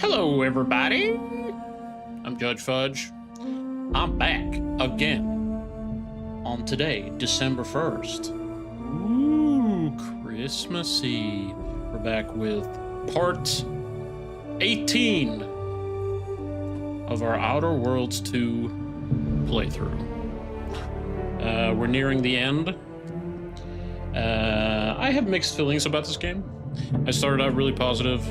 Hello, everybody. I'm Judge Fudge. I'm back again on today, December 1st. Ooh, Christmassy. We're back with part 18 of our Outer Worlds 2 playthrough. We're nearing the end. I have mixed feelings about this game. I started out really positive.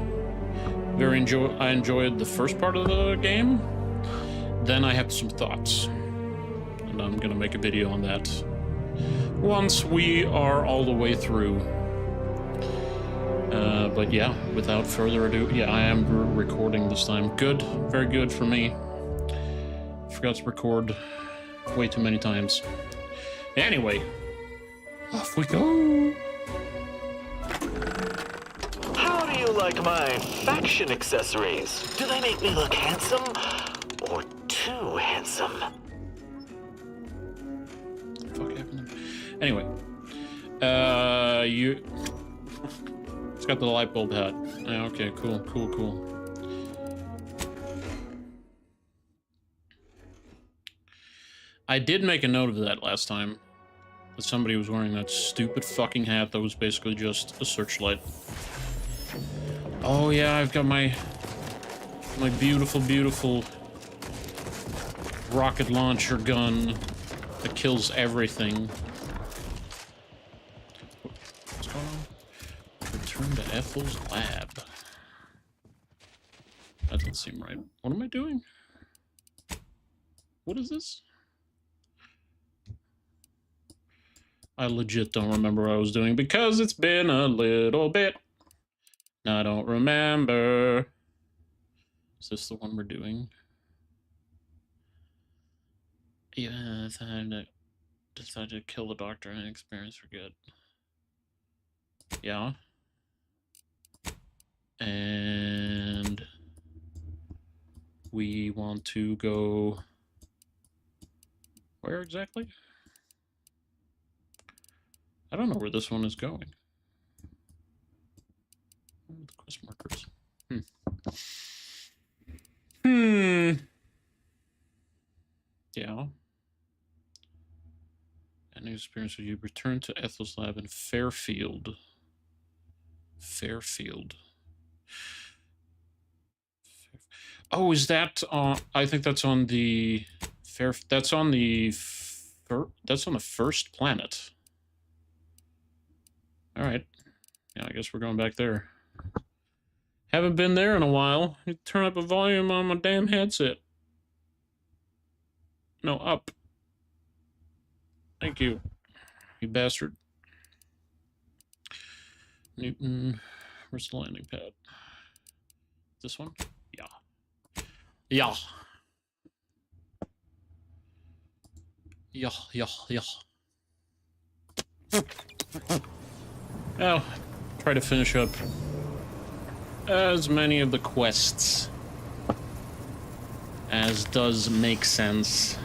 I enjoyed the first part of the game. Then I have some thoughts, and I'm gonna make a video on that once we are all the way through. But yeah, without further ado, yeah, I am recording this time. Good, very good for me. Forgot to record way too many times. Anyway, off we go. How do you like my faction accessories? Do they make me look handsome or too handsome? What the fuck happened? Anyway, it's got the light bulb hat. Yeah, okay, cool. I did make a note of that last time. That somebody was wearing that stupid fucking hat that was basically just a searchlight. Oh yeah, I've got my beautiful rocket launcher gun that kills everything. What's going on? Return to Ethel's lab. That doesn't seem right. What am I doing? What is this? I legit don't remember what I was doing because it's been a little bit. I don't remember. Is this the one we're doing? Yeah, I decided to kill the doctor and experience for good. Yeah. And we want to go where exactly? I don't know where this one is going. The quest markers. Yeah. And new experience with you. Return to Ethel's lab in Fairfield. Oh, is that on? I think that's on the that's on the first planet. All right. Yeah, I guess we're going back there. Haven't been there in a while. You turn up a volume on my damn headset. No, up. Thank you, you bastard. Newton, where's the landing pad? This one? Yeah. Well, try to finish up as many of the quests as does make sense.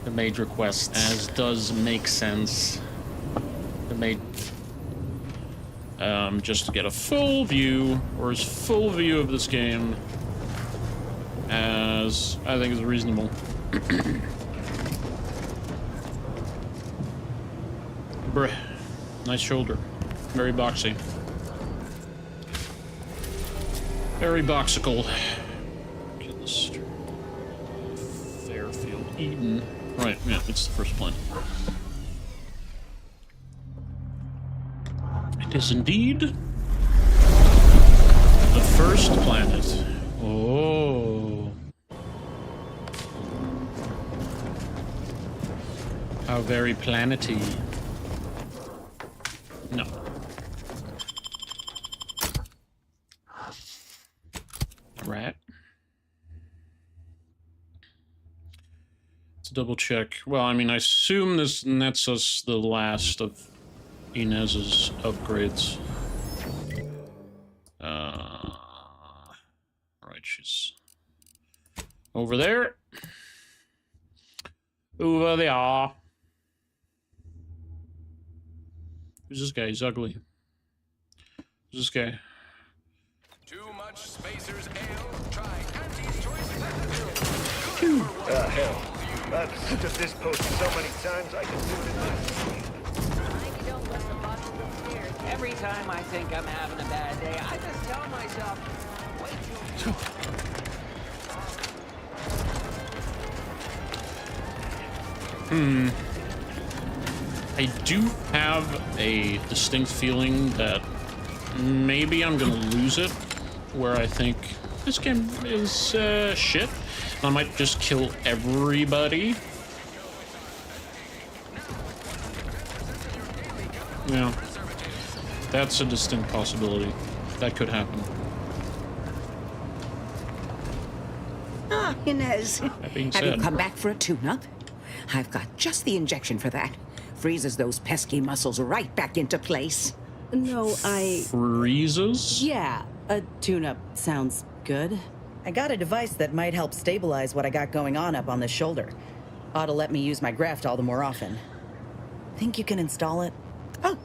The major quests. As does make sense. Just to get a full view, or as full view of this game as I think is reasonable. Bruh. Nice shoulder. Very boxy. Very boxical. Get this. Fairfield Eden. Right, yeah, it's the first planet. It is indeed the first planet. Oh. How very planety. No. Rat. Let's double check. Well, I mean, I assume this nets us the last of Inez's upgrades. Right, she's over there. Over there. Who's this guy? He's ugly. Who's this guy? Too much Spacers Ale, try Auntie's Choice. Hell. I've stood this post so many times I can do it in my sleep. Every time I think I'm having a bad day, I just tell myself, wait till... I do have a distinct feeling that maybe I'm gonna lose it, where I think this game is shit. I might just kill everybody. Yeah, that's a distinct possibility. That could happen. Ah, Inez. That being Have said, you come back for a tune-up? I've got just the injection for that. Freezes those pesky muscles right back into place. No, freezes? Yeah, a tune-up sounds good. I got a device that might help stabilize what I got going on up on the shoulder. Ought to let me use my graft all the more often. Think you can install it? Oh,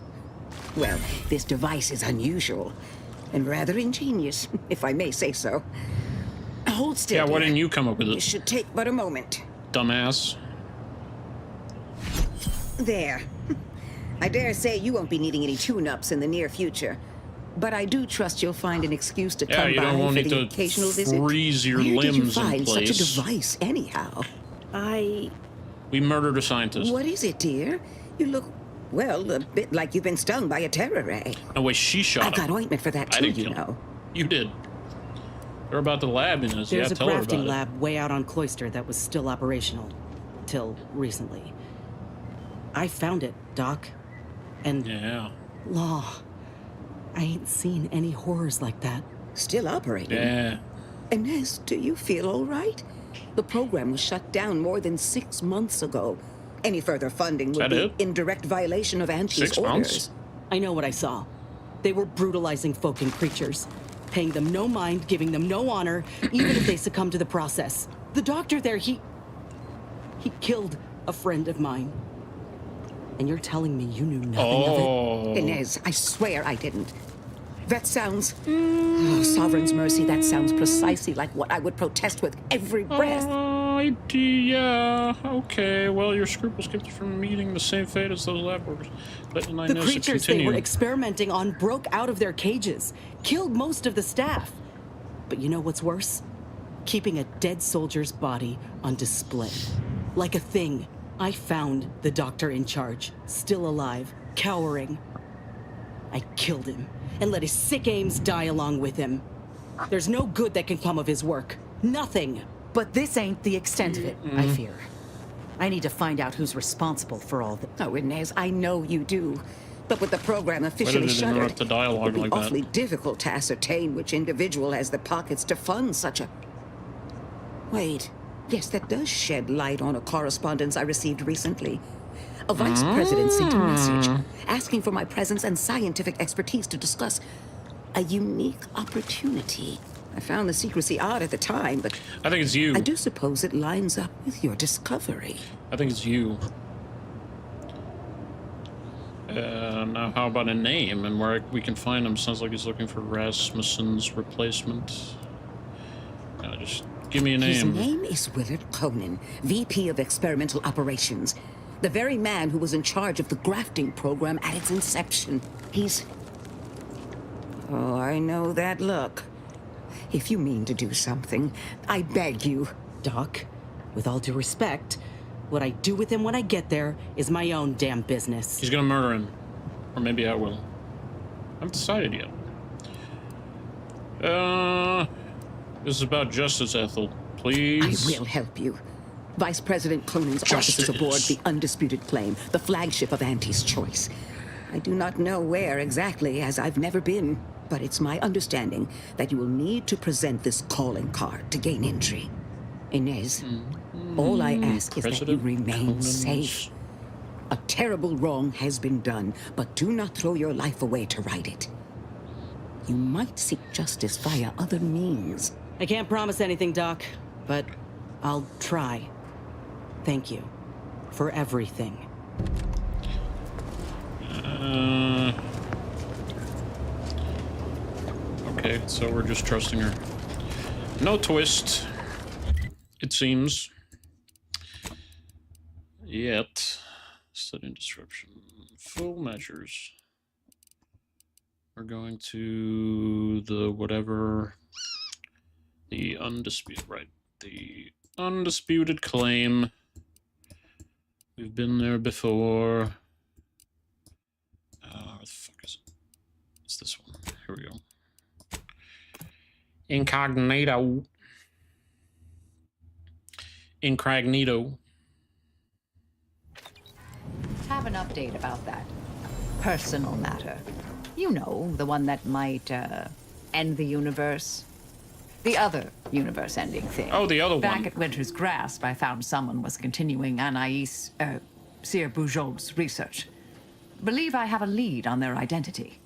well, this device is unusual and rather ingenious, if I may say so. Hold still. Yeah, why dear. didn't you come up with It it, should take but a moment. dumbass? There. I dare say you won't be needing any tune-ups in the near future. But I do trust you'll find an excuse to Yeah, come you by don't for want the me to occasional visit. freeze your Where did you limbs in find such a place. device, anyhow? We murdered a scientist. What is it, dear? You look, well, a bit like you've been stung by a terror ray. No way, she shot I've got him. ointment for that I too, didn't you kill him. know. You did. They're about the lab, Inez. There's Yeah, a tell her grafting about lab way out on Cloister that was still operational. Till recently. I found it, Doc. And it. Yeah. law. I ain't seen any horrors like that. Still operating. Yeah. Inez, do you feel all right? The program was shut down more than 6 months ago. Any further funding would that be it? in direct violation of Auntie's 6 orders. months? I know what I saw. They were brutalizing folk and creatures. Paying them no mind, giving them no honor, even if they succumb to the process. The doctor there, he killed a friend of mine. And you're telling me you knew nothing of it? Oh. Inez, I swear I didn't. That sounds... Oh, sovereign's mercy, that sounds precisely like what I would protest with every breath. Yeah. Okay. Well, your scruples kept you from meeting the same fate as those lab workers. But The Inez creatures they continue. were experimenting on broke out of their cages, killed most of the staff. But you know what's worse? Keeping a dead soldier's body on display. Like a thing. I found the doctor in charge, still alive, cowering. I killed him, and let his sick aims die along with him. There's no good that can come of his work. Nothing. But this ain't the extent of it, I fear. I need to find out who's responsible for all this. Oh, Inez, I know you do. But with the program officially did it shuttered, interrupt the dialogue it would be like that? awfully difficult to ascertain which individual has the pockets to fund such a... Wait. Yes, that does shed light on a correspondence I received recently. A vice president sent a message asking for my presence and scientific expertise to discuss a unique opportunity. I found the secrecy odd at the time, but I think it's you. I do suppose it lines up with your discovery. I think it's you. Now, how about a name and where we can find him? Sounds like he's looking for Rasmussen's replacement. Just give me a His name. name is Willard Conan, VP of Experimental Operations. The very man who was in charge of the grafting program at its inception. He's... Oh, I know that look. If you mean to do something, I beg you. Doc, with all due respect, what I do with him when I get there is my own damn business. He's gonna murder him. Or maybe I will. I haven't decided yet. This is about justice, Ethel. I Please. will help you. Vice President Conan's office is aboard Justice. the Undisputed Claim, the flagship of Auntie's Choice. I do not know where exactly, as I've never been, but it's my understanding that you will need to present this calling card to gain entry. Inez, all I ask is that you President remain Conan's- safe. A terrible wrong has been done, but do not throw your life away to right it. You might seek justice via other means. I can't promise anything, Doc, but I'll try. Thank you for everything. Okay, so we're just trusting her. No twist, it seems. Yet. Study description. Full measures. We're going to the whatever. The undisputed, right. The undisputed claim. We've been there before. Where the fuck is it? It's this one. Here we go. Incognito. Incognito. Have an update about that personal matter. You know, the one that might end the universe. The other universe-ending thing. Oh, the other one. Back at Winter's Grasp, I found someone was continuing Anais, Sir Bujold's research. Believe I have a lead on their identity.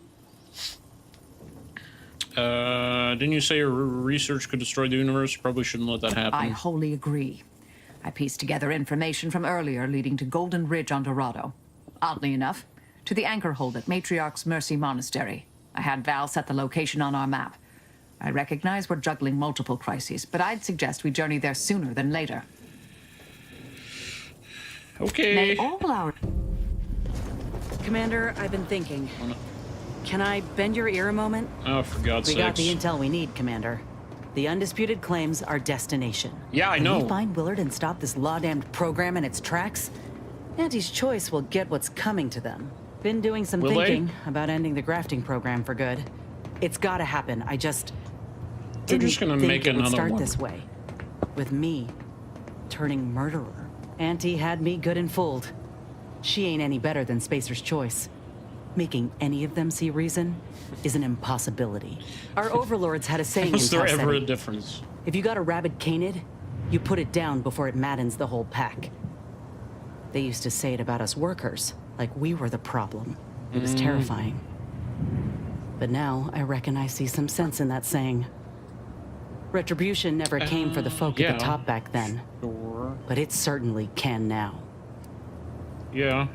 Didn't you say your research could destroy the universe? Probably shouldn't let that happen. I wholly agree. I pieced together information from earlier leading to Golden Ridge on Dorado. Oddly enough, to the anchor hold at Matriarch's Mercy Monastery. I had Val set the location on our map. I recognize we're juggling multiple crises, but I'd suggest we journey there sooner than later. Okay. May all our... Commander, I've been thinking. Can I bend your ear a moment? Oh, for God's We sakes. got the intel we need, Commander. The undisputed claims our destination. Yeah, I know. Can we find Willard and stop this law-damned program in its tracks? Auntie's Choice will get what's coming to them. Been doing some Will they? thinking about ending the grafting program for good. It's gotta happen. I just They're didn't just gonna think make it would another start one. this way. With me turning murderer. Auntie had me good and fooled. She ain't any better than Spacer's Choice. Making any of them see reason is an impossibility. Our overlords had a saying Was in there Tau ever a Ceti. difference? If you got a rabid canid, you put it down before it maddens the whole pack. They used to say it about us workers, like we were the problem. It was terrifying. But now I reckon I see some sense in that saying. Retribution never came for the folk at yeah. the top back then, Sure. but it certainly can now. Yeah.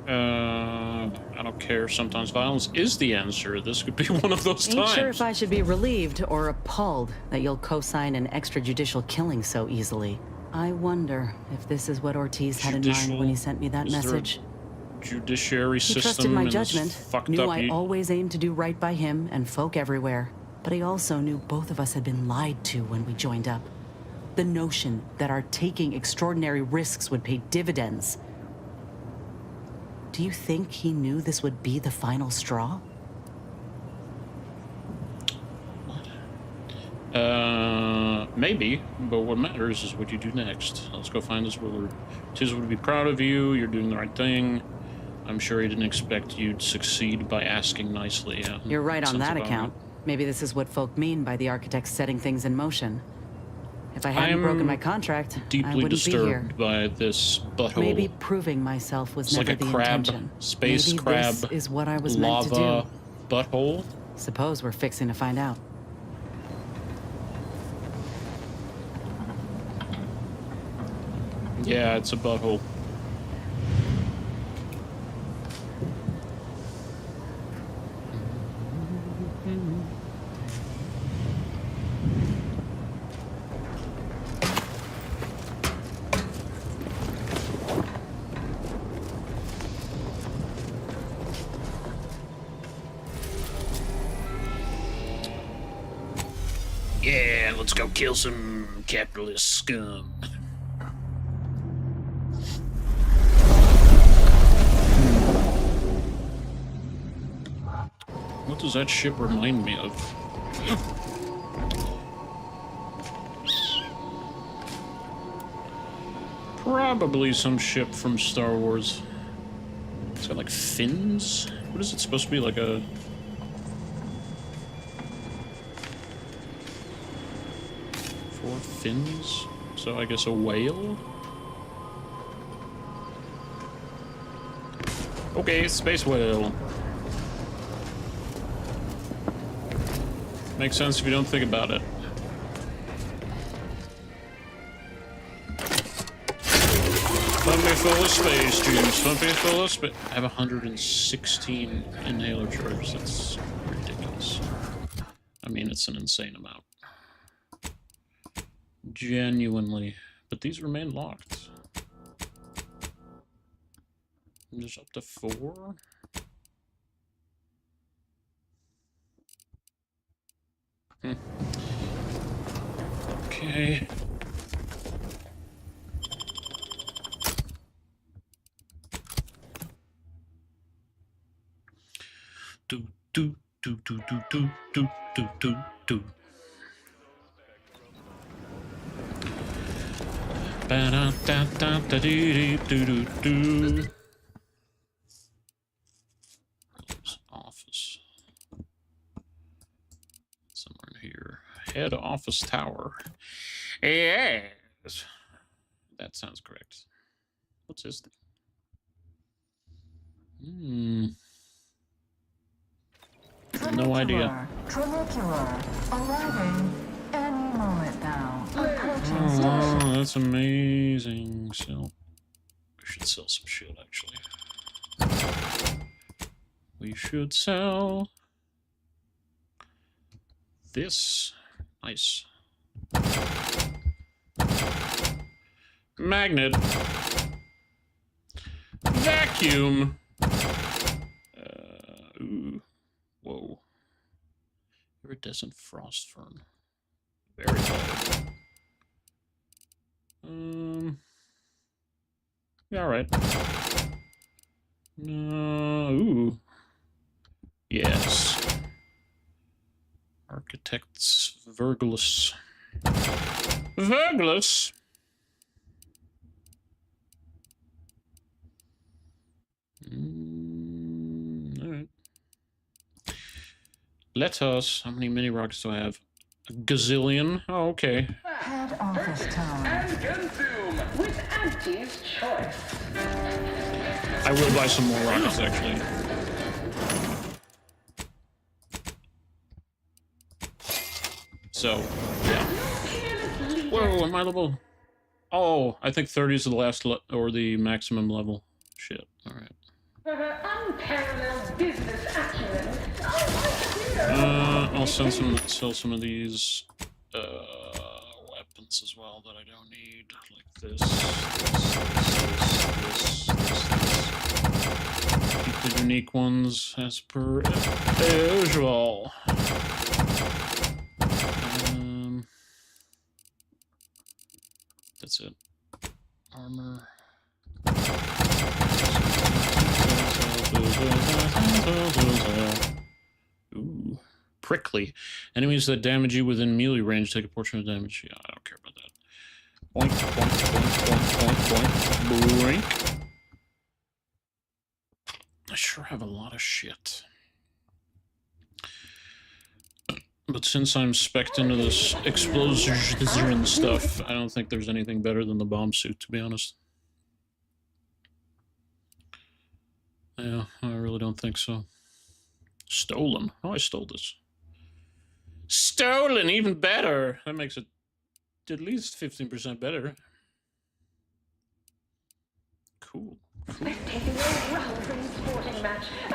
I don't care. Sometimes violence is the answer. This could be one of those Ain't times. sure if I should be relieved or appalled that you'll co-sign an extrajudicial killing so easily. I wonder if this is what Ortiz had in mind when he sent me that Is there a message. Judiciary He system trusted my and it's judgment, fucked knew up. I always aimed to do right by him and folk everywhere. But he also knew both of us had been lied to when we joined up. The notion that our taking extraordinary risks would pay dividends. Do you think he knew this would be the final straw? Maybe, but what matters is what you do next. Let's go find this Willard. Tiz would be proud of you. You're doing the right thing. I'm sure he didn't expect you'd succeed by asking nicely. Yeah, You're right on sounds that about account. right. Maybe this is what folk mean by the architects setting things in motion. If I hadn't broken my contract, I Deeply wouldn't be here. disturbed by this butthole. Maybe proving myself was It's never like a the crab, intention. space Maybe crab, this is what I was meant to lava do. butthole. Suppose we're fixing to find out. Yeah, it's a butthole. Yeah, let's go kill some capitalist scum. What does that ship remind me of? Probably some ship from Star Wars. It's got like fins? What is it supposed to be? Like a... Four fins? So I guess a whale? Okay, space whale. Makes sense if you don't think about it. Pump me full of space juice. Pump me full of space. I have 116 inhaler charges. That's ridiculous. I mean, it's an insane amount. Genuinely. But these remain locked. And there's up to 4. Okay. Do do do do do do do do do do. Ba da da da da dee do do do. There's office. Somewhere in here. Head office tower. Yes. That sounds correct. What's this thing? No idea. Trinicular. Arriving any moment now. Approaching Oh, station. that's amazing. So, we should sell some shit, actually. We should sell this. Nice. Magnet. Vacuum. Ooh. Whoa. Iridescent frost fern. Very good. Yeah, alright. Ooh. Yes. Architect's Virgulus. Virgulus! Alright. Let us. How many mini rockets do I have? A gazillion? Oh, okay. Head office tower. And consume with Auntie's choice. I will buy some more rockets, actually. So, yeah. Whoa, am I level? Oh, I think 30 is the last or the maximum level. Shit. All right. For her unparalleled business acumen. I'll sell some of these weapons as well that I don't need, like this. Keep the unique ones as per usual. That's it. Armor. Ooh. Prickly. Enemies that damage you within melee range take a portion of damage. Yeah, I don't care about that. Boink, boink, boink, boink, boink, boink. Boink. I sure have a lot of shit. But since I'm spec'd into this explosion stuff, I don't think there's anything better than the bomb suit, to be honest. Yeah, I really don't think so. Stolen. Oh, I stole this. Stolen, even better. That makes it at least 15% better. Cool. Cool.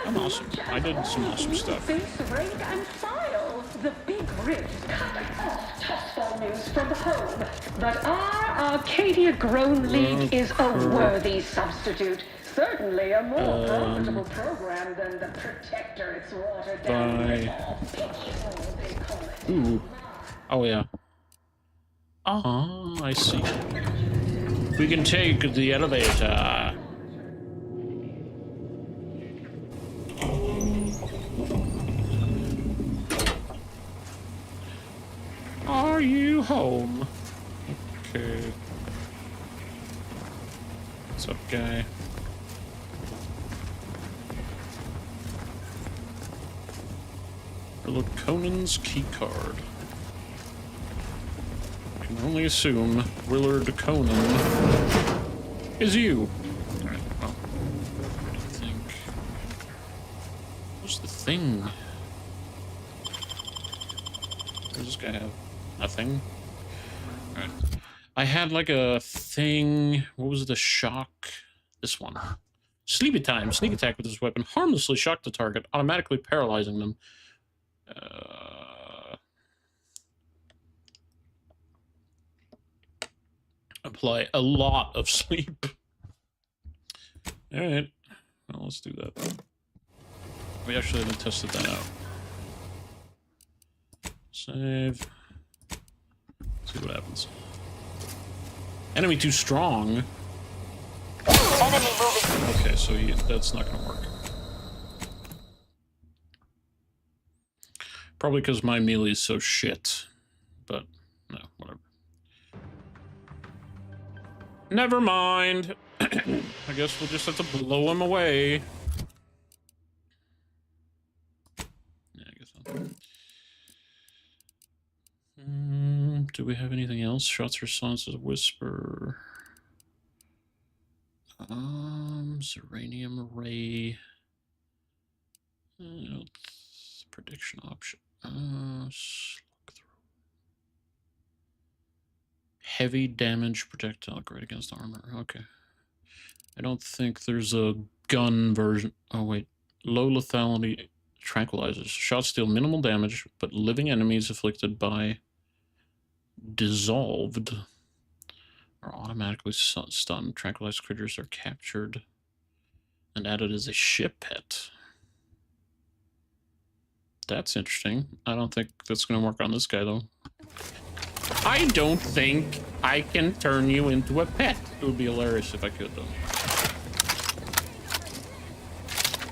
I'm awesome. I did some awesome stuff. Face, rank, and file. The big rig cut off Tossball news from home. But our Arcadia Grown League is a worthy substitute. Certainly a more profitable program than the Protectorate's watered down ripoff. They call it. Ooh. Oh, yeah. Oh, I see. We can take the elevator. Are you home? Okay. What's up, guy? Lord Conan's keycard. I can only assume Willard Conan is you. Alright, well. I think. What's the thing? What does this guy have? Nothing? Alright. I had like a thing. What was the shock? This one. Sleepy time. Sneak attack with this weapon. Harmlessly shock the target, automatically paralyzing them. apply a lot of sleep. All right, well, let's do that. We actually haven't tested that out. Save. See what happens. Enemy too strong. Enemy moving. Okay, so that's not gonna work. Probably because my melee is so shit. But, no, whatever. Never mind. I guess we'll just have to blow him away. Yeah, I guess so. Do we have anything else? Shots response as a whisper. Zeranium array. Prediction option. Slug throw. Heavy damage projectile great against armor. Okay. I don't think there's a gun version. Oh wait. Low lethality tranquilizers. Shots deal minimal damage, but living enemies afflicted by dissolved are automatically stunned. Tranquilized critters are captured and added as a ship pet. That's interesting. I don't think that's going to work on this guy, though. I don't think I can turn you into a pet. It would be hilarious if I could, though.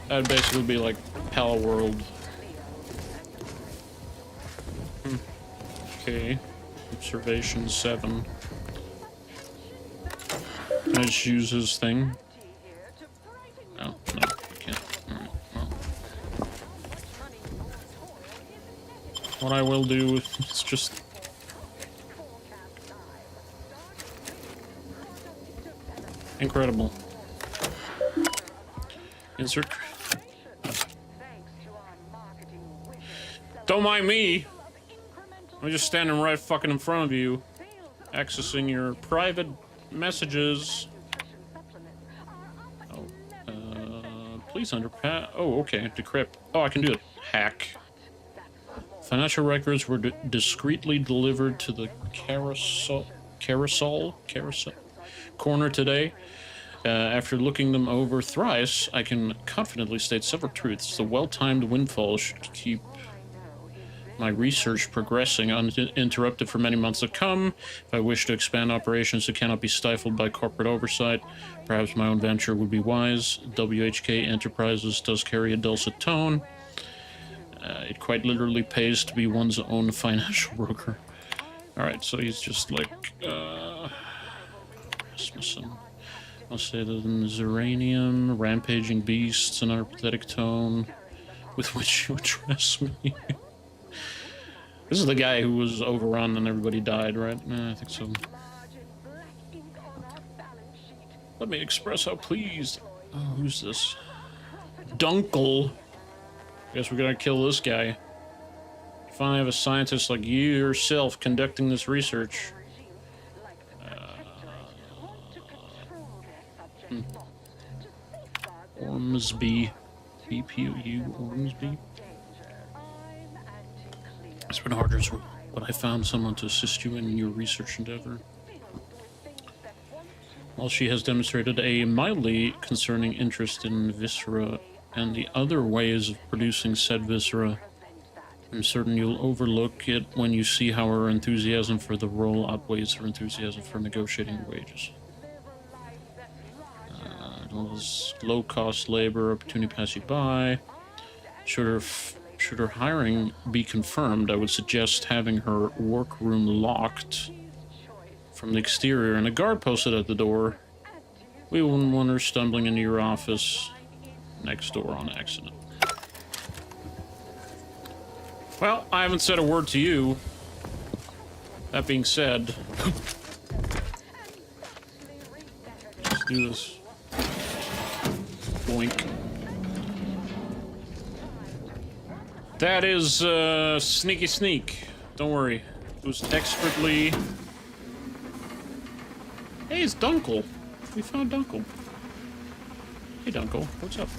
That would basically be like Pal World. Okay. Observation 7. Can I just use his thing? No, I can't. Alright, well. What I will do is just... Incredible. Insert... Don't mind me! I'm just standing right fucking in front of you, accessing your private messages. Oh, please underpass. Oh, okay, decrypt. Oh, I can do it. Hack. Financial records were discreetly delivered to the carousel corner today. After looking them over thrice, I can confidently state several truths. The well-timed windfall should keep my research progressing uninterrupted for many months to come. If I wish to expand operations that cannot be stifled by corporate oversight, perhaps my own venture would be wise. WHK Enterprises does carry a dulcet tone. It quite literally pays to be one's own financial broker. Alright, so he's just like, Rasmussen. I'll say that in Zeranium, rampaging beasts, another pathetic tone with which you address me. This is the guy who was overrun and everybody died, right? I think so. Let me express how pleased. Oh, who's this? Dunkel. Guess we're gonna kill this guy. Finally have a scientist like you yourself conducting this research. Ormsby. BPU Ormsby. It's been harder, but I found someone to assist you in your research endeavor. While she has demonstrated a mildly concerning interest in viscera and the other ways of producing said viscera, I'm certain you'll overlook it when you see how her enthusiasm for the role outweighs her enthusiasm for negotiating wages. Low-cost labor opportunity pass you by. Should her hiring be confirmed, I would suggest having her workroom locked from the exterior and a guard posted at the door. We wouldn't want her stumbling into your office next door on accident. Well, I haven't said a word to you. That being said, let's do this. Boink. That is sneaky sneak. Don't worry. It was expertly... Hey, it's Dunkel. We found Dunkel. Hey, Dunkel. What's up?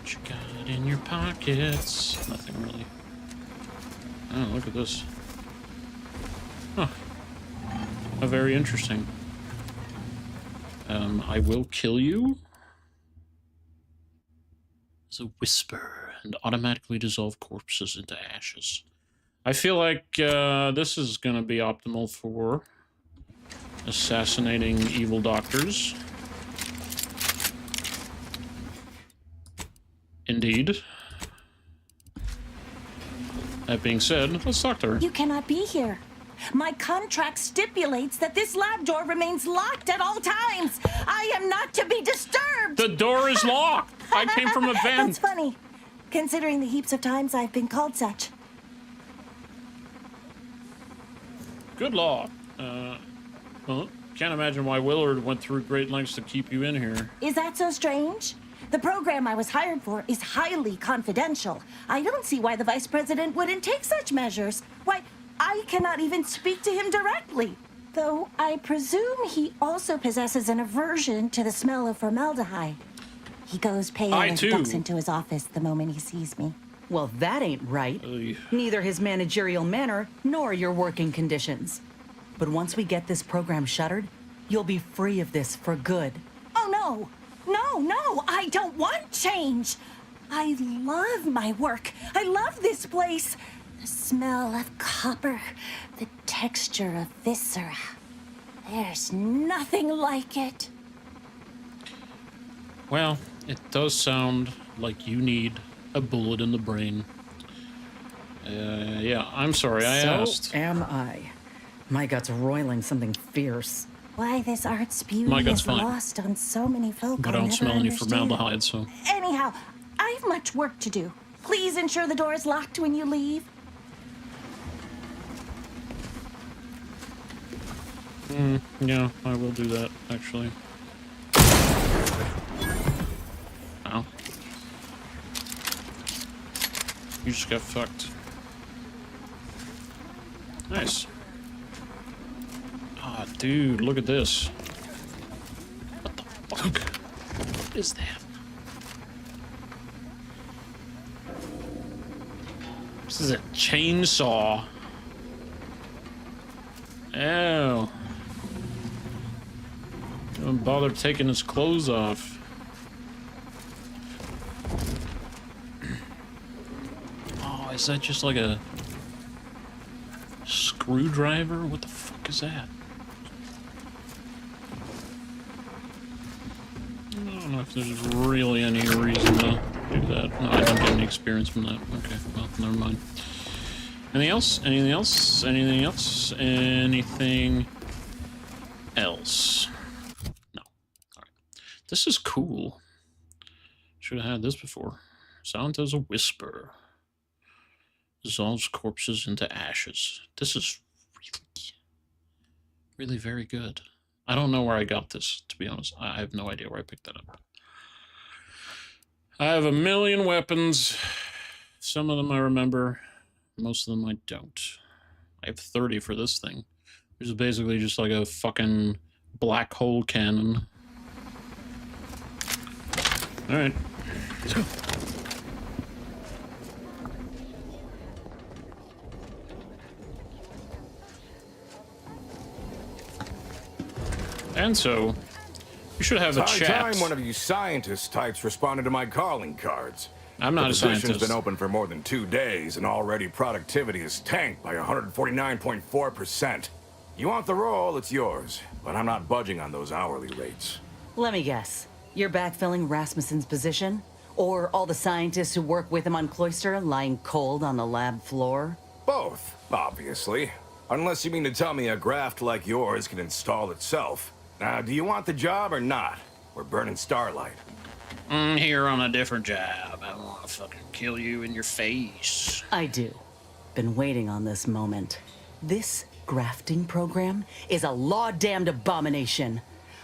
What you got in your pockets? Nothing really. Oh, look at this. Huh. Very interesting. I will kill you. It's a whisper and automatically dissolve corpses into ashes. I feel like this is going to be optimal for assassinating evil doctors. Indeed. That being said, let's talk to her. You cannot be here. My contract stipulates that this lab door remains locked at all times. I am not to be disturbed. The door is locked. I came from a vent. That's funny, considering the heaps of times I've been called such. Good law. Well, can't imagine why Willard went through great lengths to keep you in here. Is that so strange? The program I was hired for is highly confidential. I don't see why the vice president wouldn't take such measures. Why, I cannot even speak to him directly. Though I presume he also possesses an aversion to the smell of formaldehyde. He goes pale and ducks into his office the moment he sees me. Well, that ain't right. Neither his managerial manner nor your working conditions. But once we get this program shuttered, you'll be free of this for good. Oh, no. No, I don't want change. I love my work. I love this place. The smell of copper, the texture of viscera. There's nothing like it. Well, it does sound like you need a bullet in the brain. Yeah, I'm sorry I asked. So am I. My gut's roiling something fierce. Why this art's beauty My gut's is fine. lost on so many folk. But I don't smell any formaldehyde, so... Anyhow, I have much work to do. Please ensure the door is locked when you leave. Yeah, I will do that, actually. Ow. You just got fucked. Nice. Ah, dude, look at this. What the fuck? What is that? This is a chainsaw. Ew. Don't bother taking his clothes off. Oh, is that just like a screwdriver? What the fuck is that? I don't know if there's really any reason to do that. No, I don't get any experience from that. Okay, well, never mind. Anything else? Anything else? Anything else? Anything else? No. Alright. This is cool. Should have had this before. Silent as a whisper. Dissolves corpses into ashes. This is really very good. I don't know where I got this, to be honest. I have no idea where I picked that up. I have a million weapons. Some of them I remember. Most of them I don't. I have 30 for this thing. Which is basically just like a fucking black hole cannon. Alright. Let's go. And so, we should have a chat. Time one of you scientist types responded to my calling cards. I'm not a The position's scientist. been open for more than 2 days, and already productivity is tanked by 149.4%. You want the role, it's yours, but I'm not budging on those hourly rates. Let me guess. You're backfilling Rasmussen's position? Or all the scientists who work with him on Cloister lying cold on the lab floor? Both, obviously. Unless you mean to tell me a graft like yours can install itself. Now, do you want the job or not? We're burning Starlight. I'm here on a different job. I want to fucking kill you in your face. I do. Been waiting on this moment. This grafting program is a law-damned abomination.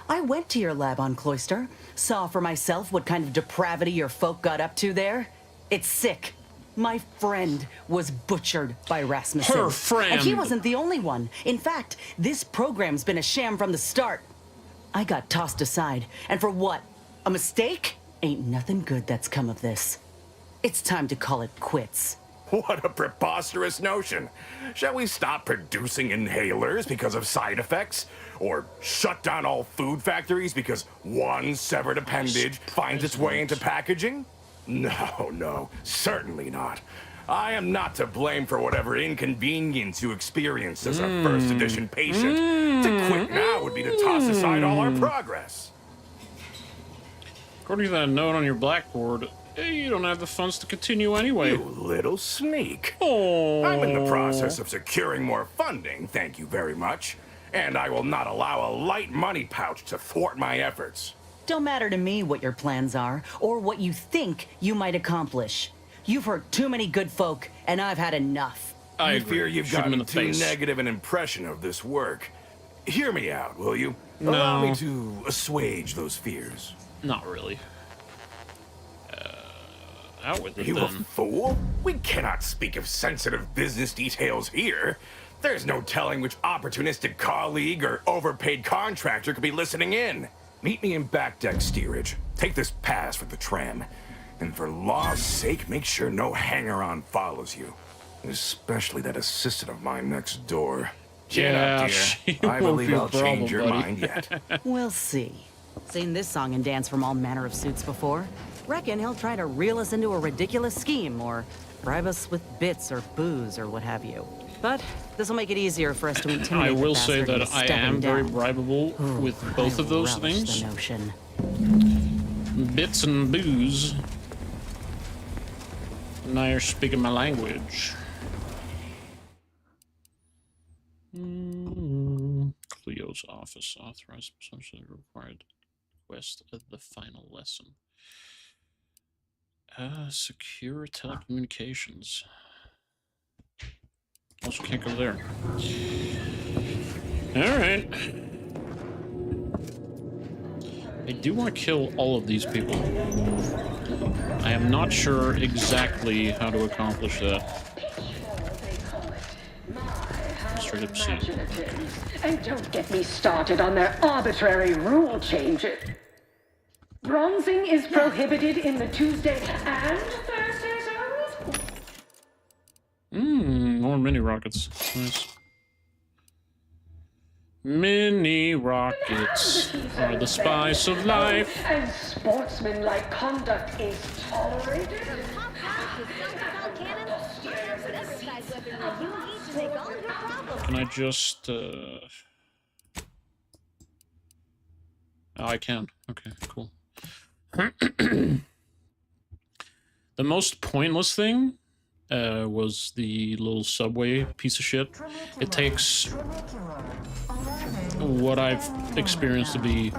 I went to your lab on Cloister, saw for myself what kind of depravity your folk got up to there. It's sick. My friend was butchered by Rasmussen. Her friend? And he wasn't the only one. In fact, this program's been a sham from the start. I got tossed aside. And for what? A mistake? Ain't nothing good that's come of this. It's time to call it quits. What a preposterous notion. Shall we stop producing inhalers because of side effects? Or shut down all food factories because one severed appendage finds its way into packaging? No, no, certainly not. I am not to blame for whatever inconvenience you experienced as a first edition patient. To quit now would be to toss aside all our progress. According to that note on your blackboard, you don't have the funds to continue anyway. You little sneak. Oh. I'm in the process of securing more funding, thank you very much. And I will not allow a light money pouch to thwart my efforts. Don't matter to me what your plans are, or what you think you might accomplish. You've hurt too many good folk, and I've had enough. I fear you've gotten too negative an impression of this work. Hear me out, will you? No. Allow me to assuage those fears. Not really. Out with it, You a then. fool? We cannot speak of sensitive business details here. There's no telling which opportunistic colleague or overpaid contractor could be listening in. Meet me in back deck steerage. Take this pass for the tram. And for law's sake, make sure no hanger-on follows you. Especially that assistant of mine next door. Chin Yeah, up, she dear. I won't believe be a I'll problem, change your buddy. mind yet. We'll see. Seen this song and dance from all manner of suits before. Reckon he'll try to reel us into a ridiculous scheme, or bribe us with bits or booze or what have you. But this'll make it easier for us to intimidate I will the say bastard that who's I stepping am very down. bribable with both I of those relish things. The notion. Bits and booze. Now you're speaking my language. Cleo's office authorized essentially required request of the final lesson. Secure telecommunications. Also can't go there. Alright. I do want to kill all of these people. I am not sure exactly how to accomplish that. Straight up see. And don't get me started on their arbitrary rule changes. Bronzing is prohibited in the Tuesday and Thursday zones? More mini rockets. Nice. Mini rockets are the spice of life. And sportsmanlike conduct is tolerated? Can I just, Oh, I can. Okay, cool. The most pointless thing was the little subway piece of shit. It takes what I've experienced to be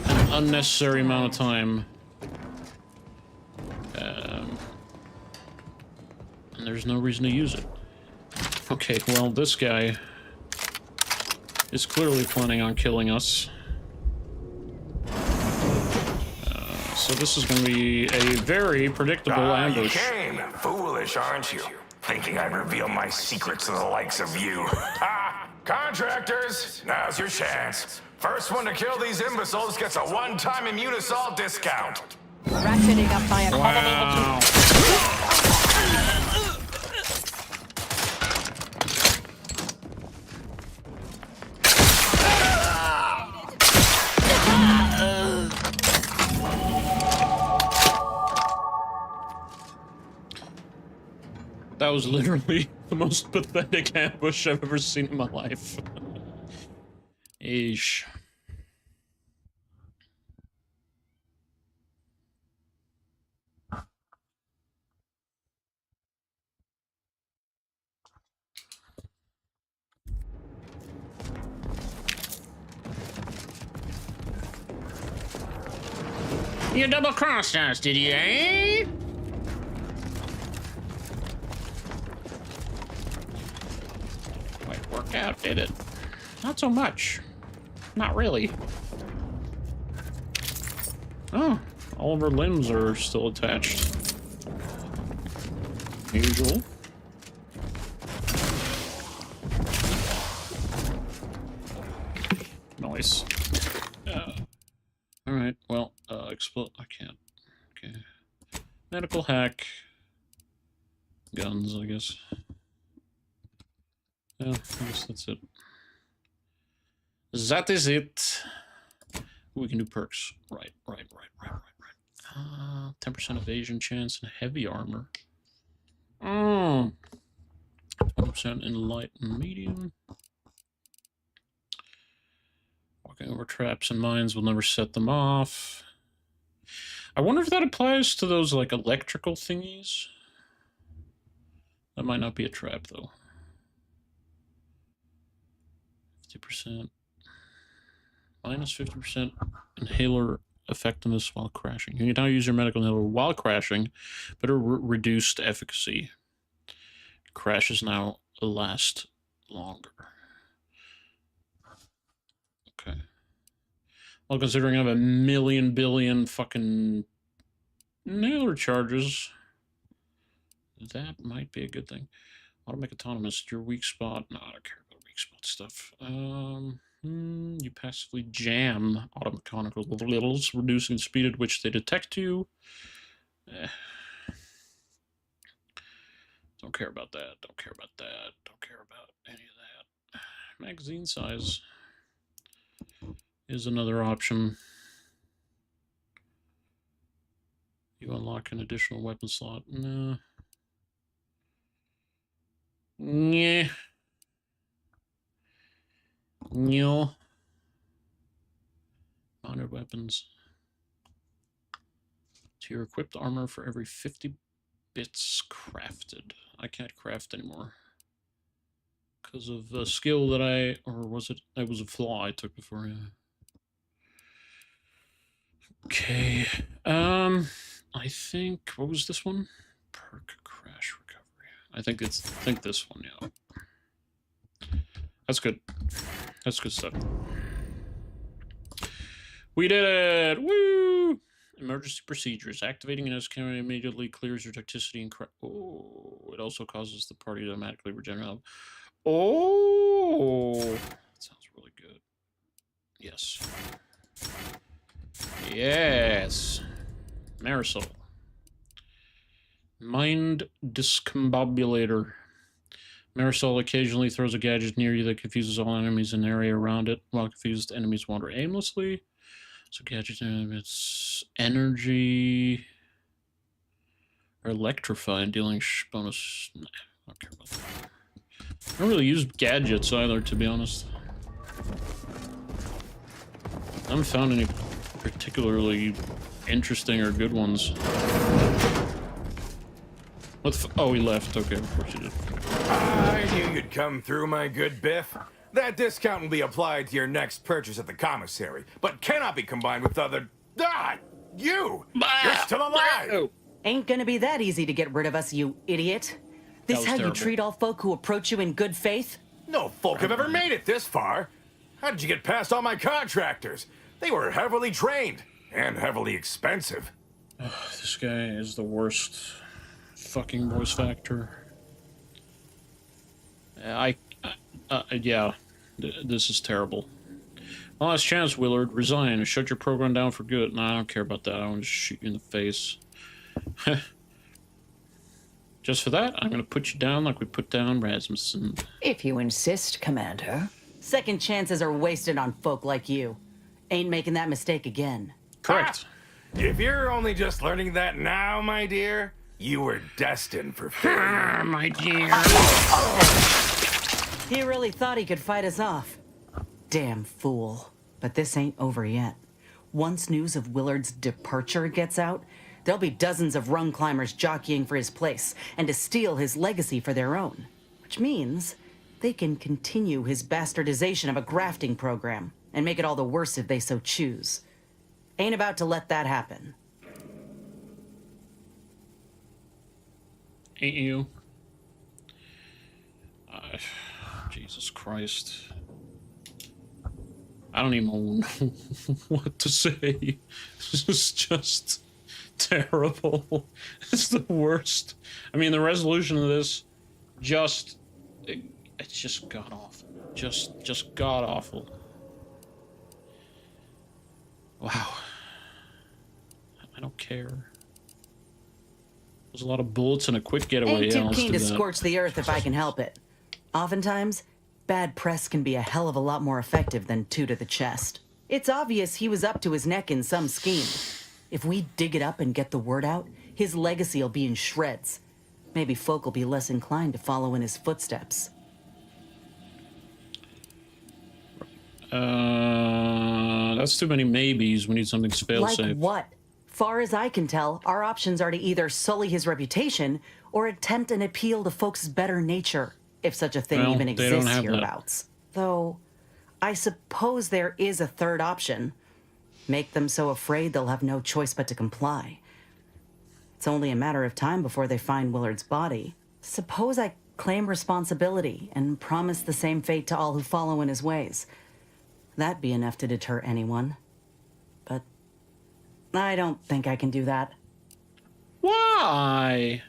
an unnecessary amount of time. And there's no reason to use it. Okay, well, this guy is clearly planning on killing us. So this is going to be a very predictable You ambush. came. Foolish, aren't you? Thinking I'd reveal my secrets to the likes of you. Contractors, now's your chance. First one to kill these imbeciles gets a one-time immune assault discount. Ratcheting up by a Wow. That was literally the most pathetic ambush I've ever seen in my life. Eesh. You double-crossed us, did you, eh? Quite work out, did it? Not so much. Not really. Oh, all of her limbs are still attached. Usual. Nice. Alright, well, explode. I can't. Okay. Medical hack. guns, I guess. Yeah, I guess that's it. That is it. We can do perks. Right. 10% evasion chance and heavy armor. 20% in light and medium. Walking over traps and mines will never set them off. I wonder if that applies to those, like, electrical thingies. That might not be a trap, though. 50%. Minus 50% inhaler effectiveness while crashing. You can now use your medical inhaler while crashing, but a reduced efficacy. Crashes now last longer. Okay. Well, considering I have a million billion fucking inhaler charges, that might be a good thing. Automatic autonomous, your weak spot. No, I don't care about weak spot stuff. You passively jam automechanical littles, reducing the speed at which they detect you. Don't care about that. Don't care about that. Don't care about any of that. Magazine size is another option. You unlock an additional weapon slot. No. Yeah. No. Mounted weapons. To your equipped armor for every 50 bits crafted. I can't craft anymore. Because of a skill that or was it? It was a flaw I took before, yeah. Okay. I think, what was this one? Perk crash recovery. I think this one, yeah. That's good. That's good stuff. We did it! Woo! Emergency procedures. Activating an SCAN immediately clears your toxicity and oh, it also causes the party to automatically regenerate. Oh! That sounds really good. Yes. Yes. Marisol. Mind Discombobulator. Marisol occasionally throws a gadget near you that confuses all enemies in the area around it, while confused enemies wander aimlessly. So gadget it's energy or electrify, dealing bonus. Nah, I don't care about that. I don't really use gadgets either, to be honest. I haven't found any particularly interesting or good ones. What the oh, he left. Okay, of course he did. I knew you'd come through, my good Biff. That discount will be applied to your next purchase at the commissary, but cannot be combined with other... Ah! You! You're still alive! Ain't gonna be that easy to get rid of us, you idiot. This how you treat all folk who approach you in good faith? No folk have ever made it this far. How did you get past all my contractors? They were heavily trained and heavily expensive. This guy is the worst fucking voice actor. Yeah, this is terrible. Last chance, Willard. Resign. Shut your program down for good. No, I don't care about that. I want to shoot you in the face. Just for that, I'm going to put you down like we put down Rasmussen. If you insist, Commander. Second chances are wasted on folk like you. Ain't making that mistake again. Correct. If you're only just learning that now, my dear, you were destined for failure. My dear. He really thought he could fight us off. Damn fool. But this ain't over yet. Once news of Willard's departure gets out, there'll be dozens of rung climbers jockeying for his place and to steal his legacy for their own. Which means they can continue his bastardization of a grafting program and make it all the worse if they so choose. Ain't about to let that happen. Ain't you? Jesus Christ. I don't even know what to say. This is just terrible. It's the worst. I mean, the resolution of this it's just god awful. Just god awful. Wow. I don't care. There's a lot of bullets and a quick getaway. Ain't too let's keen do to that. scorch the earth if I can help it. Oftentimes, bad press can be a hell of a lot more effective than two to the chest. It's obvious he was up to his neck in some scheme. If we dig it up and get the word out, his legacy will be in shreds. Maybe folk will be less inclined to follow in his footsteps. That's too many maybes. We need something fail-safe. Like what? Far as I can tell, our options are to either sully his reputation or attempt an appeal to folks' better nature, if such a thing Well, even they don't exists have that. hereabouts. Though, I suppose there is a third option. Make them so afraid they'll have no choice but to comply. It's only a matter of time before they find Willard's body. Suppose I claim responsibility and promise the same fate to all who follow in his ways. That'd be enough to deter anyone. But I don't think I can do that. Why?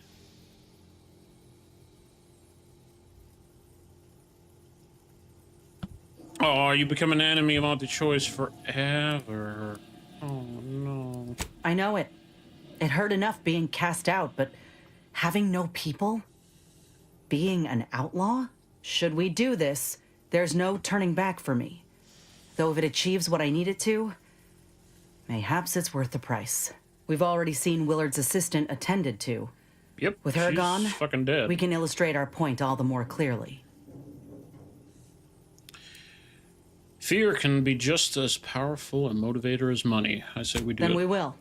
Oh, you become an enemy of anti-choice forever. Oh, no. I know it. It hurt enough being cast out, but having no people? Being an outlaw? Should we do this, there's no turning back for me. Though if it achieves what I need it to, mayhaps it's worth the price. We've already seen Willard's assistant attended to. Yep. With her she's gone, fucking dead. we can illustrate our point all the more clearly. Fear can be just as powerful a motivator as money. I say we do Then it. we will.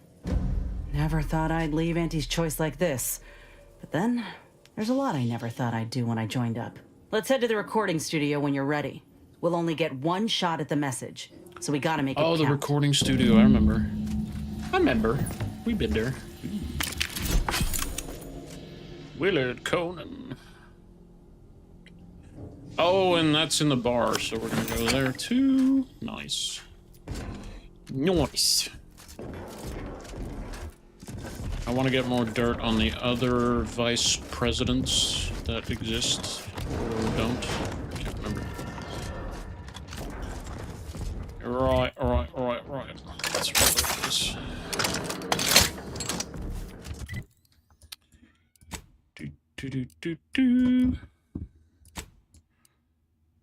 Never thought I'd leave Auntie's choice like this. But then, there's a lot I never thought I'd do when I joined up. Let's head to the recording studio when you're ready. We'll only get one shot at the message, so we gotta make it Oh, count. the recording studio. I remember. We've been there. Willard Conan. Oh, and that's in the bar, so we're gonna go there too. Nice. Nice. I want to get more dirt on the other vice presidents that exist or don't. Can't remember. Right. That's what it is. Do.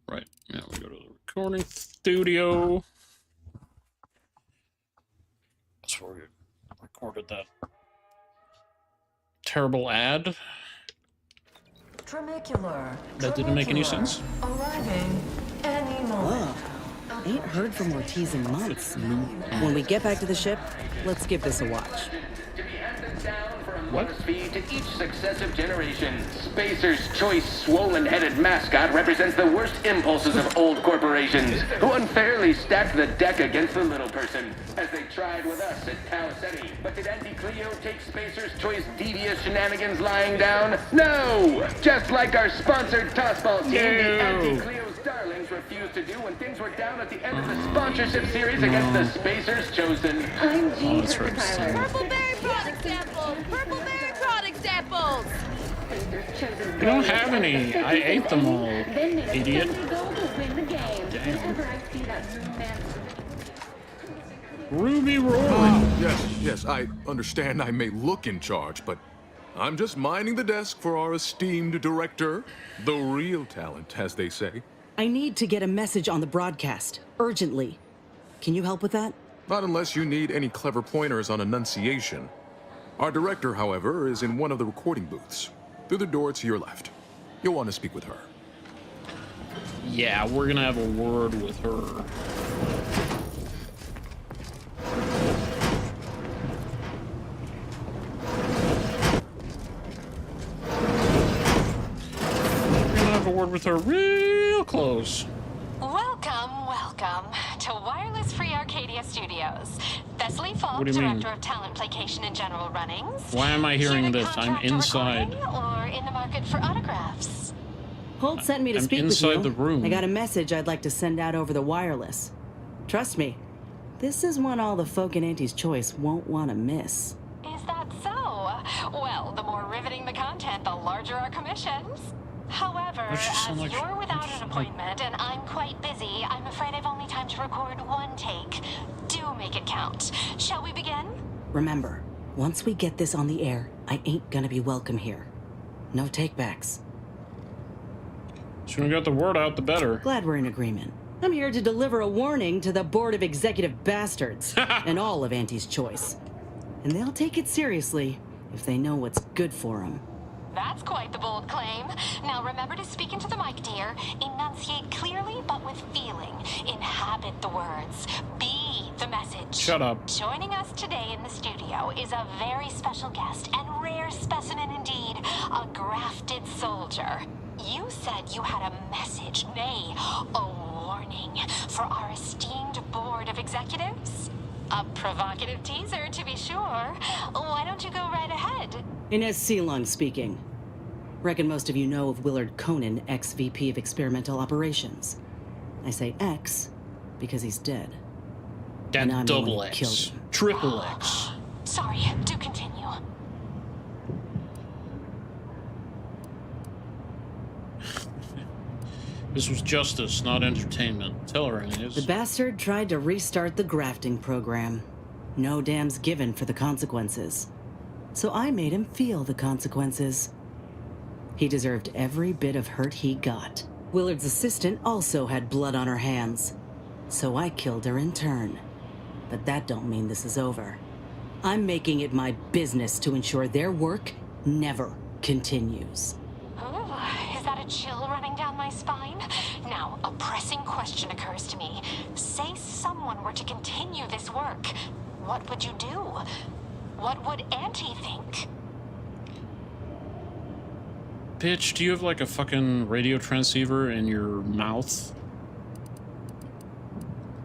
Right, now we go to the recording studio. That's where we recorded that terrible ad. Tramicular. That didn't make any sense. Arriving any moment. Ain't heard from Ortiz in months. When we get back to the ship, let's give this a watch. What? Feed to each successive generation. Spacer's Choice swollen-headed mascot represents the worst impulses of old corporations, who unfairly stacked the deck against the little person, as they tried with us at Tau Ceti. But did Auntie Cleo take Spacer's Choice devious shenanigans lying down? No! Just like our sponsored tossball team, the Auntie Cleo's darlings refused to do when things were down at the end of the sponsorship series against the Spacer's Chosen. I'm Jean that's right. Tyler. Purple berry product samples! Purple berry product samples! We don't have any. I ate them all, Then make idiot. a goal to win the game. Whenever I see that man. Ruby Roy. Yes, I understand I may look in charge, but I'm just minding the desk for our esteemed director. The real talent, as they say. I need to get a message on the broadcast, urgently. Can you help with that? Not unless you need any clever pointers on enunciation. Our director, however, is in one of the recording booths. Through the door to your left. You'll want to speak with her. Yeah, we're gonna have a word with her. We're gonna have a word with her real close. Welcome to Wireless Free Arcadia Studios. Thessaly Falk, What do you mean? Director of Talent Placation and General Runnings. Why am I hearing Here to this? I'm contract inside. recording Or in the market for autographs. Holt sent me to I'm speak with inside you. the room. I got a message I'd like to send out over the wireless. Trust me, this is one all the folk in Auntie's Choice won't want to miss. Is that so? Well, the more riveting the content, the larger our commissions. However, That just as sound like- you're without an appointment and I'm quite busy, I'm afraid I've only time to record one take. Do make it count. Shall we begin? Remember, once we get this on the air, I ain't gonna be welcome here. No takebacks. Sooner we got the word out, the better. Glad we're in agreement. I'm here to deliver a warning to the Board of Executive Bastards and all of Auntie's choice. And they'll take it seriously if they know what's good for them. That's quite the bold claim. Now remember to speak into the mic, dear. Enunciate clearly, but with feeling. Inhabit the words. Be the message. Shut up. Joining us today in the studio is a very special guest and rare specimen indeed. A grafted soldier. You said you had a message, nay, a warning for our esteemed board of executives? A provocative teaser, to be sure. Why don't you go right ahead? Inez Ceylon speaking. Reckon most of you know of Willard Conan, ex-VP of Experimental Operations. I say ex because he's dead. That I'm double the one who X. killed him. Triple X. Sorry, do continue. This was justice, not entertainment. Tell her, Inez. The bastard tried to restart the grafting program. No damns given for the consequences. So I made him feel the consequences. He deserved every bit of hurt he got. Willard's assistant also had blood on her hands. So I killed her in turn. But that don't mean this is over. I'm making it my business to ensure their work never continues. Ooh, is that a chill running down my spine? Now, a pressing question occurs to me. Say someone were to continue this work. What would you do? What would Auntie think? Bitch, do you have like a fucking radio transceiver in your mouth?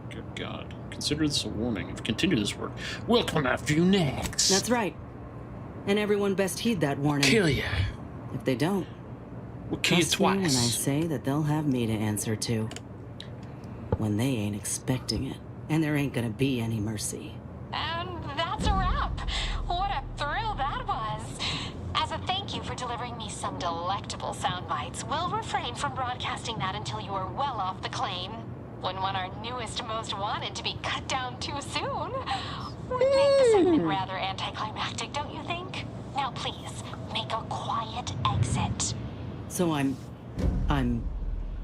Good God. Consider this a warning. If you continue this work, we'll come after you next. That's right. And everyone best heed that warning. Kill ya. If they don't, we'll kill you trust me when I twice. say that they'll have me to answer to. When they ain't expecting it. And there ain't gonna be any mercy. And that's a wrap. What a thrill that was. As a thank you for delivering me some delectable sound bites, we'll refrain from broadcasting that until you are well off the claim. Wouldn't want our newest most wanted to be cut down too soon. Would make the segment rather anticlimactic, don't you think? Now please, make a quiet exit. So I'm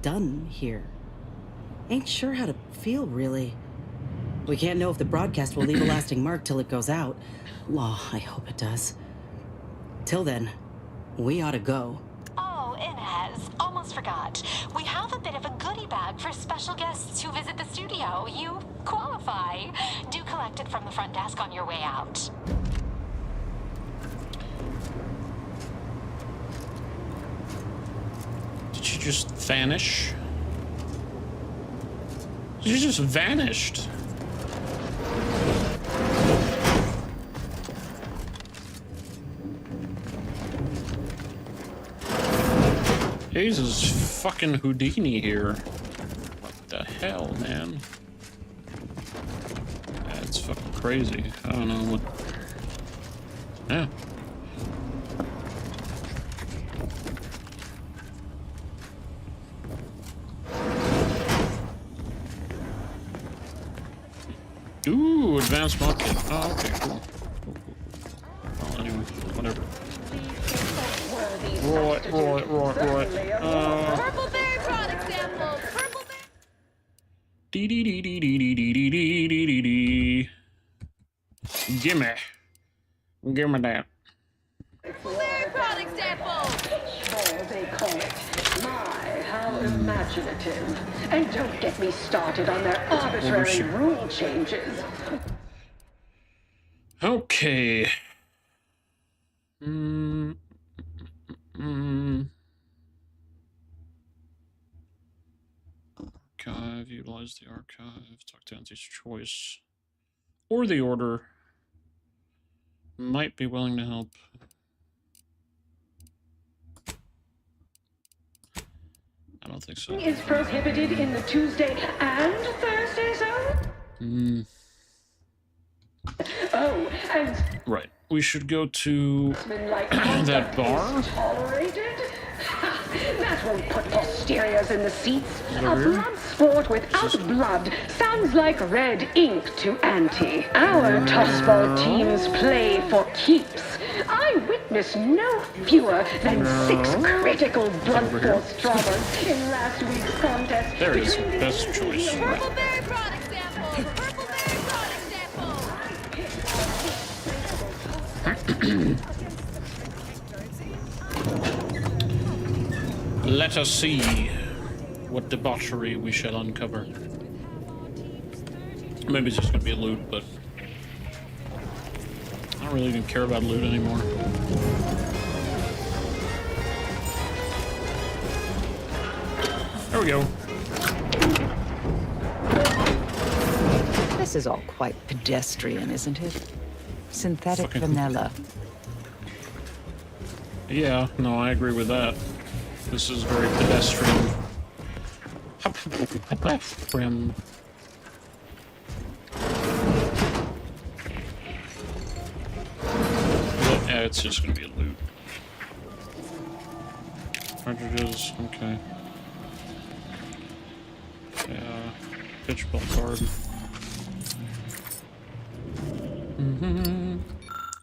done here. Ain't sure how to feel, really. We can't know if the broadcast will leave a lasting mark till it goes out. Well, I hope it does. Till then, we ought to go. Oh, Inez, almost forgot. We have a bit of a goodie bag for special guests who visit the studio. You qualify. Do collect it from the front desk on your way out. Did she just vanish? She just vanished. Jesus fucking Houdini here. What the hell, man? That's fucking crazy. I don't know what... Yeah. Ooh, advanced market. Oh, okay, cool. Well, anyway, whatever. Right. Purple berry product sample. Purple berry. Dee. Gimme that. Purple berry product sample. Sure they call it. My, how imaginative. And don't get me started on their arbitrary rule changes. Okay. Archive, utilize the archive, talk to Auntie's choice. Or the order. Might be willing to help. I don't think so. Is prohibited in the Tuesday and Thursday zone? Oh, and Right. We should go to like that bar. tolerated? That won't put posteriors in the seats. A Over here? blood sport without blood sounds like red ink to Auntie. Our tossball teams play for keeps. I witnessed witnessed no fewer than 6 critical blunt force traumas in last week's contest. There it is. between the Best choice. Purple berry product sample. Purple berry product sample. Let us see what debauchery we shall uncover. Maybe it's just gonna be a loot, but I don't really even care about loot anymore. There we go. This is all quite pedestrian, isn't it? Synthetic Fucking- vanilla. Yeah, no, I agree with that. This is very pedestrian. Pedestrian. Yeah, it's just gonna be a loot. Cartridges, okay. Yeah, pitch ball card.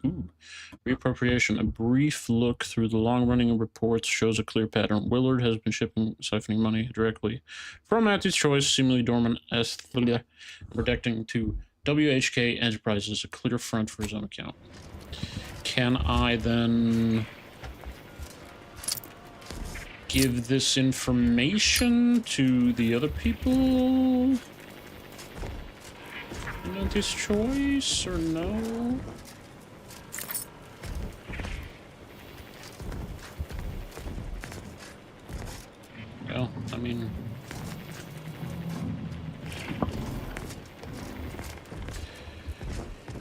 Ooh. Reappropriation. A brief look through the long-running reports shows a clear pattern. Willard has been siphoning money directly from Auntie's Choice, seemingly dormant as protecting to WHK Enterprises, a clear front for his own account. Can I then give this information to the other people in Auntie's Choice, or no? Well, I mean...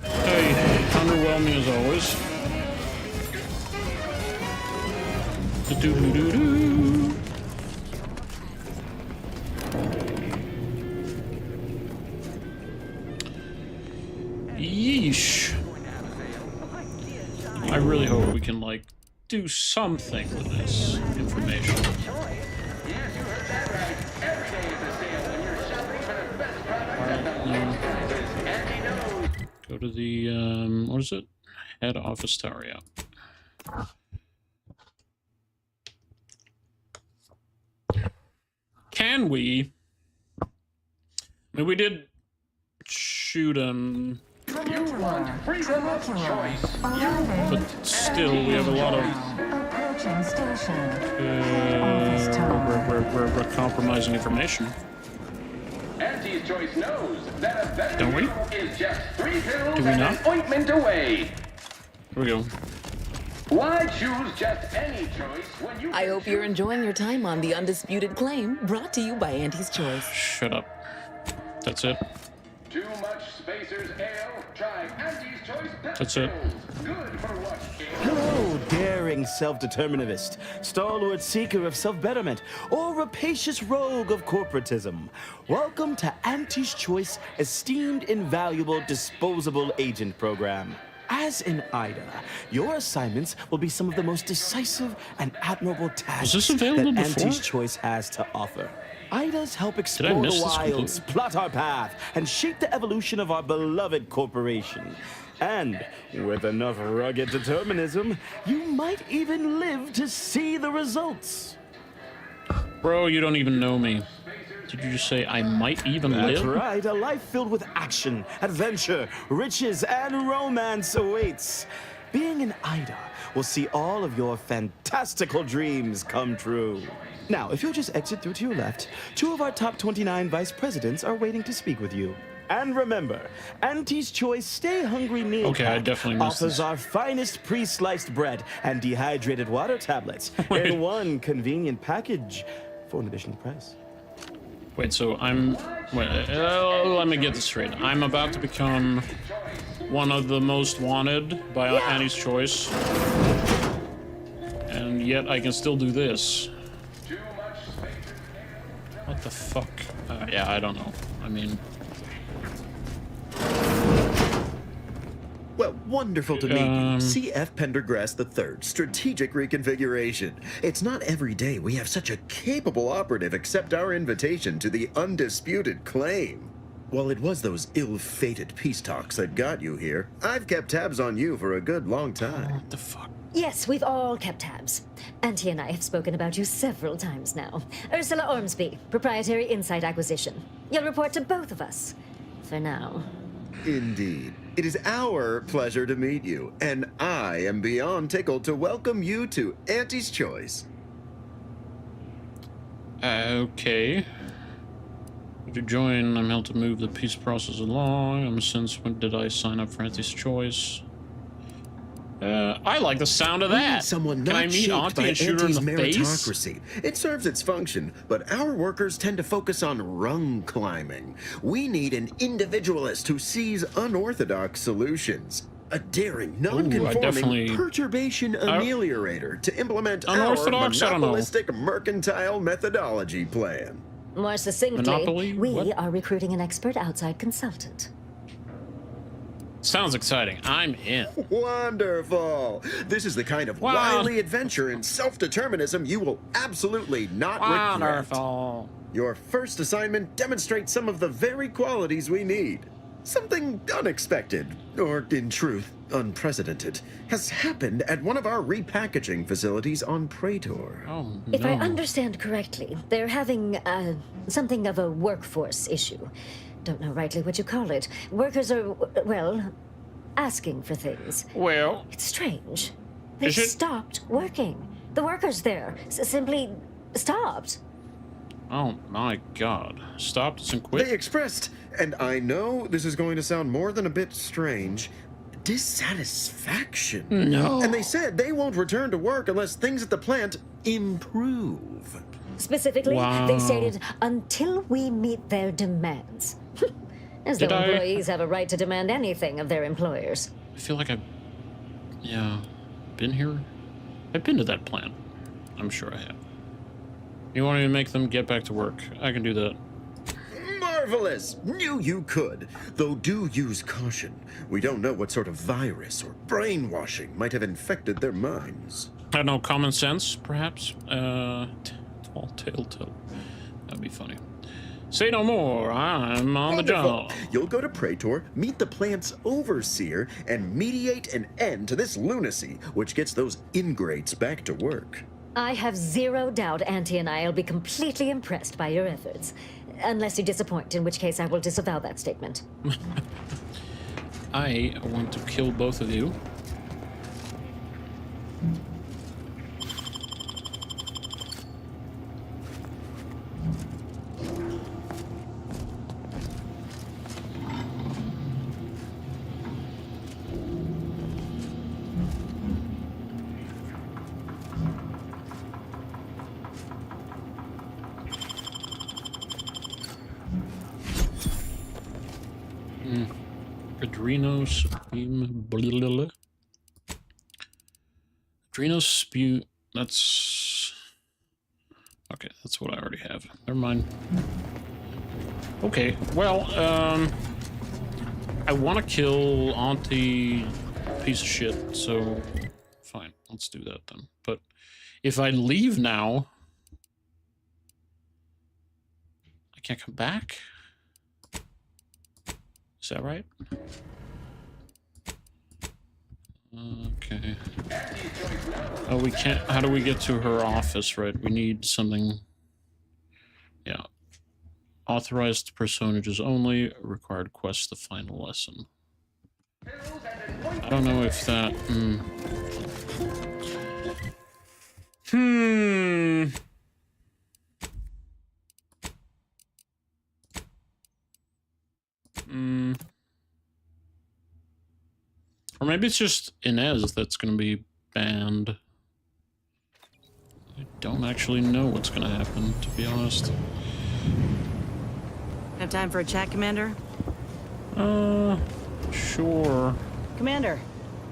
Hey, underwhelming as always. Do-do-do-do-do. Yeesh. I really hope we can, like, do something with this information. Go to the, what is it? Head office tower, yeah. Can we? I mean, we did shoot him. But still, we have a lot of compromising information. Auntie's Choice knows that a better Don't we? deal is just 3 pills Do we and not? an ointment away. Here we go. Why choose just any choice when you I hope you're enjoying your time on The Undisputed Claim, brought to you by Auntie's Choice. Shut up. That's it. Too much Spacer's Ale? Try Auntie's Choice Pep That's it. Pills. Good for what? Hello, daring self-determinist, stalwart seeker of self-betterment, or rapacious rogue of corporatism. Welcome to Auntie's Choice Esteemed Invaluable Disposable Agent Program. As in IDA, your assignments will be some of the most decisive and admirable tasks this available that before? Auntie's Choice has to offer. IDAs help Did I explore miss the this wilds, completely? plot our path, and shape the evolution of our beloved corporation. And with enough rugged determinism, you might even live to see the results. Bro, you don't even know me. Did you just say I might even That's live? right, a life filled with action, adventure, riches, and romance awaits. Being an IDA will see all of your fantastical dreams come true. Now, if you'll just exit through to your left, 2 of our top 29 vice presidents are waiting to speak with you. And remember, Auntie's Choice Stay Hungry Meal Okay, I Pack definitely missed offers this. our finest pre-sliced bread and dehydrated water tablets in one convenient package for an additional price. Wait, so I'm... Wait, let me get this straight. I'm about to become one of the most wanted by Auntie's Choice. And yet I can still do this. What the fuck? Yeah, I don't know. I mean... Well, wonderful to meet you. C.F. Pendergrass III, Strategic Reconfiguration. It's not every day we have such a capable operative accept our invitation to the Undisputed Claim. Well, it was those ill-fated peace talks that got you here. I've kept tabs on you for a good long time. What the fuck? Yes, we've all kept tabs. Auntie and I have spoken about you several times now. Ursula Ormsby, Proprietary Insight Acquisition. You'll report to both of us. For now. Indeed. It is our pleasure to meet you, and I am beyond tickled to welcome you to Auntie's Choice. Okay. To join, I'm held to move the peace process along. Since when did I sign up for Auntie's Choice? I like the sound of that. Someone Can not I meet shaped Auntie by and shoot her in Auntie's the face? meritocracy. It serves its function, but our workers tend to focus on rung climbing. We need an individualist who sees unorthodox solutions. A daring, non-conforming definitely- perturbation ameliorator to implement our Unorthodox? I don't know. monopolistic mercantile methodology plan. More succinctly, Monopoly? we What? are recruiting an expert outside consultant. Sounds exciting. I'm in. Wonderful! This is the kind of wily adventure and self-determinism you will absolutely not regret. Wonderful. Your first assignment demonstrates some of the very qualities we need. Something unexpected, or in truth, unprecedented, has happened at one of our repackaging facilities on Praetor. Oh, If I understand correctly, they're having something of a workforce issue. Don't know rightly what you call it. Workers are, well, asking for things. Well, it's strange. They is it- stopped working. The workers there simply stopped. Oh my god. Stopped and quit? They expressed, and I know this is going to sound more than a bit strange, dissatisfaction. No. And they said they won't return to work unless things at the plant improve. Specifically, Wow. they stated, until we meet their demands. As though Did I- employees have a right to demand anything of their employers. I feel like been here. I've been to that plant. I'm sure I have. You want me to make them get back to work? I can do that. Marvelous! Knew you could. Though do use caution. We don't know what sort of virus or brainwashing might have infected their minds. I don't know, common sense, perhaps? Tall tale. That'd be funny. Say no more. I'm on the job. You'll go to Praetor, meet the plant's overseer, and mediate an end to this lunacy, which gets those ingrates back to work. I have zero doubt Auntie and I will be completely impressed by your efforts. Unless you disappoint, in which case I will disavow that statement. I want to kill both of you. Adreno Supreme. Adreno Spew. That's. Okay, that's what I already have. Never mind. Okay, well, I want to kill Auntie piece of shit, so fine, let's do that then. But if I leave now, I can't come back? Is that right? Okay. Oh, we can't. How do we get to her office, right? We need something. Yeah. Authorized personages only. Required quest the final lesson. I don't know if that. Or maybe it's just Inez that's going to be banned. I don't actually know what's going to happen, to be honest. Have time for a chat, Commander? Sure. Commander,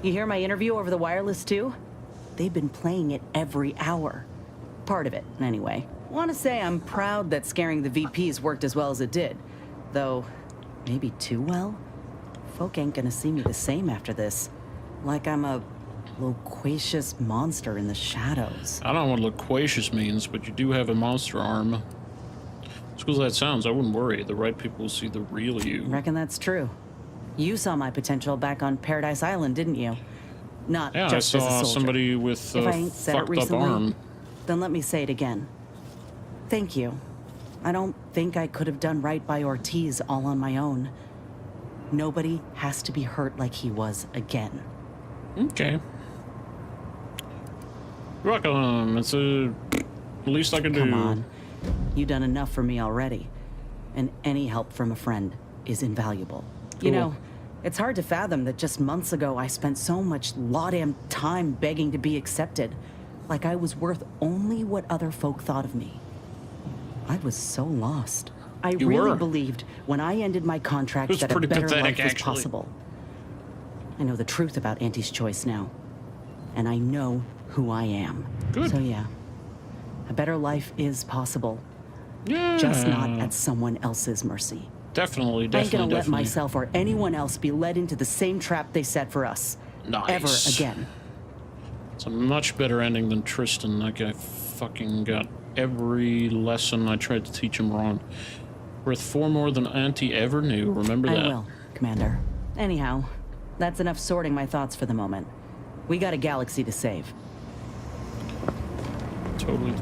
you hear my interview over the wireless too? They've been playing it every hour. Part of it, anyway. Want to say I'm proud that scaring the VPs worked as well as it did. Though, maybe too well? Folk ain't gonna see me the same after this. Like I'm a loquacious monster in the shadows. I don't know what loquacious means, but you do have a monster arm. As cool as that sounds, I wouldn't worry. The right people will see the real you. Reckon that's true. You saw my potential back on Paradise Island, didn't you? Not Yeah, just I as a saw soldier. somebody with If a I ain't said it fucked up recently, arm. then let me say it again. Thank you. I don't think I could have done right by Ortiz all on my own. Nobody has to be hurt like he was again. Okay. You're welcome. It's the least I can do. Come on. You've done enough for me already. And any help from a friend is invaluable. You Cool. know, it's hard to fathom that just months ago I spent so much law-damn time begging to be accepted. Like I was worth only what other folk thought of me. I was so lost. I You really were. believed when I ended my contract It was that a pretty better pathetic, life was actually. possible. I know the truth about Auntie's choice now. And I know who I am. Good. So yeah, a better life is possible. Yeah. Just not at someone else's mercy. Definitely, I ain't definitely, gonna let definitely. myself or anyone else be led into the same trap they set for us. Nice. Ever again. It's a much better ending than Tristan. That guy fucking got every lesson I tried to teach him wrong. Worth 4 more than Auntie ever knew. Remember that. I will, Commander. Anyhow, that's enough sorting my thoughts for the moment. We got a galaxy to save. Totally.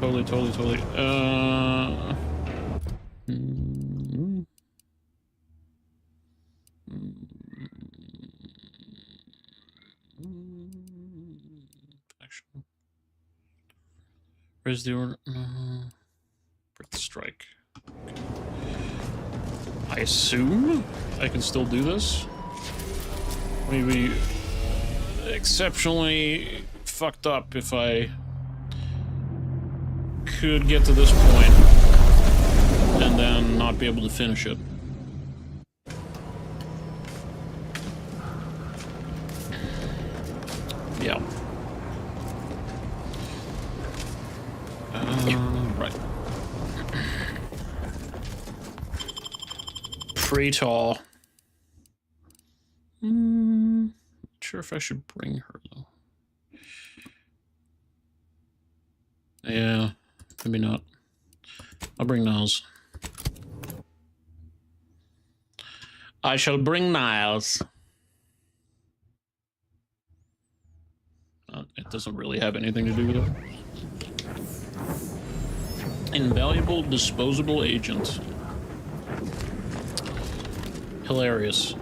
Actually, where's the order? Break the strike. Okay. I assume I can still do this. Maybe exceptionally fucked up if I could get to this point and then not be able to finish it. Yeah. Right. Praetor. Not sure if I should bring her though. Yeah, maybe not. I'll bring Niles. I shall bring Niles. It doesn't really have anything to do with it. Invaluable disposable agent. Hilarious.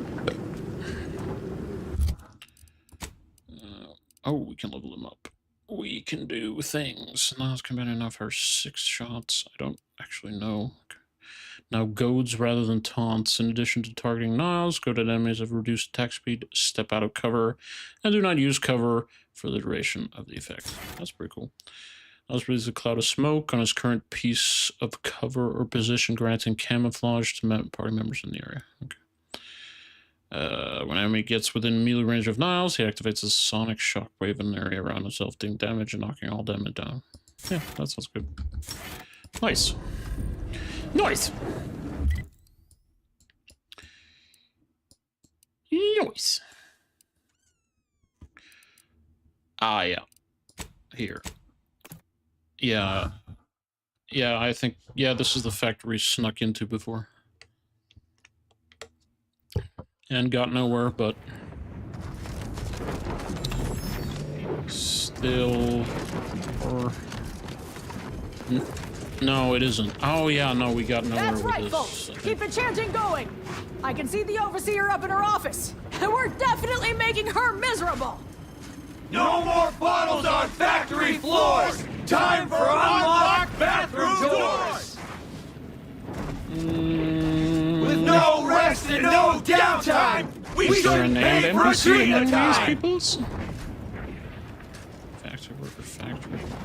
Oh, we can level him up. We can do things. Niles combat enough her 6 shots. I don't actually know. Now goads rather than taunts. In addition to targeting Niles, goaded enemies have reduced attack speed, step out of cover, and do not use cover for the duration of the effect. That's pretty cool. Niles releases a cloud of smoke on his current piece of cover or position, granting camouflage to party members in the area. Okay. When an enemy gets within melee range of Niles, he activates a sonic shockwave in an area around himself, dealing damage and knocking all damage down. Yeah, that sounds good. Nice. Nice! Nice. Ah, yeah. Here. Yeah. Yeah, I think... Yeah, this is the factory snuck into before. And got nowhere, but... Still... Or... No, it isn't. Oh, yeah, no, we got nowhere That's with right, this. folks. Keep the chanting going. I can see the Overseer up in her office. And we're definitely making her miserable. No more bottles on factory floors! Time for unlocked bathroom doors! With no rest and no downtime, we shouldn't pay for a tree time! Peoples? Factory worker, factory worker.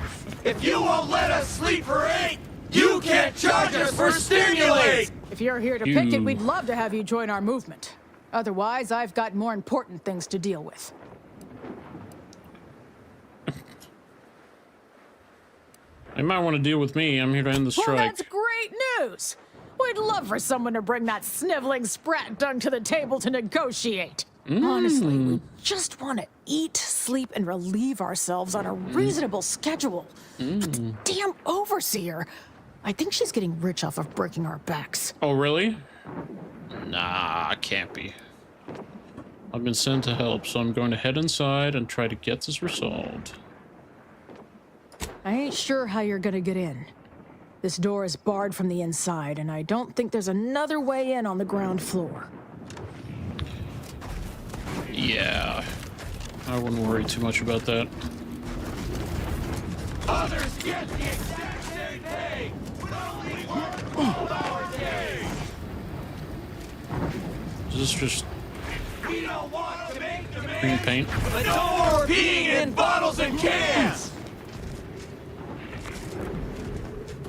If you won't let us sleep for 8, you can't charge us for stimulate! If you're here to picket, we'd love to have you join our movement. Otherwise, I've got more important things to deal with. You might want to deal with me. I'm here to end the strike. Well, that's great news! We'd love for someone to bring that sniveling sprat dunk to the table to negotiate. Honestly, we just want to eat, sleep, and relieve ourselves on a reasonable schedule. But the damn Overseer, I think she's getting rich off of breaking our backs. Oh, really? Nah, can't be. I've been sent to help, so I'm going to head inside and try to get this resolved. I ain't sure how you're gonna get in. This door is barred from the inside, and I don't think there's another way in on the ground floor. Yeah. I wouldn't worry too much about that. Others get the exact same pay, but only work 12-hour days. Is this just We don't want to make demands, green paint? but no more peeing in bottles and cans.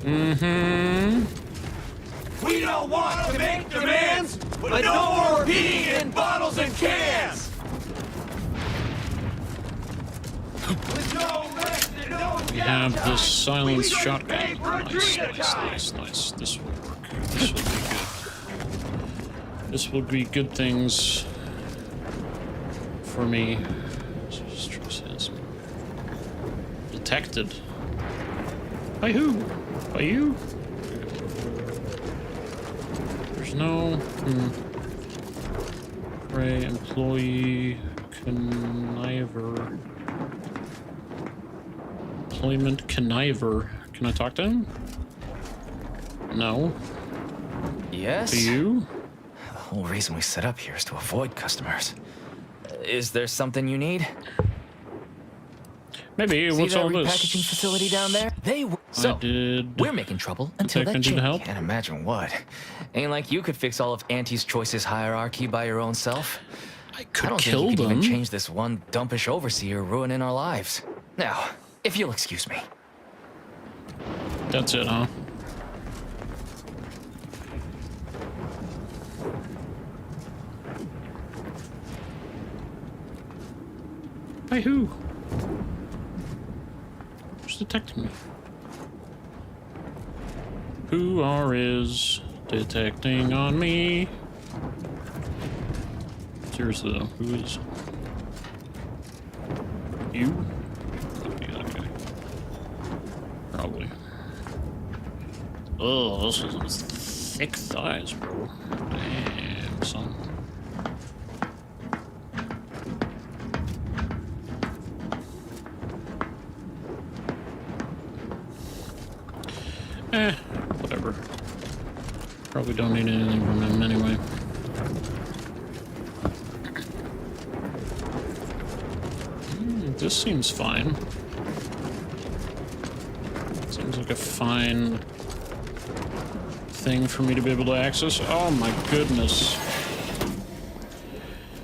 Mm-hmm. We don't want to make demands, but no more peeing in bottles and cans. With no rest and no We have this silenced shotgun. Nice. This will work. This will be good. This will be good things for me. Detected. By who? By you? There's no... Prey, employee, conniver. Employment conniver. Can I talk to him? No. Yes? To you? The whole reason we set up here is to avoid customers. Is there something you need? Maybe. See What's that all repackaging this? facility down there? So, we're making trouble until that change. Can't imagine what. Ain't like you could fix all of Auntie's Choice's hierarchy by your own self. I don't kill think you could them. even change this one dumpish overseer ruining our lives. Now, if you'll excuse me. That's it, huh? By who? Who's detecting me? Who is detecting on me? Seriously though, who is? You? Okay. Probably. Oh, this is some thick thighs, bro. Damn, son. Whatever. Probably don't need anything from him anyway. This seems fine. Seems like a fine thing for me to be able to access. Oh my goodness.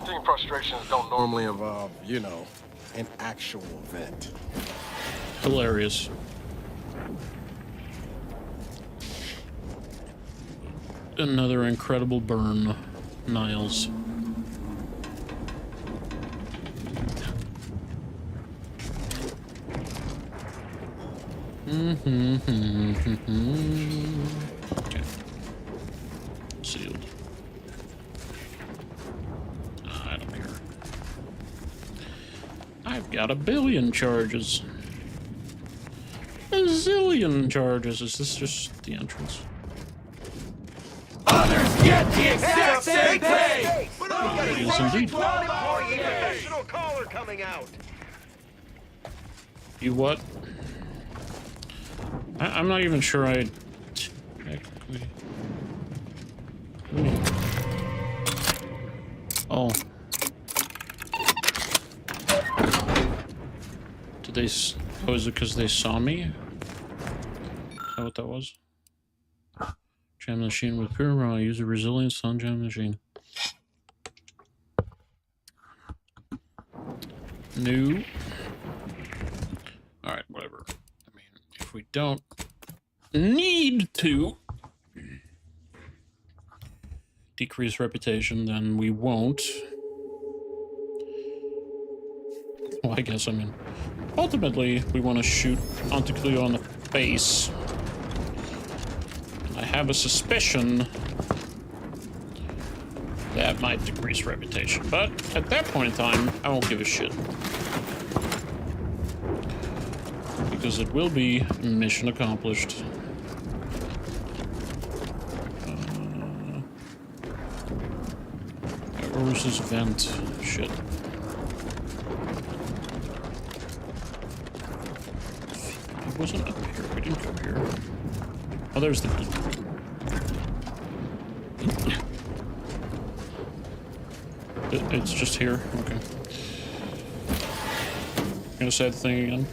Team frustrations don't normally involve, you know, an actual event. Hilarious. Another incredible burn, Niles. Okay. Sealed. I don't care. I've got a billion charges. A zillion charges. Is this just the entrance? Others get the exact same pay, but only Yes, indeed. 12-hour days. Professional caller coming out. You what? I'm not even sure I technically. Oh. Did they? Oh, is it because they saw me? Is that what that was? Jam the machine with Pyramid. Use a resilience on jam the machine. No. Alright, whatever. I mean, if we don't need to decrease reputation, then we won't. Well, I guess, I mean, ultimately, we want to shoot Auntie Cleo on the face. I have a suspicion that might decrease reputation, but at that point in time, I won't give a shit. Because it will be mission accomplished. where's this vent? Shit. It wasn't up here. We didn't go here. Oh, there's the vent. It's just here. Okay. Gonna say the thing again.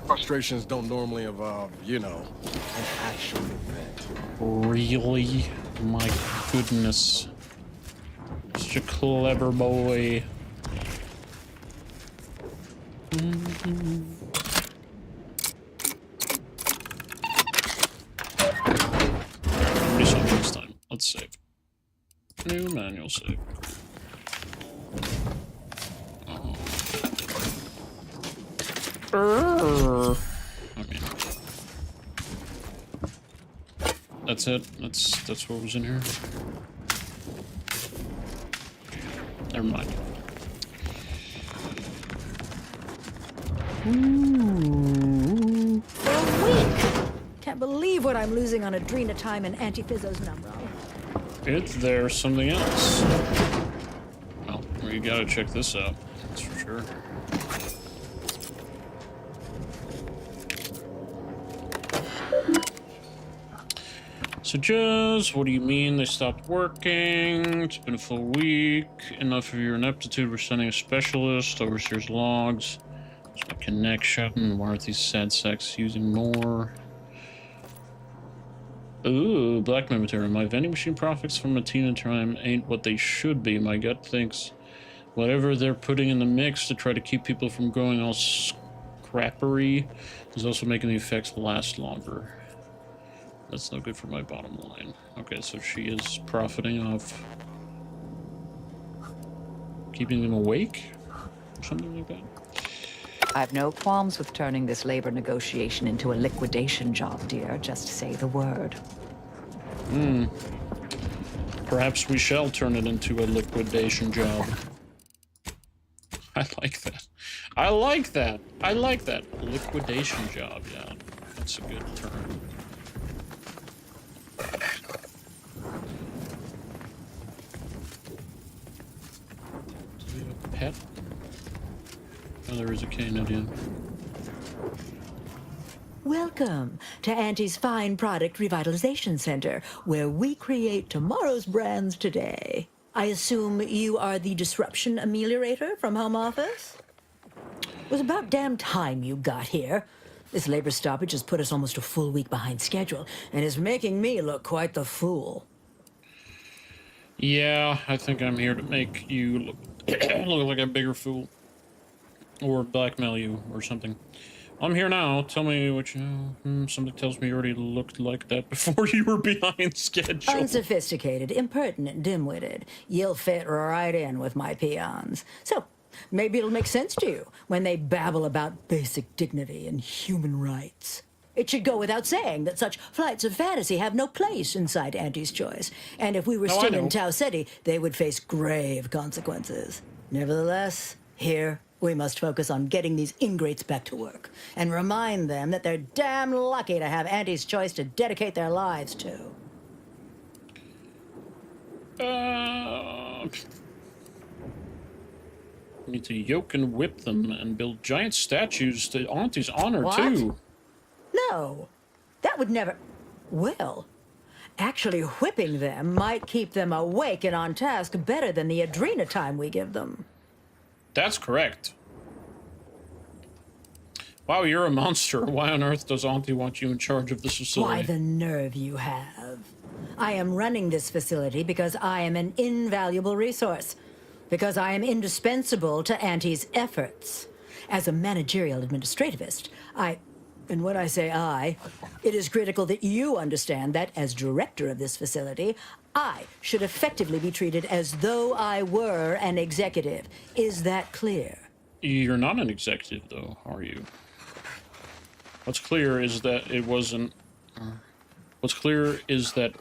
Frustrations don't normally involve, you know, an actual event. Really? My goodness. Such a clever boy. Reset next time. Let's save. New manual save. Okay. That's it. That's what was in here. Okay. Never mind. Ooh. For a week! Can't believe what I'm losing on Adrena time and Antifizzo's number. It's there's something else. Well, you gotta check this out. That's for sure. So just, what do you mean they stopped working? It's been a full week. Enough of your ineptitude. We're sending a specialist. Overseer's logs. There's my connection. Why aren't these sad sacks using more? Ooh, blackmail material. My vending machine profits from Matina time ain't what they should be. My gut thinks whatever they're putting in the mix to try to keep people from going all scrappery is also making the effects last longer. That's no good for my bottom line. Okay, so she is profiting off keeping them awake? Or something like that? I've no qualms with turning this labor negotiation into a liquidation job, dear. Just say the word. Perhaps we shall turn it into a liquidation job. I like that. I like that. I like that. Liquidation job, yeah. That's a good term. Do we have a pet? Oh, there is a Canadian. Welcome to Auntie's Fine Product Revitalization Center, where we create tomorrow's brands today. I assume you are the disruption ameliorator from home office? It was about damn time you got here. This labor stoppage has put us almost a full week behind schedule and is making me look quite the fool. Yeah, I think I'm here to make you look, look like a bigger fool. Or blackmail you, or something. I'm here now. Tell me what you know. Something tells me you already looked like that before you were behind schedule. Unsophisticated, impertinent, dim-witted. You'll fit right in with my peons. So, maybe it'll make sense to you when they babble about basic dignity and human rights. It should go without saying that such flights of fantasy have no place inside Auntie's Choice. And if we were still in Tau Ceti, they would face grave consequences. Nevertheless, here we must focus on getting these ingrates back to work and remind them that they're damn lucky to have Auntie's Choice to dedicate their lives to. We need to yoke and whip them and build giant statues to Auntie's honor, What? too. No, that would never... Well, actually whipping them might keep them awake and on task better than the Adrena time we give them. That's correct. Wow, you're a monster. Why on earth does Auntie want you in charge of this facility? Why, the nerve you have. I am running this facility because I am an invaluable resource. Because I am indispensable to Auntie's efforts. As a managerial administrativist, and when I say I, it is critical that you understand that as director of this facility, I should effectively be treated as though I were an executive. Is that clear? You're not an executive, though, are you? What's clear is that it wasn't... What's clear is that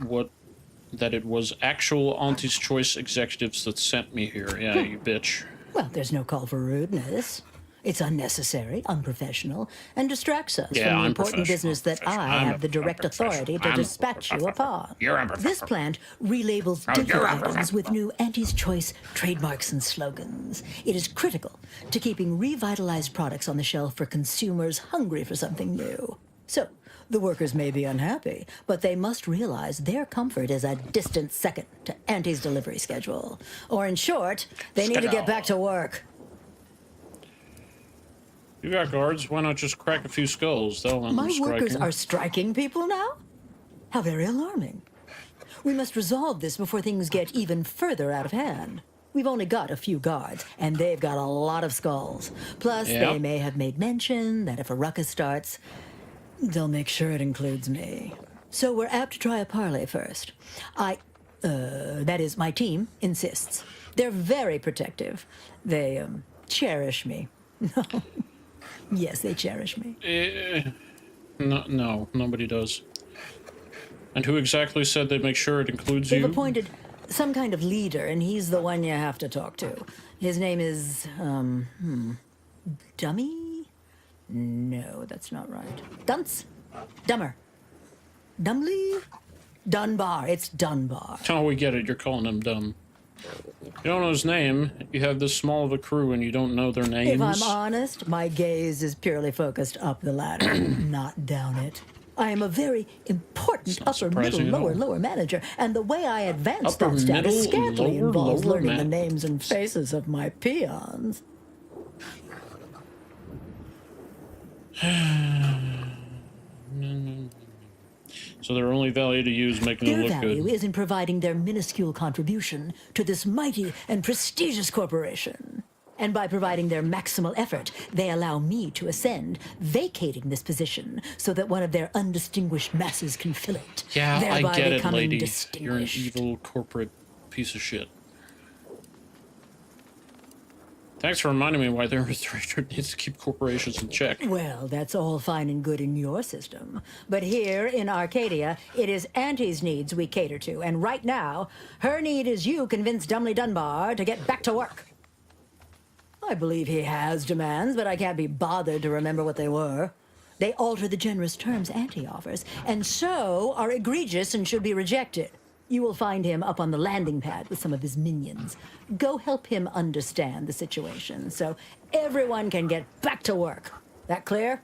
it was actual Auntie's Choice executives that sent me here. Yeah, you bitch. Well, there's no call for rudeness. It's unnecessary, unprofessional, and distracts us Yeah, from the I'm important professional, business that I have the direct authority to dispatch you upon. You're unprofessional. This plant relabels Oh, you're different items unprofessional. with new Auntie's Choice trademarks and slogans. It is critical to keeping revitalized products on the shelf for consumers hungry for something new. So, the workers may be unhappy, but they must realize their comfort is a distant second to Auntie's delivery schedule. Or in short, they need to get back to work. You got guards. Why not just crack a few skulls? They'll end My them workers striking. are striking people now? How very alarming. We must resolve this before things get even further out of hand. We've only got a few guards, and they've got a lot of skulls. Plus, Yeah. they may have made mention that if a ruckus starts, they'll make sure it includes me. So we're apt to try a parley first. That is, my team insists. They're very protective. They, cherish me. Yes, they cherish me. No, nobody does. And who exactly said they'd make sure it includes They've you? appointed some kind of leader, and he's the one you have to talk to. His name is, Dummy? No, that's not right. Dunce? Dummer? Dumbly? Dunbar. It's Dunbar. Oh, we get it. You're calling him dumb. You don't know his name. You have this small of a crew and you don't know their names. If I'm honest, my gaze is purely focused up the ladder, not down it. I am a very important upper, middle, surprising at all. lower manager, and the way I advance Upper, that status middle, scantily lower, involves lower learning the man- names and faces of my peons. So their only value to you is making Their it look value good. is in providing their minuscule contribution to this mighty and prestigious corporation. And by providing their maximal effort, they allow me to ascend, vacating this position so that one of their undistinguished masses can fill it. Yeah, I thereby get it, becoming lady. You're an distinguished. evil corporate piece of shit. Thanks for reminding me why their director needs to keep corporations in check. Well, that's all fine and good in your system. But here in Arcadia, it is Auntie's needs we cater to. And right now, her need is you convince Dumley Dunbar to get back to work. I believe he has demands, but I can't be bothered to remember what they were. They alter the generous terms Auntie offers, and so are egregious and should be rejected. You will find him up on the landing pad with some of his minions. Go help him understand the situation so everyone can get back to work. That clear?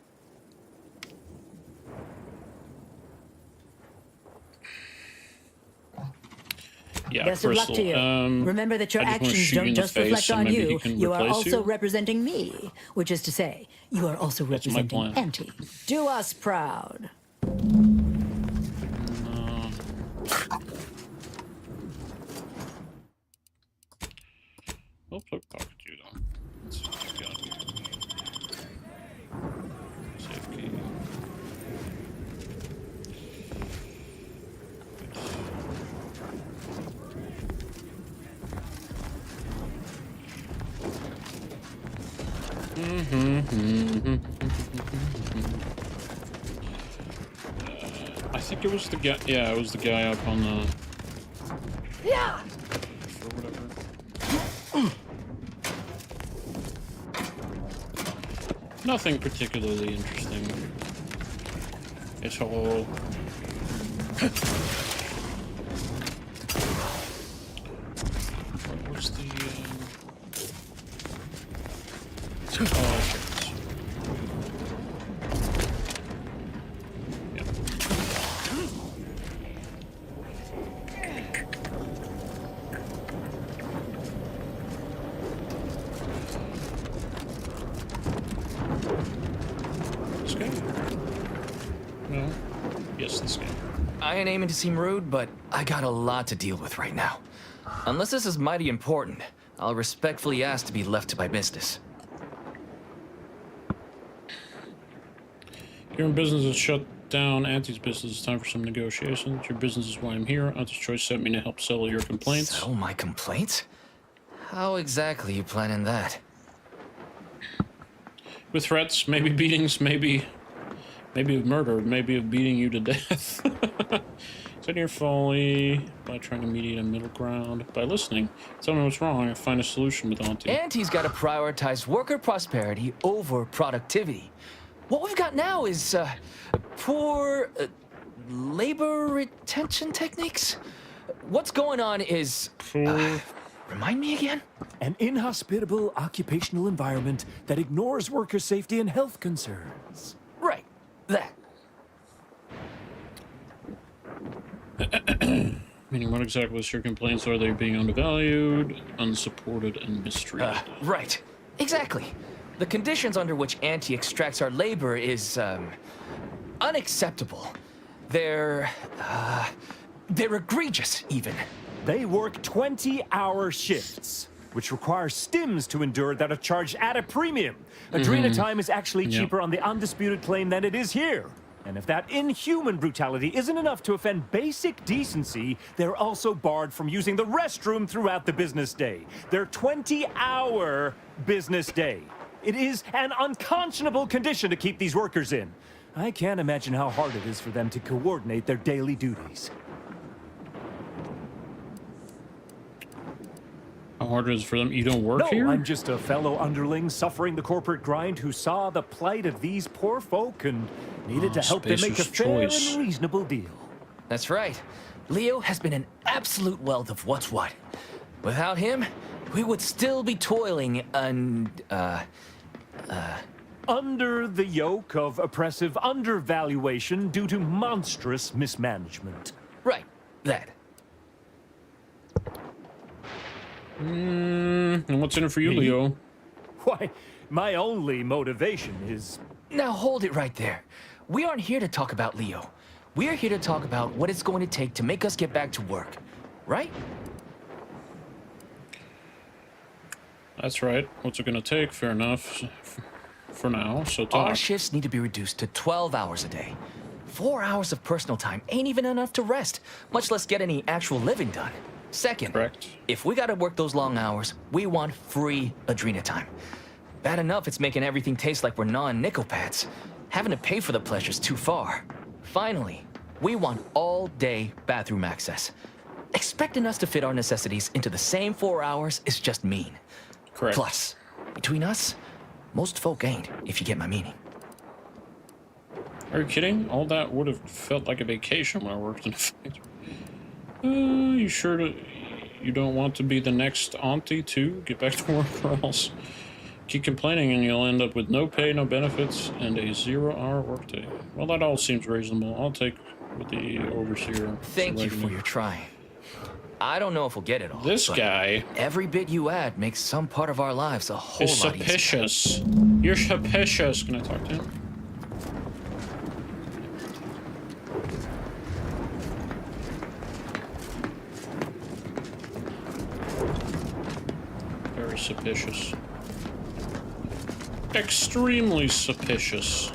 Yeah, Best of luck to you. Remember that your I just wanna actions shoot you in don't the just face reflect and on maybe you. he can You are replace also you? representing me, which is to say, you are also That's my representing plan. Auntie. Do us proud. I'll talk to you though. Let's see what we got here. Safety. I think it was the guy. Yeah, it was the guy up on the. Yeah. Or whatever. Nothing particularly interesting. It's all. What's the? Oh, shit. This guy? No. Yes, this guy. I ain't aiming to seem rude, but I got a lot to deal with right now. Unless this is mighty important, I'll respectfully ask to be left to my business. Your business is shut down. Auntie's business. It's time for some negotiations. Your business is why I'm here. Auntie's Choice sent me to help settle your complaints. Settle my complaints? How exactly you planning that? With threats, maybe beatings, maybe of murder, maybe of beating you to death. Setting your folly by trying to mediate a middle ground. By listening, tell me what's wrong and find a solution with Auntie. Auntie's got to prioritize worker prosperity over productivity. What we've got now is poor labor retention techniques. What's going on is... remind me again? An inhospitable occupational environment that ignores worker safety and health concerns. Right, that. Meaning, what exactly was your complaints? Are they being undervalued, unsupported, and mistreated? Right, exactly. The conditions under which Auntie extracts our labor is, unacceptable. They're egregious, even. They work 20-hour shifts, which require stims to endure that are charged at a premium. Adrena time is actually cheaper on the undisputed claim than it is here. And if that inhuman brutality isn't enough to offend basic decency, they're also barred from using the restroom throughout the business day. Their 20-hour business day. It is an unconscionable condition to keep these workers in. I can't imagine how hard it is for them to coordinate their daily duties. How hard it is for them? You don't work no, here? I'm just a fellow underling suffering the corporate grind who saw the plight of these poor folk and needed to help them make a fair and reasonable deal. That's right. Leo has been an absolute wealth of what's what. Without him, we would still be toiling under the yoke of oppressive undervaluation due to monstrous mismanagement. Right, that. And what's in it for you, Leo? Why, my only motivation is... Now hold it right there. We aren't here to talk about Leo. We're here to talk about what it's going to take to make us get back to work. Right? That's right. What's it gonna take? Fair enough. For now, so talk. Our shifts need to be reduced to 12 hours a day. 4 hours of personal time ain't even enough to rest, much less get any actual living done. Second, correct. If we gotta work those long hours, we want free Adrena time. Bad enough it's making everything taste like we're gnawing nickel pads. Having to pay for the pleasure's too far. Finally, we want all-day bathroom access. Expecting us to fit our necessities into the same 4 hours is just mean. Correct. Plus, between us, most folk ain't, if you get my meaning. Are you kidding? All that would have felt like a vacation when I worked in a factory. You sure you don't want to be the next auntie too? Get back to work or else keep complaining and you'll end up with no pay, no benefits, and a 0-hour workday. Well, that all seems reasonable. I'll take with the overseer. Thank you for your trying. I don't know if we'll get it all. This guy... Every bit you add makes some part of our lives a whole lot suspicious. easier. You're suspicious. Can I talk to him? Very suspicious. Extremely suspicious.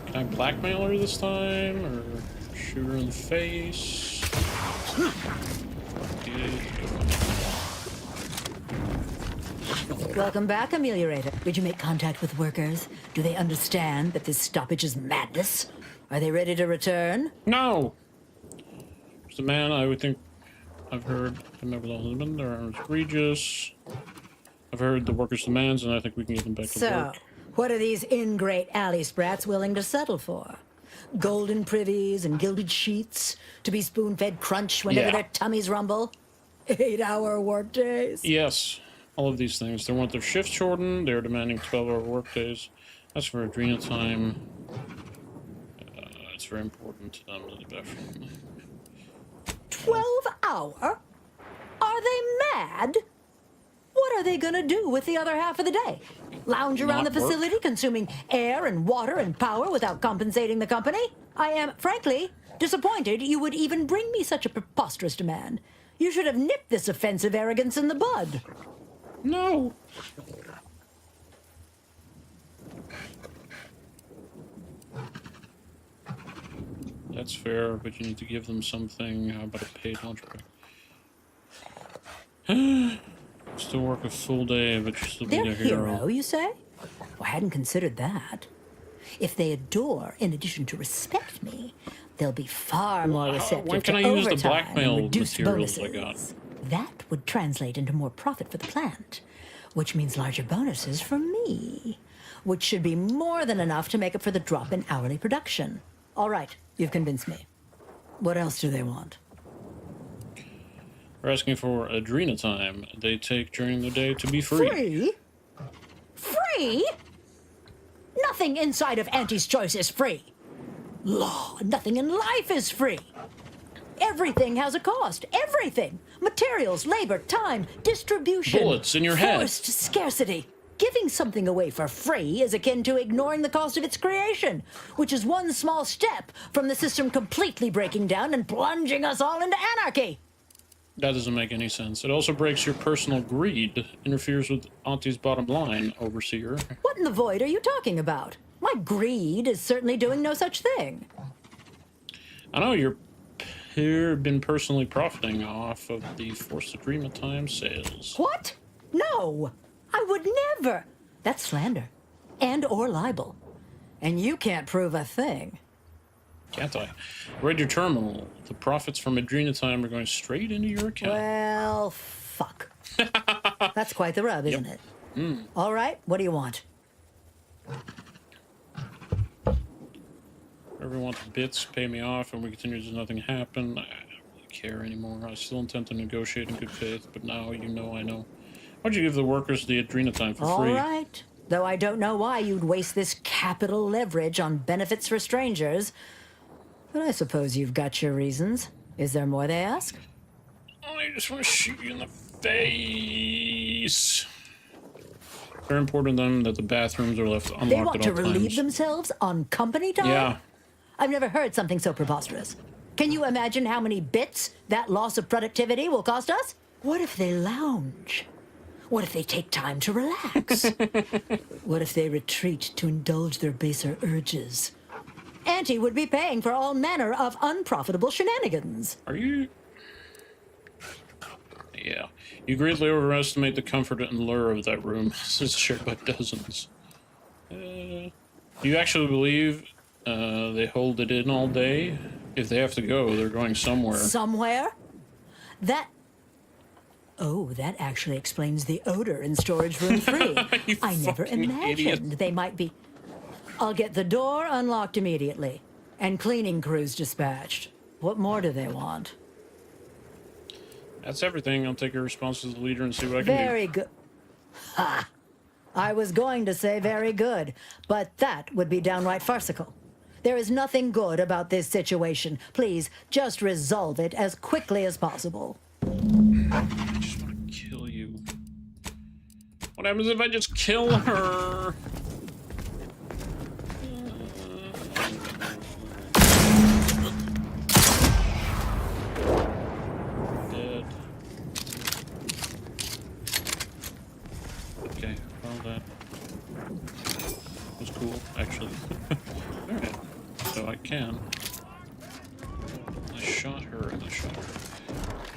Can I blackmail her this time, or shoot her in the face? Welcome back, Ameliorator. Did you make contact with workers? Do they understand that this stoppage is madness? Are they ready to return? No! It's the man I would think I've heard the member of the husband. They're egregious. I've heard the workers' demands, and I think we can get them back to work. So, what are these ingrate alley sprats willing to settle for? Golden privies and gilded sheets to be spoon-fed crunch whenever their tummies rumble? 8-hour workdays? Yes, all of these things. They want their shifts shortened. They're demanding 12-hour workdays. That's for Adrena time. It's very important to them. 12 hour? Are they mad? What are they gonna do with the other half of the day? Lounge around the facility, consuming air and water and power without compensating the company? I am, frankly, disappointed you would even bring me such a preposterous demand. You should have nipped this offensive arrogance in the bud. No. That's fair, but you need to give them something. How about a paid lunch break? Still work a full day, but you still be They're a hero. hero, you say? Well, I hadn't considered that. If they adore, in addition to respect me, they'll be far more receptive when can to I use the overtime blackmail and reduced materials bonuses. I got? That would translate into more profit for the plant, which means larger bonuses for me, which should be more than enough to make up for the drop in hourly production. All right, you've convinced me. What else do they want? We're asking for Adrena time. They take during the day to be free. Free? Free? Nothing inside of Auntie's Choice is free. Law, nothing in life is free. Everything has a cost. Everything. Materials, labor, time, distribution. Bullets in your head. Forced scarcity. Giving something away for free is akin to ignoring the cost of its creation, which is one small step from the system completely breaking down and plunging us all into anarchy. That doesn't make any sense. It also breaks your personal greed, interferes with Auntie's bottom line, Overseer. What in the void are you talking about? My greed is certainly doing no such thing. I know you've been personally profiting off of the Forced Adrena time sales. What? No, I would never. That's slander and or libel. And you can't prove a thing. Can't I? Read your terminal. The profits from Adrena time are going straight into your account. Well, fuck. That's quite the rub, isn't it? All right, what do you want? Whoever wants bits, pay me off, and we continue as nothing happened. I don't really care anymore. I still intend to negotiate in good faith, but now you know I know. Why'd you give the workers the Adrena time for free? All right. Though I don't know why you'd waste this capital leverage on benefits for strangers. But I suppose you've got your reasons. Is there more they ask? I just want to shoot you in the face. Very important to them that the bathrooms are left unlocked They want at to all relieve times. themselves on company time? Yeah. I've never heard something so preposterous. Can you imagine how many bits that loss of productivity will cost us? What if they lounge? What if they take time to relax? What if they retreat to indulge their baser urges? Auntie would be paying for all manner of unprofitable shenanigans. Are you... Yeah. You greatly overestimate the comfort and lure of that room. This is shared by dozens. Do you actually believe they hold it in all day? If they have to go, they're going somewhere. Somewhere? That... Oh, that actually explains the odor in storage room 3. I never imagined they might be... I'll get the door unlocked immediately, and cleaning crews dispatched. What more do they want? That's everything. I'll take your response to the leader and see what I can do. Very good. Ha! I was going to say very good, but that would be downright farcical. There is nothing good about this situation. Please, just resolve it as quickly as possible. I just want to kill you. What happens if I just kill her? Dead. Okay, well that was cool, actually. Alright, so I can. I shot her and I shot her.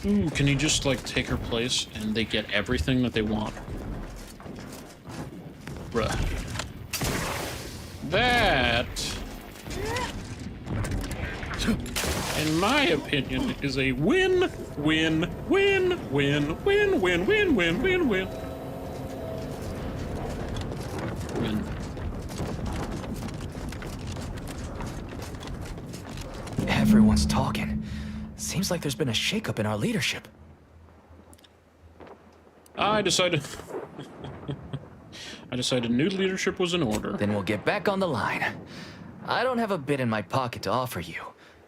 Ooh, can you just, like, take her place and they get everything that they want? Bruh. That, in my opinion, is a win, win, win, win, win, win, win, win, win, win. Win. Everyone's talking. Seems like there's been a shakeup in our leadership. I decided new leadership was in order. Then we'll get back on the line. I don't have a bit in my pocket to offer you,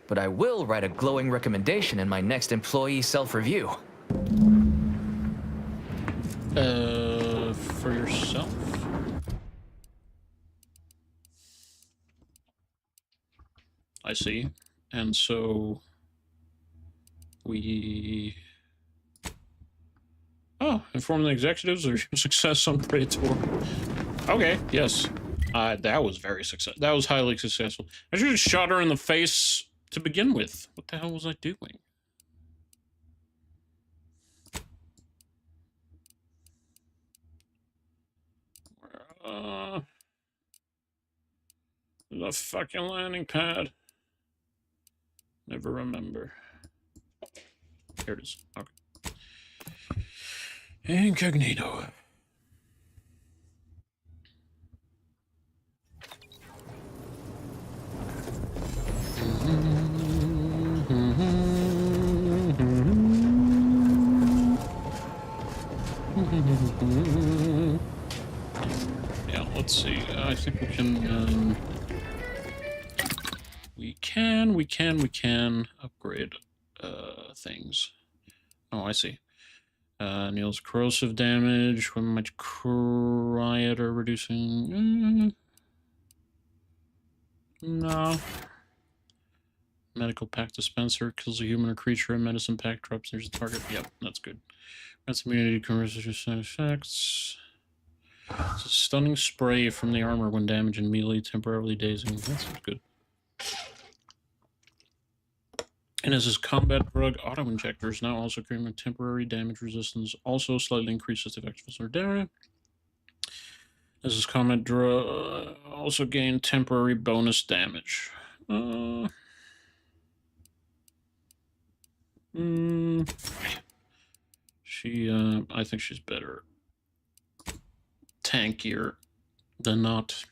but I will write a glowing recommendation in my next employee self-review. For yourself? I see. And so... we... Oh, inform the executives of your success on Praetor. Okay, yes. That was very successful. That was highly successful. I should have shot her in the face to begin with. What the hell was I doing? The fucking landing pad. Never remember. Here it is. Okay. Incognito. Yeah, let's see. I think we can, we can upgrade, things. Oh, I see. Neil's corrosive damage, when much riot or reducing, no. Medical pack dispenser, kills a human or creature, and medicine pack drops near the target. Yep, that's good. That's immunity to corrosive side effects. It's a stunning spray from the armor when damaged and melee, temporarily dazing. That sounds good. And as his combat drug, auto-injectors now also create temporary damage resistance, also slightly increases the effectiveness of their area. As his combat drug, also gain temporary bonus damage. I think she's better. Tankier than not.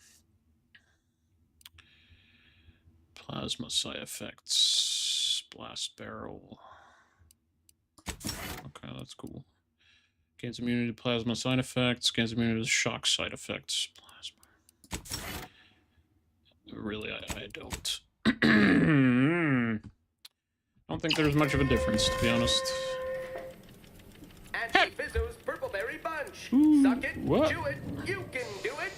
Plasma side effects. Blast barrel. Okay, that's cool. Gains immunity to plasma side effects. Gains immunity to shock side effects. Plasma. Really, I don't. I don't think there's much of a difference, to be honest. Anti-Fizzo's Purpleberry Bunch. Suck it, what? chew it, you can do it.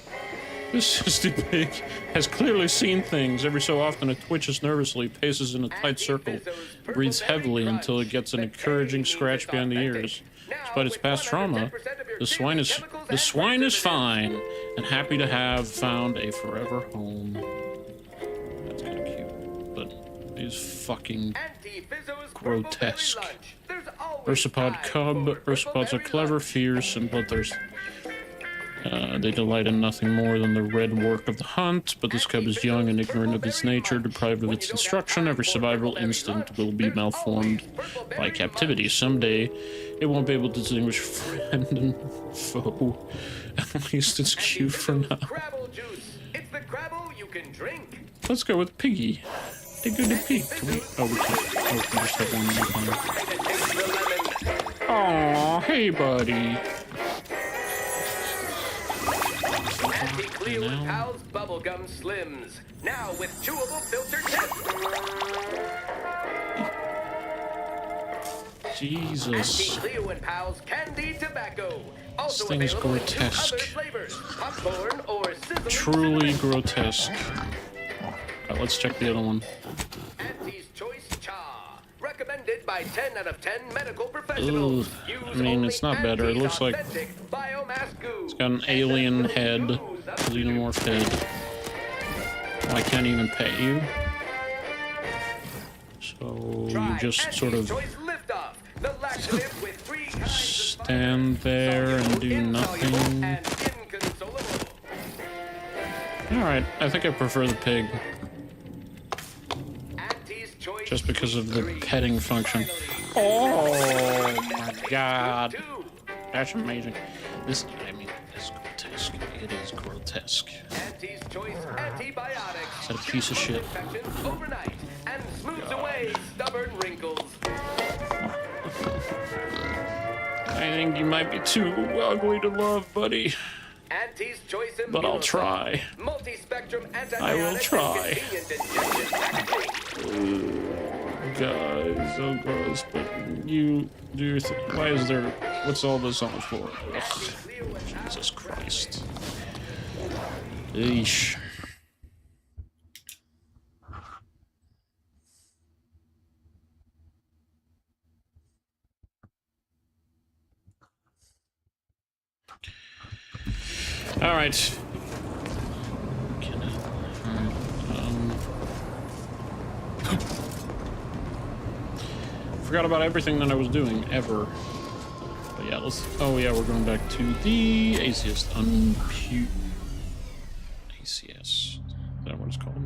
This Sisti Pig has clearly seen things. Every so often it twitches nervously, paces in a tight circle, breathes heavily until it gets an encouraging scratch behind the ears. Despite its past trauma, the swine is fine and happy to have found a forever home. That's kind of cute, but it is fucking grotesque. Ursapod cub. Ursapods are clever, fierce, and bloodthirsty. They delight in nothing more than the red work of the hunt, but this cub is young and ignorant of its nature, deprived of its instruction. Every survival instinct will be malformed by captivity. Someday, it won't be able to distinguish friend and foe. At least it's cute for now. Let's go with Piggy. A good pig. Can we? We can just have one more time. Aw, hey, buddy. Anti-Cleo and Pals Bubblegum Slims. Now with chewable filter tips. Jesus. Anti-Cleo and Pals Candy Tobacco. Also This thing is available in grotesque. 2 other flavors, popcorn or sizzling Truly cinnamon. grotesque. Alright, let's check the other one. Auntie's Choice Cha. Recommended by 10 out of 10 medical professionals. I mean, it's not better. It looks like it's got an alien head, xenomorph head. Oh, I can't even pet you. So you just sort of stand there and do nothing. Alright, I think I prefer the pig. Just because of the petting function. Oh my god. That's amazing. This, I mean, is grotesque. It is grotesque. Auntie's Choice Antibiotics. Is that a piece of shit? Overnight and smooths away stubborn wrinkles. I think you might be too ugly to love, buddy. Auntie's Choice But I'll try. Multi-spectrum antibiotics. I will try. Convenient Guys, so gross, but you do your thing. Why is there, what's all this on the floor? Ugh. Jesus Christ. Eesh. All right. forgot about everything that I was doing ever. But yeah, let's. Oh yeah, we're going back to the ACS ACS. Is that what it's called?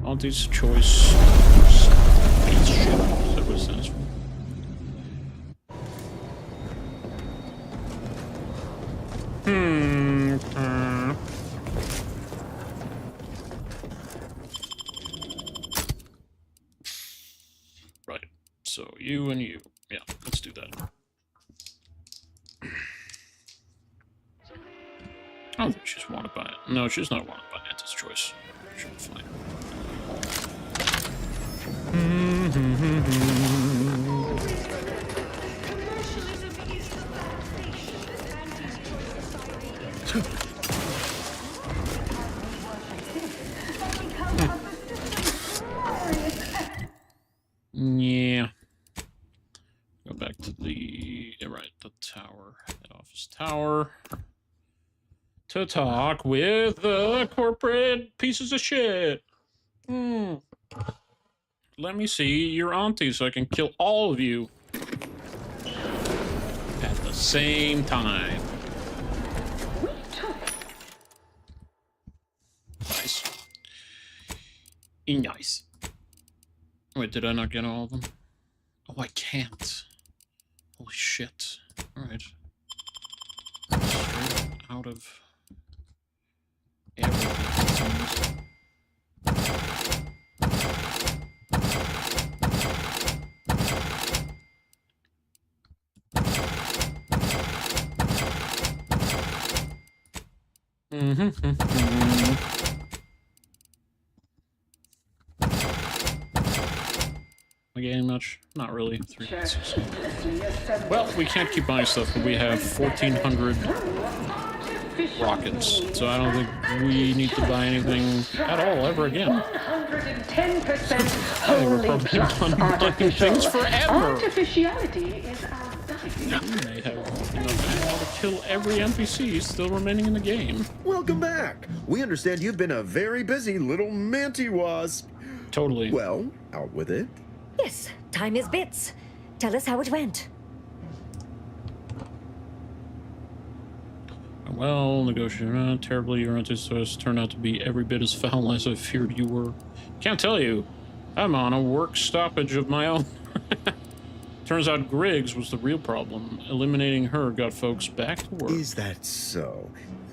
Auntie's Choice Spaceship. Is that what it stands for? Right. So you and you. Yeah, let's do that. I don't think she's wanted by it. No, she's not wanted by Auntie's Choice. She'll be fine. Yeah. Go back to the the tower, head office tower, to talk with the corporate pieces of shit. Let me see your auntie so I can kill all of you at the same time. Nice. Nice. Wait, did I not get all of them? Oh, I can't. Holy shit. Alright. Out of everything. Am I getting much? Not really. 3 pieces. Well, we can't keep buying stuff, but we have 1,400 rockets, so I don't think we need to buy anything at all ever again. 110% I think we're wholly probably just done buying artificial. things forever. Artificiality is our They have enough ammo to kill every NPC still remaining in the game. Welcome back. We understand you've been a very busy little manty wasp. Totally. Well, out with it. Yes, time is bits. Tell us how it went. Well, negotiating terribly, your antithesis turned out to be every bit as foul as I feared you were. Can't tell you. I'm on a work stoppage of my own. Turns out Griggs was the real problem. Eliminating her got folks back to work. Is that so?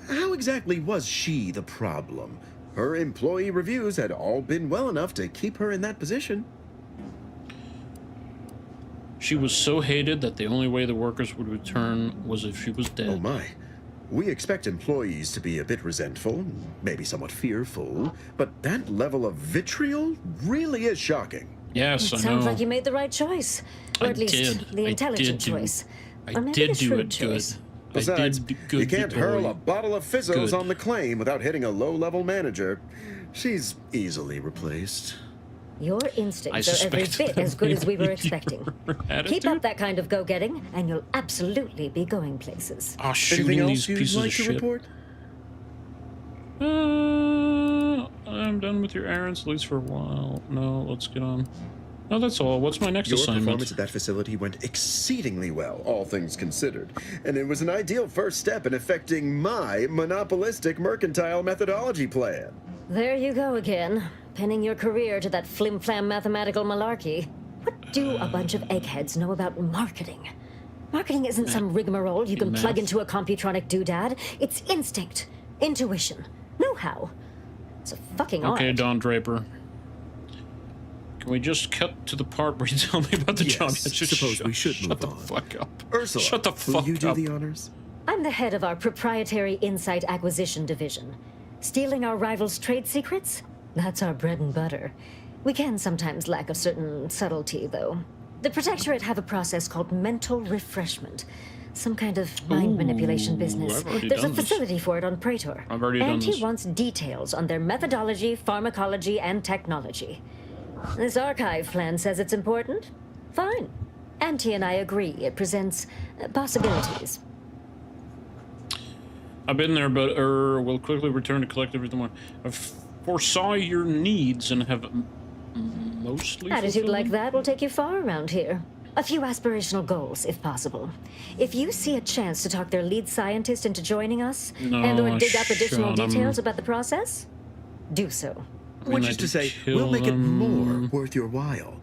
How exactly was she the problem? Her employee reviews had all been well enough to keep her in that position. She was so hated that the only way the workers would return was if she was dead. Oh my. We expect employees to be a bit resentful, maybe somewhat fearful, but that level of vitriol really is shocking. Yes, it sounds like you made the right choice. Or at least the intelligent choice. Or maybe the shrewd choice. Besides, you can't hurl a bottle of fizzos on the claim without hitting a low-level manager. She's easily replaced. Your instincts are every bit as good as we were expecting. Keep up that kind of go-getting, and you'll absolutely be going places. Oh, shooting these pieces of shit. Report? I'm done with your errands, at least for a while. No, let's get on. No, that's all. What's my next Your assignment? performance at that facility went exceedingly well, all things considered. And it was an ideal first step in effecting my monopolistic mercantile methodology plan. There you go again, pinning your career to that flim-flam mathematical malarkey. What do a bunch of eggheads know about marketing? Marketing isn't some rigmarole you can plug into a computronic doodad. It's instinct, intuition, know-how. It's a fucking art. Okay, Don Draper. Can we just cut to the part where you tell me about the job? Just suppose we should move on. Shut the fuck up. Ursula, shut the fuck will you do up. the honors? I'm the head of our proprietary Insight Acquisition Division. Stealing our rivals' trade secrets? That's our bread and butter. We can sometimes lack a certain subtlety, though. The Protectorate have a process called mental refreshment. Some kind of mind manipulation business. There's a facility for it on Praetor. I've already done and this. he wants details on their methodology, pharmacology, and technology. This archive plan says it's important. Fine. Auntie and I agree. It presents possibilities. I've been there, but will quickly return to collect everything. I foresaw your needs and have mostly. Attitude like fulfilling. that will take you far around here. A few aspirational goals, if possible. If you see a chance to talk their lead scientist into joining us, and/or dig up additional details about the process, do so. Which is to say, we'll make it more worth your while.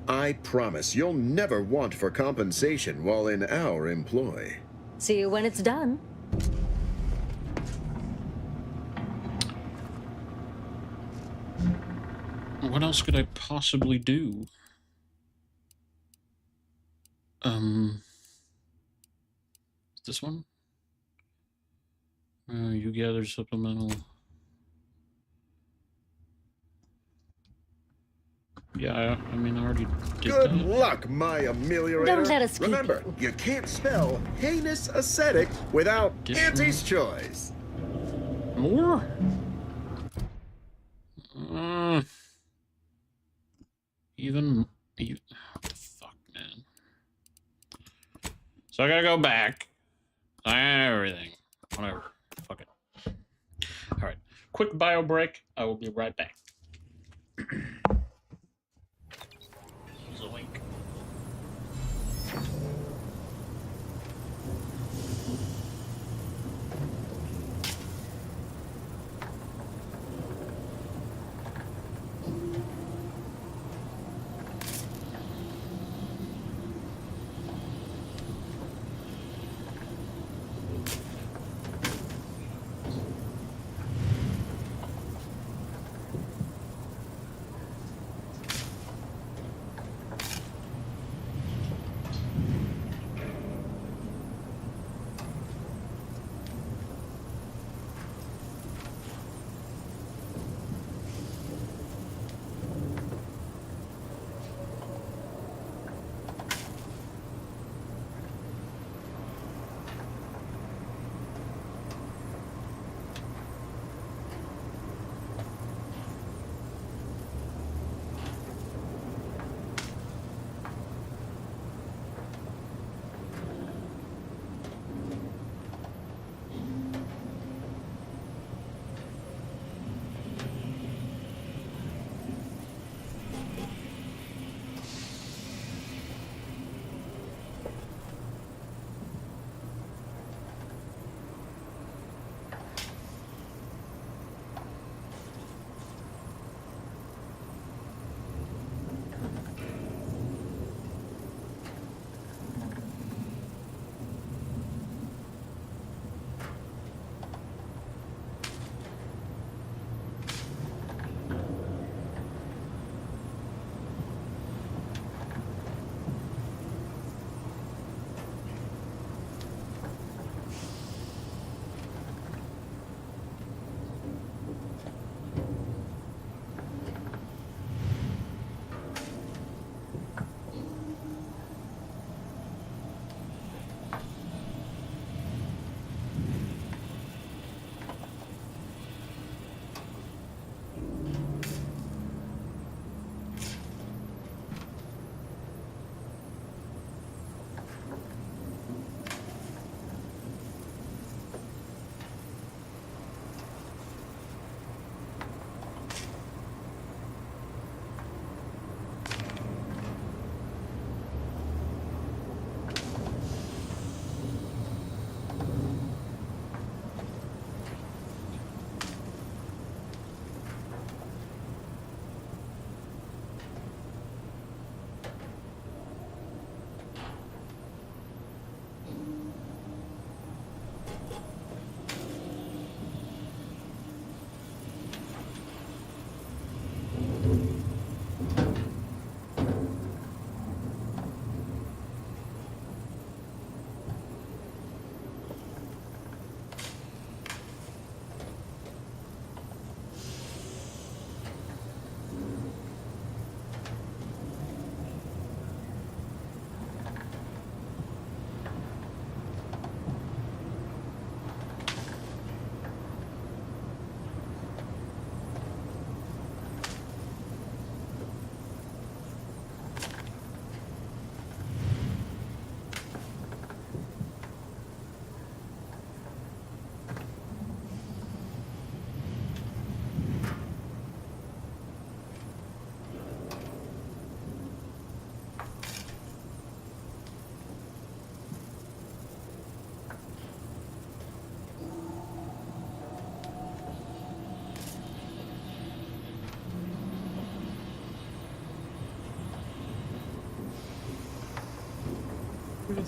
I promise you'll never want for compensation while in our employ. See you when it's done. What else could I possibly do? This one? You gather supplemental. Yeah, I mean, I already did Good that. luck, my ameliorator. Don't let us keep Remember, you can't spell heinous ascetic without Auntie's choice. More? Even what the fuck, man? So I gotta go back. Everything. Whatever. Fuck it. Alright. Quick bio break. I will be right back. Zoink.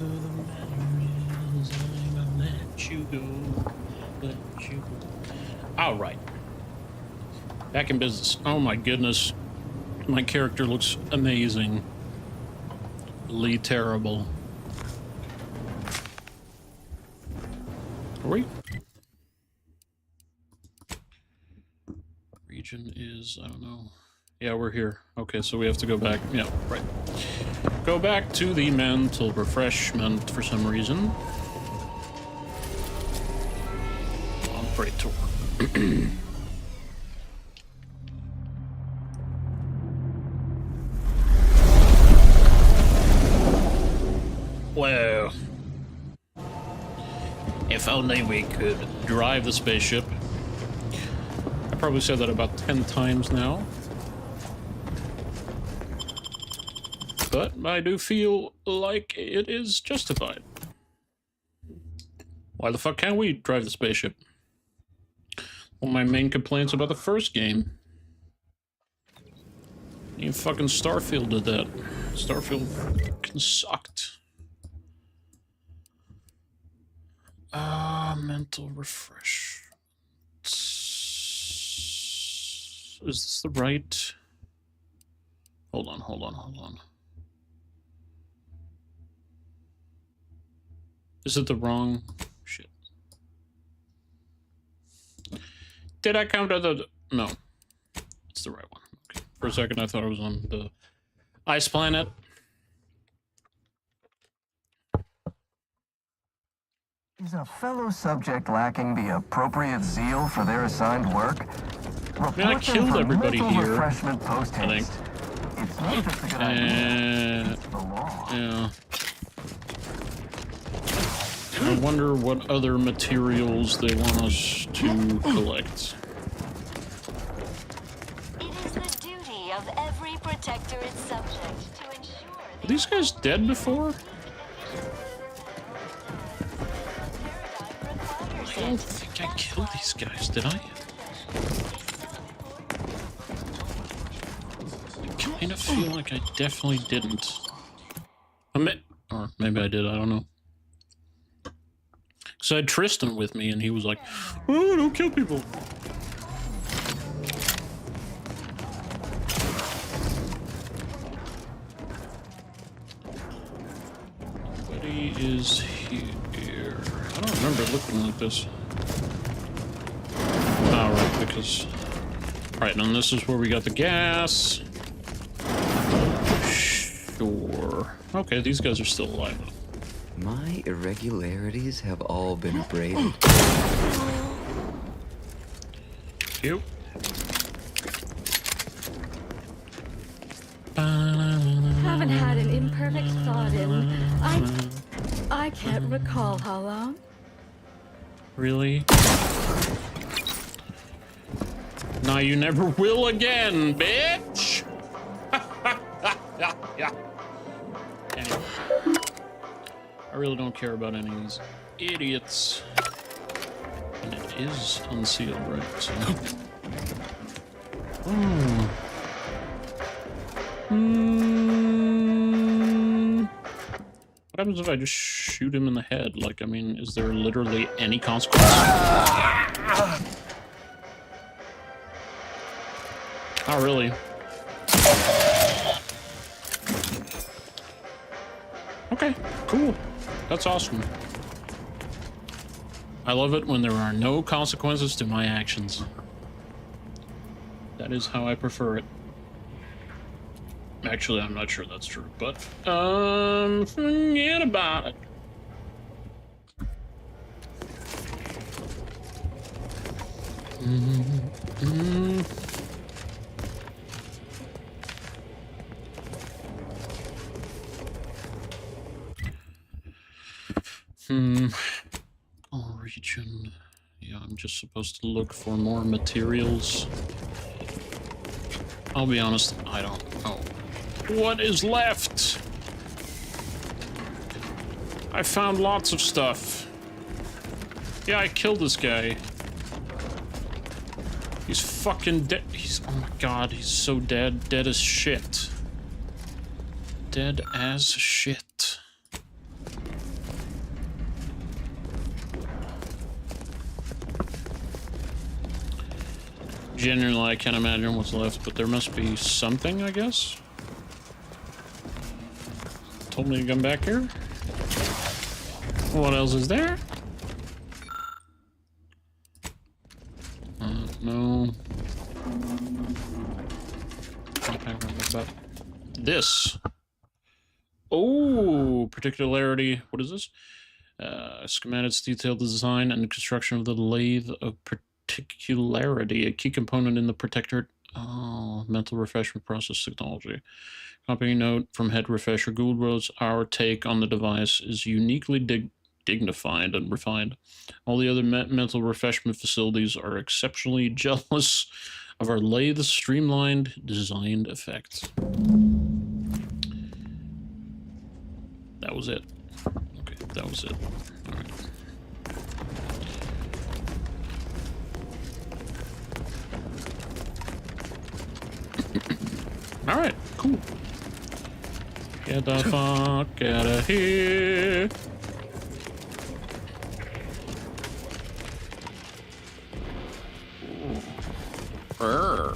the matter is, I'm gonna let you go. Let you go. All right. Back in business. Oh my goodness. My character looks amazing. Lee terrible. Are we? Region is, I don't know. Yeah, we're here. Okay, so we have to go back. Yeah, right. Go back to the mental refreshment for some reason. On Praetor. Well, if only we could drive the spaceship. I probably said that about 10 times now. But I do feel like it is justified. Why the fuck can't we drive the spaceship? One of my main complaints about the first game. Even fucking Starfield did that. Starfield fucking sucked. Mental refresh. Is this the right? Hold on. Is it the wrong? Shit. Did I count the... No. It's the right one. Okay. For a second I thought I was on the ice planet. Is a fellow subject lacking the appropriate zeal for their assigned work? I mean, I killed everybody here. Refreshment post I think. It's not just a good idea. It's the law. Yeah. I wonder what other materials they want us to collect. It is the duty of every protectorate subject to ensure Are these guys dead before? I don't think I killed these guys, did I? I kind of feel like I definitely didn't. Or maybe I did, I don't know. Because I had Tristan with me and he was like, oh, don't kill people. Nobody is here. I don't remember looking like this. Oh, right, because... Right, and this is where we got the gas. Sure. Okay, these guys are still alive. My irregularities have all been abraded. Cute. Haven't had an imperfect thought in... I can't recall how long. Really? Now you never will again, bitch! Yeah. Anyway. I really don't care about any of these idiots. And it is unsealed, right? So. What happens if I just shoot him in the head? Like, I mean, is there literally any consequence? Not really. Okay, cool. That's awesome. I love it when there are no consequences to my actions. That is how I prefer it. Actually, I'm not sure that's true, but forget about it. Region. Yeah, I'm just supposed to look for more materials. I'll be honest, I don't know what is left. I found lots of stuff. Yeah, I killed this guy. He's fucking dead. Oh my god, he's so dead. Dead as shit. Dead as shit. Genuinely, I can't imagine what's left, but there must be something, I guess. Told me to come back here. What else is there? No. This. Oh, particularity. What is this? Schematics detail the design and the construction of the lathe of particularity, a key component in the protector. Oh, mental refreshment process technology. Copying note from head refresher Gould wrote, our take on the device is uniquely dignified and refined. All the other mental refreshment facilities are exceptionally jealous of our lathe streamlined designed effects. That was it. Okay, that was it. All right. All right, cool. Get the fuck out of here. Brr.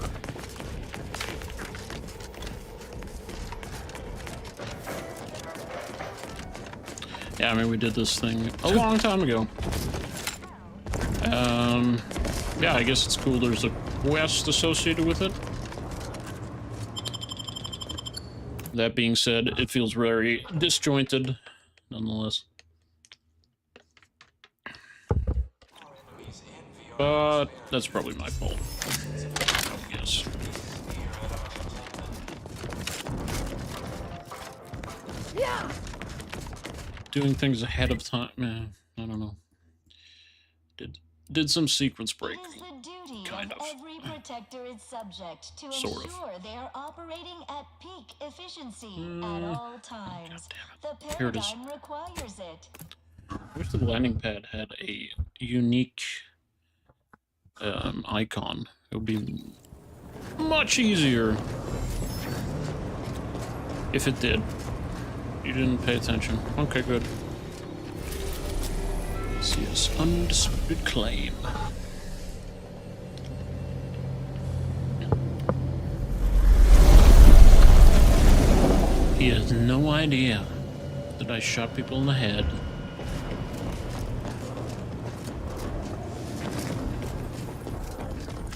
Yeah, I mean, we did this thing a long time ago. Yeah, I guess it's cool there's a quest associated with it. That being said, it feels very disjointed, nonetheless. But that's probably my fault, I guess. Yeah. Doing things ahead of time, I don't know. Did some sequence break. Kind of. Every protector is subject to Sort ensure they are operating at peak efficiency at all times. The Here it is. paradigm requires it. I wish the landing pad had a unique icon. It would be much easier if it did. You didn't pay attention. Okay, good. See this undisputed claim. He has no idea that I shot people in the head.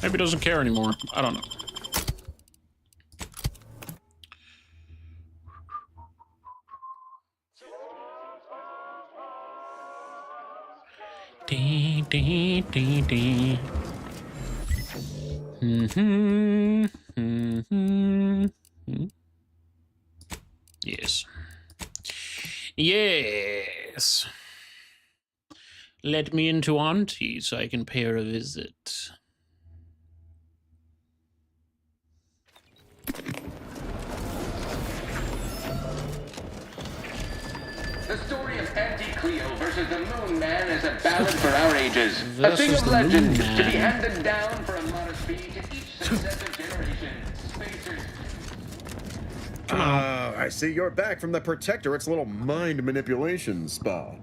Maybe he doesn't care anymore. I don't know. Dee, dee, dee, dee. Yes. Yes. Let me into Auntie so I can pay her a visit. The story of Auntie Cleo versus the Moon Man is a ballad for our ages. A thing Versus of the legend Moon to Man. be handed down for a modest fee to each successive generation. Spacers. I see you're back from the Protectorate's little mind manipulation spa.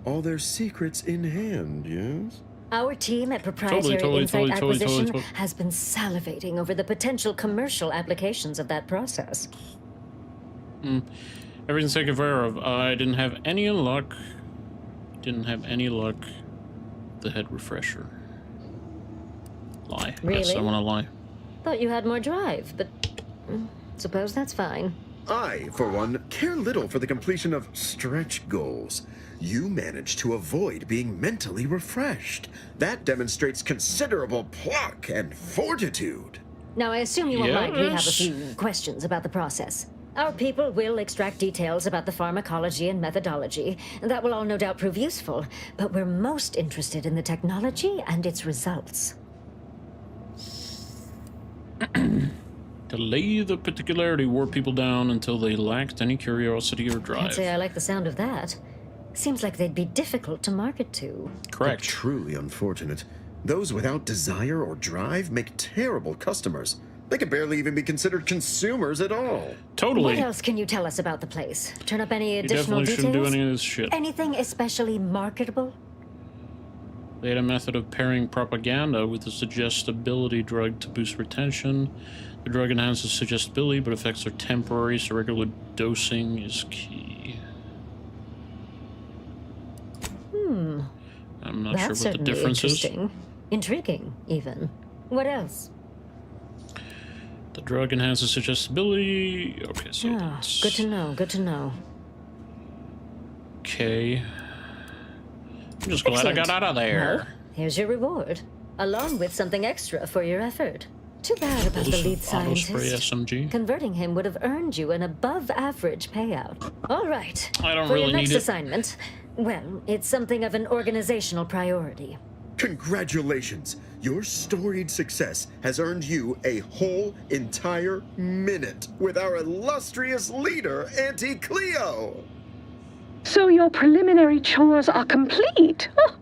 All their secrets in hand, yes? Our team at Proprietary Totally, Insight totally, Acquisition totally. has been salivating over the potential commercial applications of that process. Everything's taken care of. I didn't have any luck. Didn't have any luck. The head refresher. Lie. Yes, I Really? want to lie. Thought you had more drive, but suppose that's fine. I, for one, care little for the completion of stretch goals. You managed to avoid being mentally refreshed. That demonstrates considerable pluck and fortitude. Now, I assume you won't mind we have a Yes. few questions about the process. Our people will extract details about the pharmacology and methodology. That will all no doubt prove useful, but we're most interested in the technology and its results. Delay the particularity wore people down until they lacked any curiosity or I'd drive. say I like the sound of that. Seems like they'd be difficult to market to. Correct. Truly unfortunate. Those without desire or drive make terrible customers. They can barely even be considered consumers at all. Totally. What else can you tell us about the place? Turn up any You additional definitely details? shouldn't do any of this shit. Anything especially marketable? They had a method of pairing propaganda with a suggestibility drug to boost retention. The drug enhances suggestibility, but effects are temporary, so regular dosing is key. I'm not That's sure what the certainly difference is. interesting. Intriguing, even. What else? The drug enhances suggestibility. Okay, so Ah, that's... good to know, good to know. Okay. I'm just glad I got out of there. Well, here's your reward, along with something extra for your effort. Too bad about the lead scientist. SMG. Converting him would have earned you an above-average payout. All right. I don't for really your next need it. assignment, well, it's something of an organizational priority. Congratulations! Your storied success has earned you a whole entire minute with our illustrious leader, Auntie Cleo! So your preliminary chores are complete. Oh,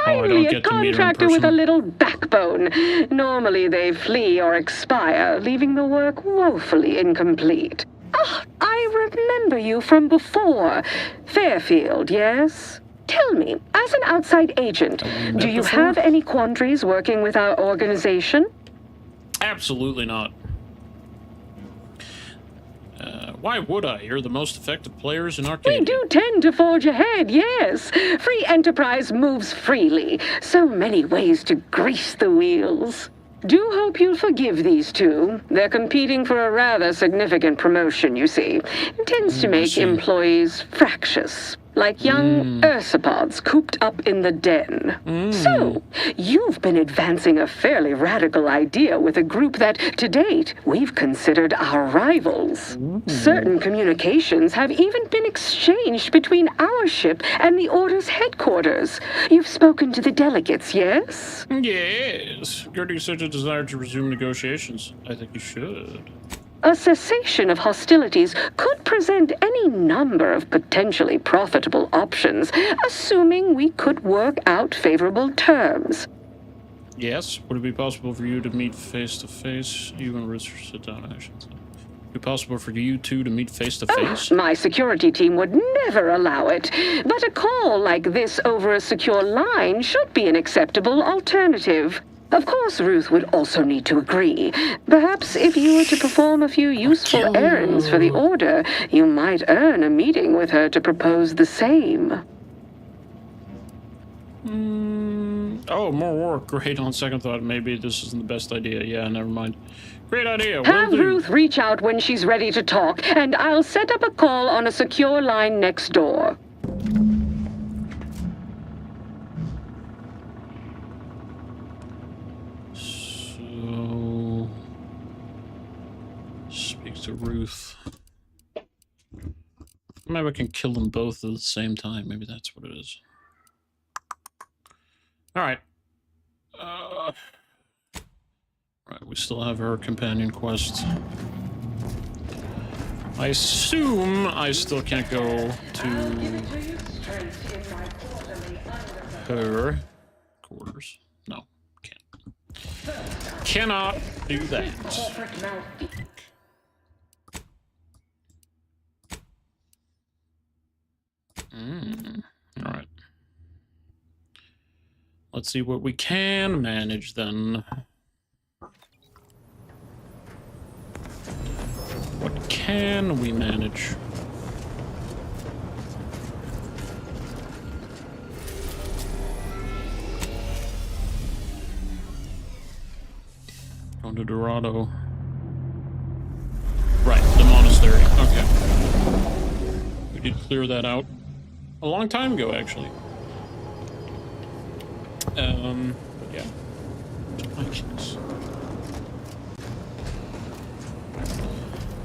finally, get a to meet her in contractor with a person. little backbone. Normally they flee or expire, leaving the work woefully incomplete. Ah, I remember you from before. Fairfield, yes? Tell me, as an outside agent, do you have any quandaries working with our organization? Absolutely not. Why would I? You're the most effective players in Arcadia. We do tend to forge ahead, yes. Free enterprise moves freely. So many ways to grease the wheels. Do hope you'll forgive these two. They're competing for a rather significant promotion, you see. It tends to make employees fractious, like young ursopods cooped up in the den. So, you've been advancing a fairly radical idea with a group that, to date, we've considered our rivals. Certain communications have even been exchanged between our ship and the Order's headquarters. You've spoken to the delegates, yes? Yes. Regarding such a desire to resume negotiations, I think you should. A cessation of hostilities could present any number of potentially profitable options, assuming we could work out favorable terms. Yes. Would it be possible for you to meet face to face? You and Richard sit down, actually. Would it be possible for you two to meet face to face? My security team would never allow it, but a call like this over a secure line should be an acceptable alternative. Of course, Ruth would also need to agree. Perhaps if you were to perform a few useful errands for the Order, you might earn a meeting with her to propose the same. Oh, more work. Great. On second thought, maybe this isn't the best idea. Yeah, never mind. Great idea. Have Will do. Ruth reach out when she's ready to talk, and I'll set up a call on a secure line next door. So, speak to Ruth. Maybe I can kill them both at the same time. Maybe that's what it is. All right. Right, we still have her companion quest. I assume I still can't go to her quarters. No, can't. Cannot do that. All right. Let's see what we can manage then. What can we manage? Going to Dorado. Right, the monastery. Okay. We did clear that out a long time ago, actually. But yeah.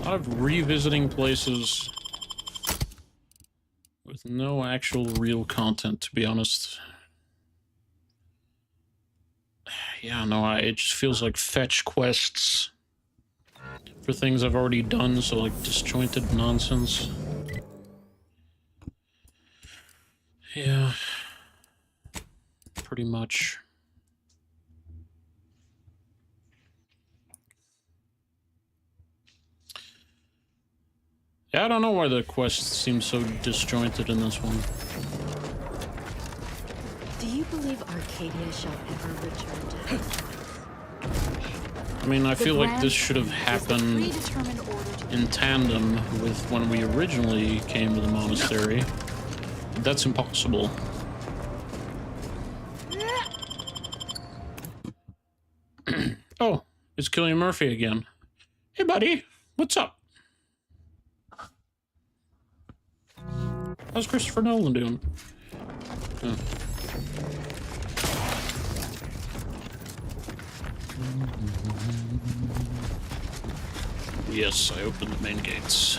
A lot of revisiting places with no actual real content, to be honest. Yeah, no, it just feels like fetch quests for things I've already done, so like disjointed nonsense. Yeah. Pretty much. Yeah, I don't know why the quests seem so disjointed in this one. Do you you believe Arcadia shall ever return to her? I mean, I feel like Grand this should have happened predetermined order to in tandem with when we originally came to the monastery. That's impossible. Oh, it's Cillian Murphy again. Hey, buddy. What's up? How's Christopher Nolan doing? Oh. Yes, I opened the main gates.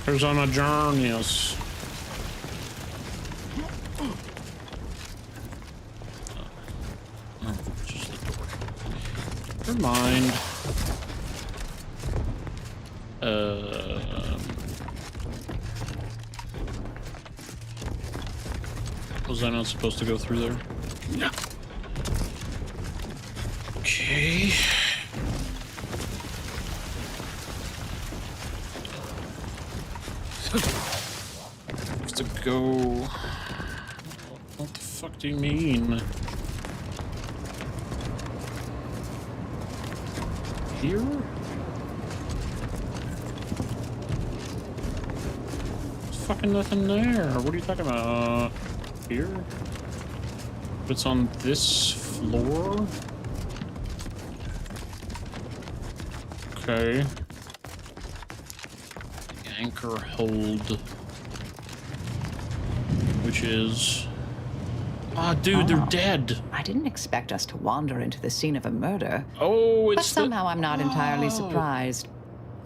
There's on a journey, yes. Oh, just the door. Never mind. Was I not supposed to go through there? No. Okay. Have to go. What the fuck do you mean? Here? There's fucking nothing there. What are you talking about? Here? But it's on this floor? Okay. Anchor hold. Which is... Ah, dude, they're dead. I didn't expect us to wander into the scene of a murder. Oh, it's But somehow I'm not entirely surprised.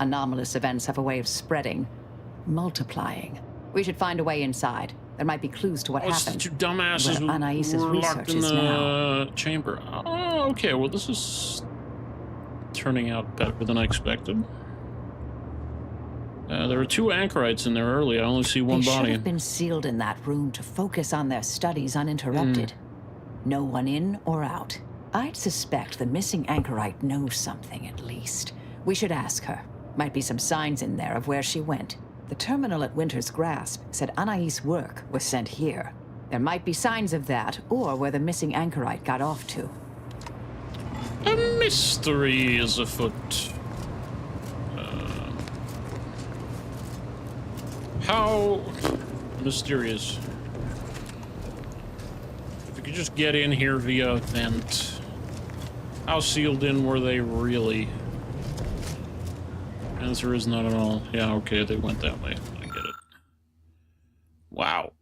Anomalous events have a way of spreading, multiplying. We should find a way inside. There might be clues to what happened. It's the two dumbasses where Anais's were locked research in is the now. chamber. Oh, okay. Well, this is turning out better than I expected. There were two anchorites in there early. I only see one They should body. have been sealed in that room to focus on their studies uninterrupted. No one in or out. I'd suspect the missing anchorite knows something, at least. We should ask her. Might be some signs in there of where she went. The terminal at Winter's Grasp said Anais' work was sent here. There might be signs of that, or where the missing anchorite got off to. A mystery is afoot. How mysterious. If you could just get in here via vent. How sealed in were they really? Answer is not at all. Yeah, okay, they went that way. I get it. Wow.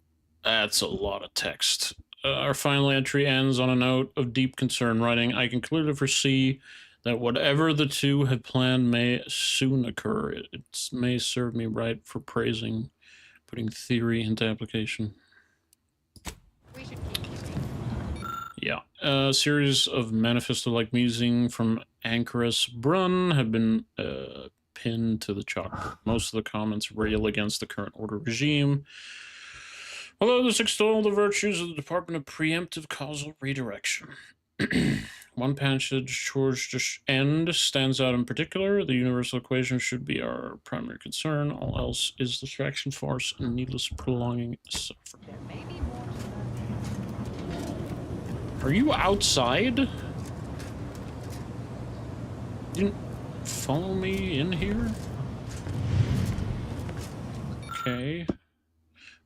That's a lot of text. Our final entry ends on a note of deep concern, writing, I can clearly foresee that whatever the two had planned may soon occur. It may serve me right for praising, putting theory into application. Yeah. A series of manifesto-like musing from Anchoress Brunn have been pinned to the chalkboard. Most of the comments rail against the current order regime, although this extol the virtues of the Department of Preemptive Causal Redirection. One passage towards the end stands out in particular. The universal equation should be our primary concern. All else is distraction, farce, and needless prolonging suffering. Are you outside? You didn't follow me in here? Okay.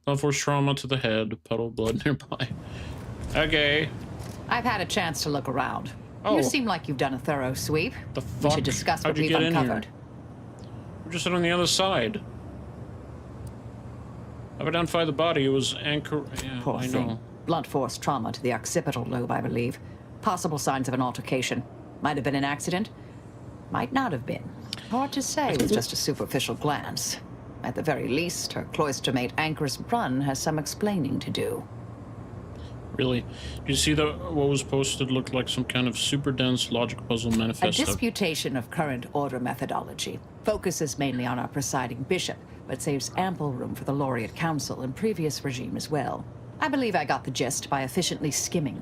Blunt force trauma to the head. Puddle of blood nearby. Okay. I've had a chance to look around. Oh. You seem like you've done a thorough sweep. The We fuck? should discuss what How'd you we've get in here? uncovered. We're just on the other side. I've identified the body. It was anchor. Yeah, Poor I thing. know. Blunt force trauma to the occipital lobe, I believe. Possible signs of an altercation. Might have been an accident. Might not have been. Hard to say with just a superficial glance. At the very least, her cloister mate Anchoress Brunn has some explaining to do. Really? Do you see what was posted looked like some kind of super dense logic puzzle A manifesto? disputation of current order methodology. Focuses mainly on our presiding bishop, but saves ample room for the laureate council and previous regime as well. I believe I got the gist by efficiently skimming.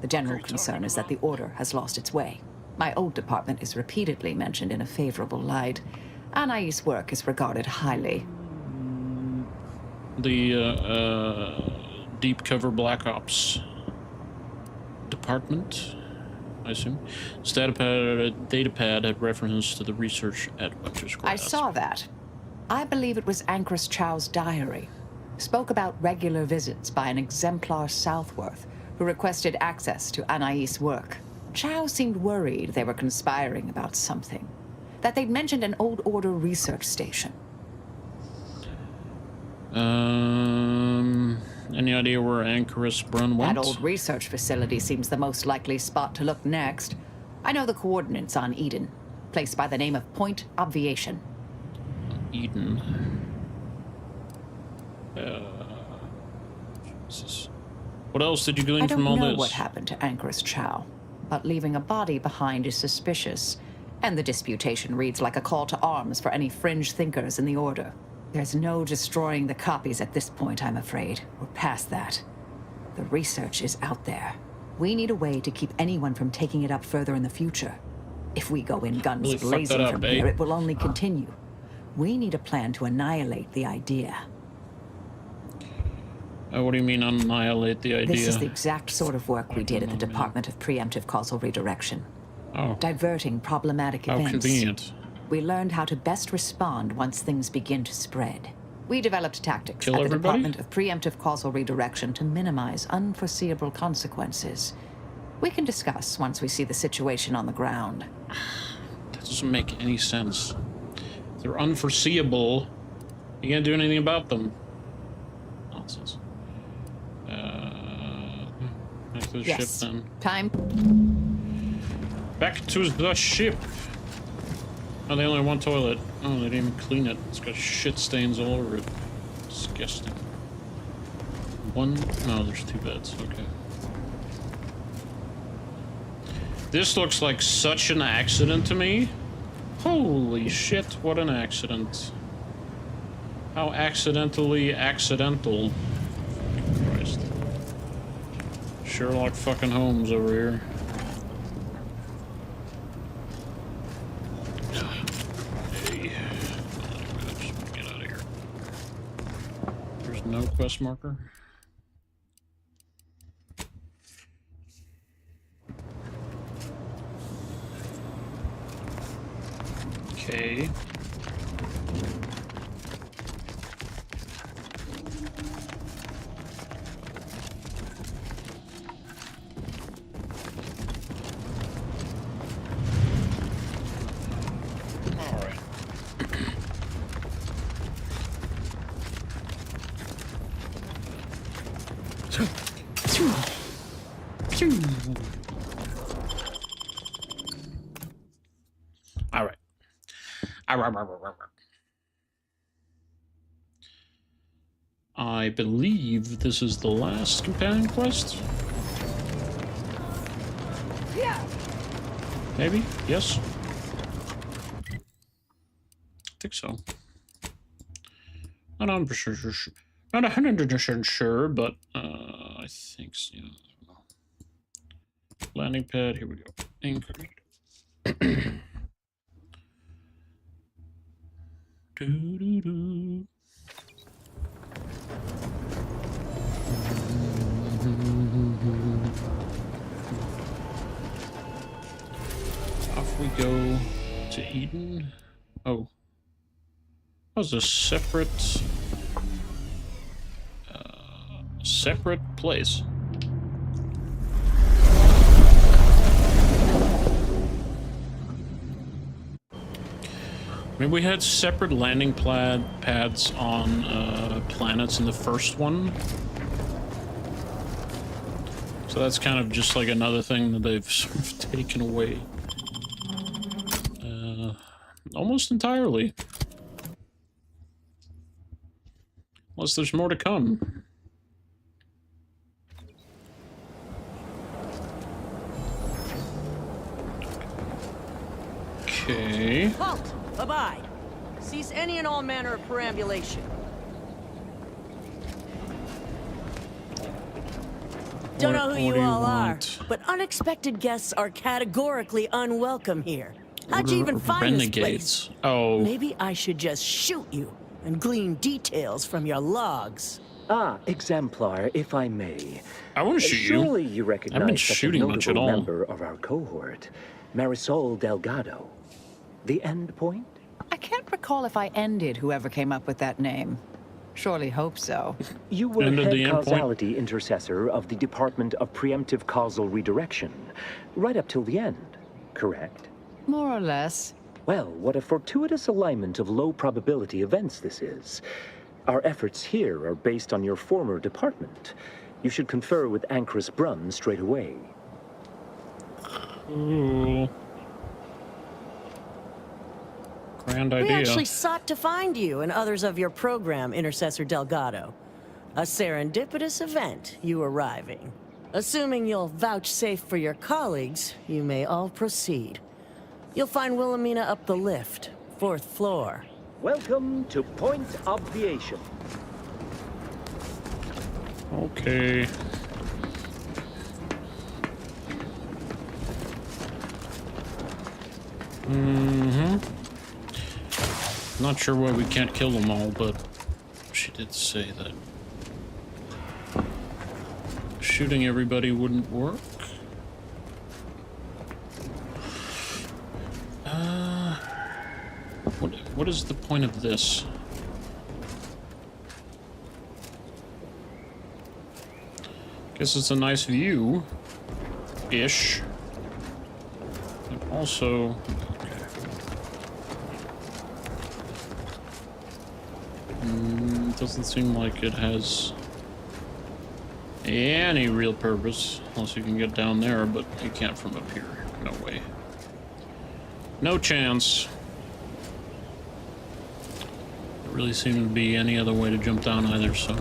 The general concern is that the order has lost its way. My old department is repeatedly mentioned in a favorable light. Anais' work is regarded highly. The Deep Cover Black Ops Department, I assume. Datapad had reference to the research at Butcher's Grass. I saw that. I believe it was Anchoress Chow's diary. Spoke about regular visits by an exemplar Southworth who requested access to Anais' work. Chow seemed worried they were conspiring about something. That they'd mentioned an Old Order research station. Any idea where Anchoress Brun went? That old research facility seems the most likely spot to look next. I know the coordinates on Eden. Place by the name of Point Obviation. Eden. Jesus. What else did you glean from all I don't know this? what happened to Anchoress Chow, but leaving a body behind is suspicious. And the disputation reads like a call to arms for any fringe thinkers in the Order. There's no destroying the copies at this point, I'm afraid. We're past that. The research is out there. We need a way to keep anyone from taking it up further in the future. If we go in guns Really fucked blazing that up, from eh? here, it will only continue. We need a plan to annihilate the idea. What do you mean annihilate the idea? This is the exact sort of work we did at the Department of Preemptive Causal Redirection. Oh. Diverting problematic How events. convenient. We learned how to best respond once things begin to spread. We developed tactics Kill at the everybody? Department of Preemptive Causal Redirection to minimize unforeseeable consequences. We can discuss once we see the situation on the ground. That doesn't make any sense. If they're unforeseeable, you can't do anything about them. Nonsense. Back to the Yes. ship then. Time. Back to the ship. Oh, they only have one toilet. Oh, they didn't even clean it. It's got shit stains all over it. Disgusting. One? No, there's two beds. Okay. This looks like such an accident to me. Holy shit, what an accident. How accidentally accidental. Christ. Sherlock fucking Holmes over here. Hey. Just get out of here. There's no quest marker. Okay. All right. I believe this is the last companion quest. Yeah. Maybe? Yes? I think so. Not 100% sure. Not 100% sure, but I think so. Yeah. Landing pad, here we go. Anchor. Doo-doo-doo. Off we go to Eden. Oh. That was a separate place. I mean, we had separate landing pads on planets in the first one. So that's kind of just like another thing that they've sort of taken away. Almost entirely. Unless there's more to come. Okay. Halt! Abide. Cease any and all manner of perambulation. Don't know who you all are, but unexpected guests are categorically unwelcome here. How'd you even find this place? Oh. Maybe I should just shoot you and glean details from your logs. Ah, Exemplar, if I may. I want to shoot you. Surely you recognize I haven't been such a shooting much at notable all. member of our cohort, Marisol Delgado. The end point? I can't recall if I ended whoever came up with that name. Surely hope so. You were Ended the head end point? causality intercessor of the Department of Preemptive Causal Redirection, right up till the end, correct? More or less. Well, what a fortuitous alignment of low probability events this is. Our efforts here are based on your former department. You should confer with Ancrus Brunn straight away. Ooh. Grand We idea. actually sought to find you and others of your program, Intercessor Delgado. A serendipitous event, you arriving. Assuming you'll vouchsafe for your colleagues, you may all proceed. You'll find Wilhelmina up the lift, 4th floor. Welcome to Point Obviation. Okay. Not sure why we can't kill them all, but she did say that shooting everybody wouldn't work. What is the point of this? Guess it's a nice view, ish. And also, doesn't seem like it has any real purpose, unless you can get down there, but you can't from up here. No way. No chance. There really seems to be any other way to jump down either, so.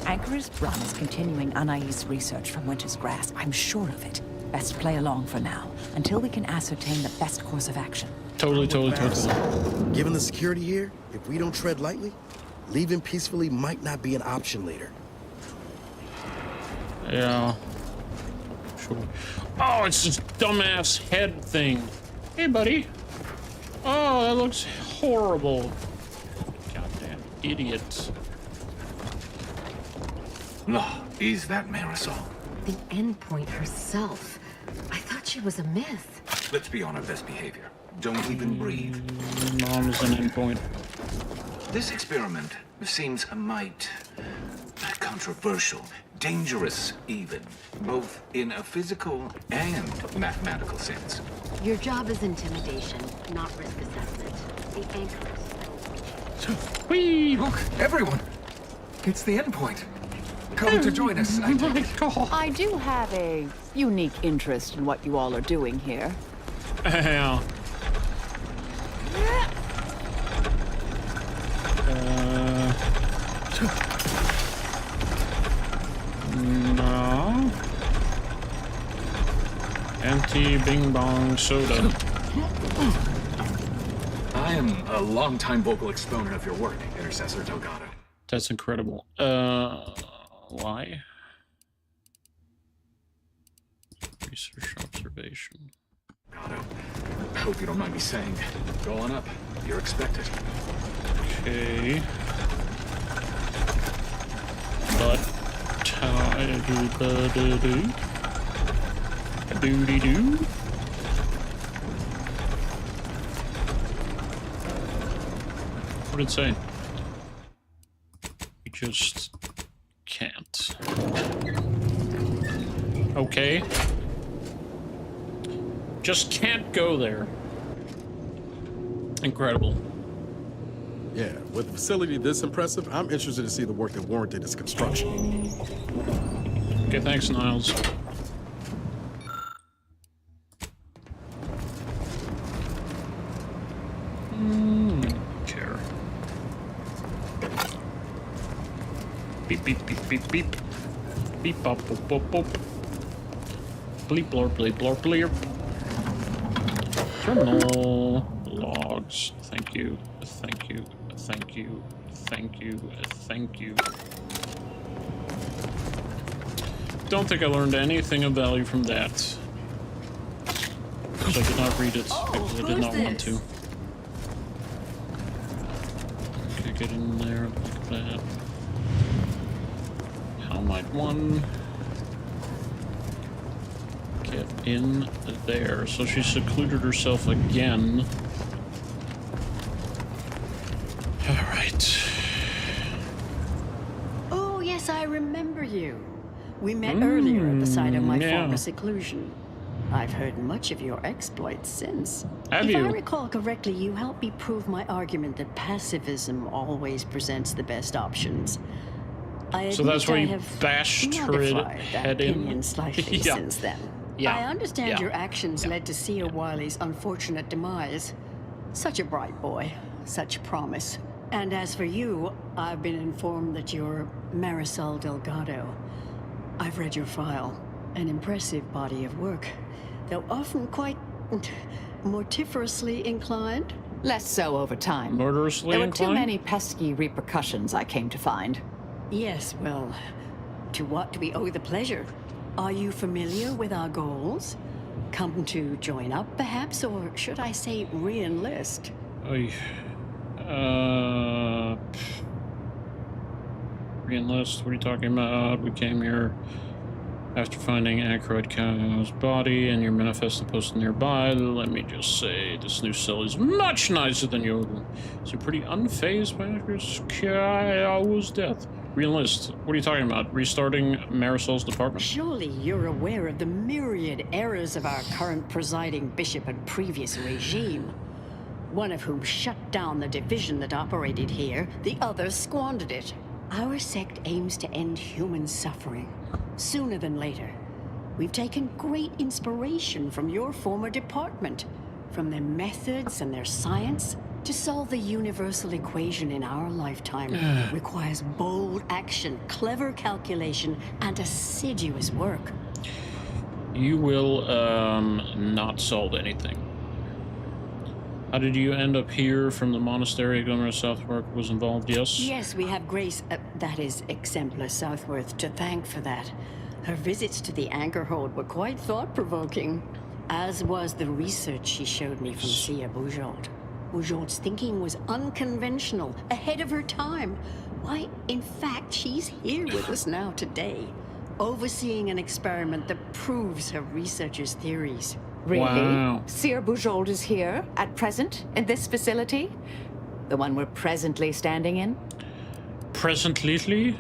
Ancrus Brunn is continuing Anais' research from Winter's Grasp. I'm sure of it. Best play along for now, until we can ascertain the best course of action. Totally. Given the security here, if we don't tread lightly, leaving peacefully might not be an option later. Yeah. Sure. Oh, it's this dumbass head thing. Hey, buddy. Oh, that looks horrible. Goddamn idiots. No, is that Marisol? The endpoint herself. I thought she was a myth. Let's be on our best behavior. Don't even breathe. Mom's an endpoint. This experiment seems a mite controversial, dangerous even, both in a physical and mathematical sense. Your job is intimidation, not risk assessment. The Ancrus. Whee! Look, everyone! It's the endpoint. Come to join us. I do have a unique interest in what you all are doing here. Yeah. No. Anti-Bing Bong Soda. I am a longtime vocal exponent of your work, Intercessor Delgado. That's incredible. Why? Research observation. Delgado, I hope you don't mind me saying. Go on up. You're expected. Okay. But do-dee-doo. What did it say? You just can't. Okay. Just can't go there. Incredible. Yeah, with a facility this impressive, I'm interested to see the work that warranted its construction. Okay, thanks, Niles. Care. Beep, beep, beep, beep, beep. Beep, bop, bop, bop, bop. Bleep, blorp, bleep, blorp, bleep. Terminal logs. Thank you. Thank you. Thank you. Thank you. Thank you. Don't think I learned anything of value from that. Because I did not read it. Because I did not want to. Okay, get in there like that. Almite 1. Get in there. So she secluded herself again. Alright. Oh, yes, I remember you. We met earlier at the site of my yeah. former seclusion. I've heard much of your exploits since. Have if you? I recall correctly, you helped me prove my argument that pacifism always presents the best options. I So that's where admit you I have bashed her modified that head opinion in? slightly Yeah. since then. Yeah. I understand Yeah. your actions led to Sia Wiley's unfortunate demise. Such a bright boy, such promise. And as for you, I've been informed that you're Marisol Delgado. I've read your file. An impressive body of work, though often quite mortiferously inclined. Less so over time. Murderously There were inclined? too many pesky repercussions, I came to find. Yes, well, to what do we owe the pleasure? Are you familiar with our goals? Come to join up, perhaps, or should I say re-enlist? Re-enlist? What are you talking about? We came here after finding Aykroyd Cow's body and your manifesto posted nearby. Let me just say, this new cell is much nicer than your old one. So pretty unfazed by Aykroyd Cow's death. Re-enlist? What are you talking about? Restarting Marisol's department? Surely you're aware of the myriad errors of our current presiding bishop and previous regime. One of whom shut down the division that operated here, the other squandered it. Our sect aims to end human suffering, sooner than later. We've taken great inspiration from your former department, from their methods and their science. To solve the universal equation in our lifetime requires bold action, clever calculation, and assiduous work. You will, not solve anything. How did you end up here from the monastery? Governor Southwark was involved, yes? Yes, we have Grace, that is Exemplar Southworth, to thank for that. Her visits to the anchor hold were quite thought-provoking, as was the research she showed me from Sia Bujold. Bujold's thinking was unconventional, ahead of her time. Why, in fact, she's here with us now today, overseeing an experiment that proves her researchers' theories. Really? Wow. Sir Bujold is here, at present, in this facility? The one we're presently standing in? Presently?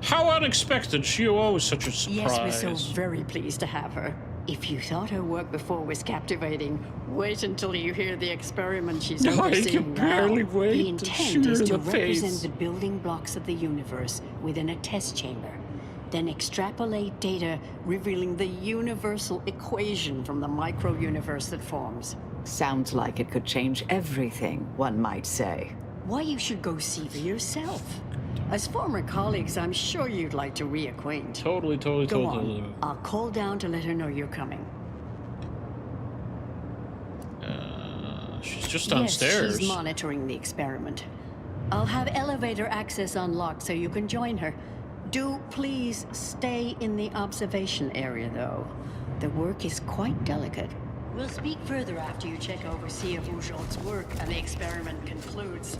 How unexpected. She always such a surprise. Yes, we're so very pleased to have her. If you thought her work before was captivating, wait until you hear the experiment she's I overseeing can barely now. wait The to intent shoot her is in to the represent face. the building blocks of the universe within a test chamber, then extrapolate data revealing the universal equation from the micro-universe that forms. Sounds like it could change everything, one might say. Why, you should go see for yourself. As former colleagues, I'm sure you'd like to reacquaint. Totally. Go on. I'll call down to let her know you're coming. She's just downstairs. Yes, she's monitoring the experiment. I'll have elevator access unlocked so you can join her. Do please stay in the observation area, though. The work is quite delicate. We'll speak further after you check over Sia Bujold's work and the experiment concludes.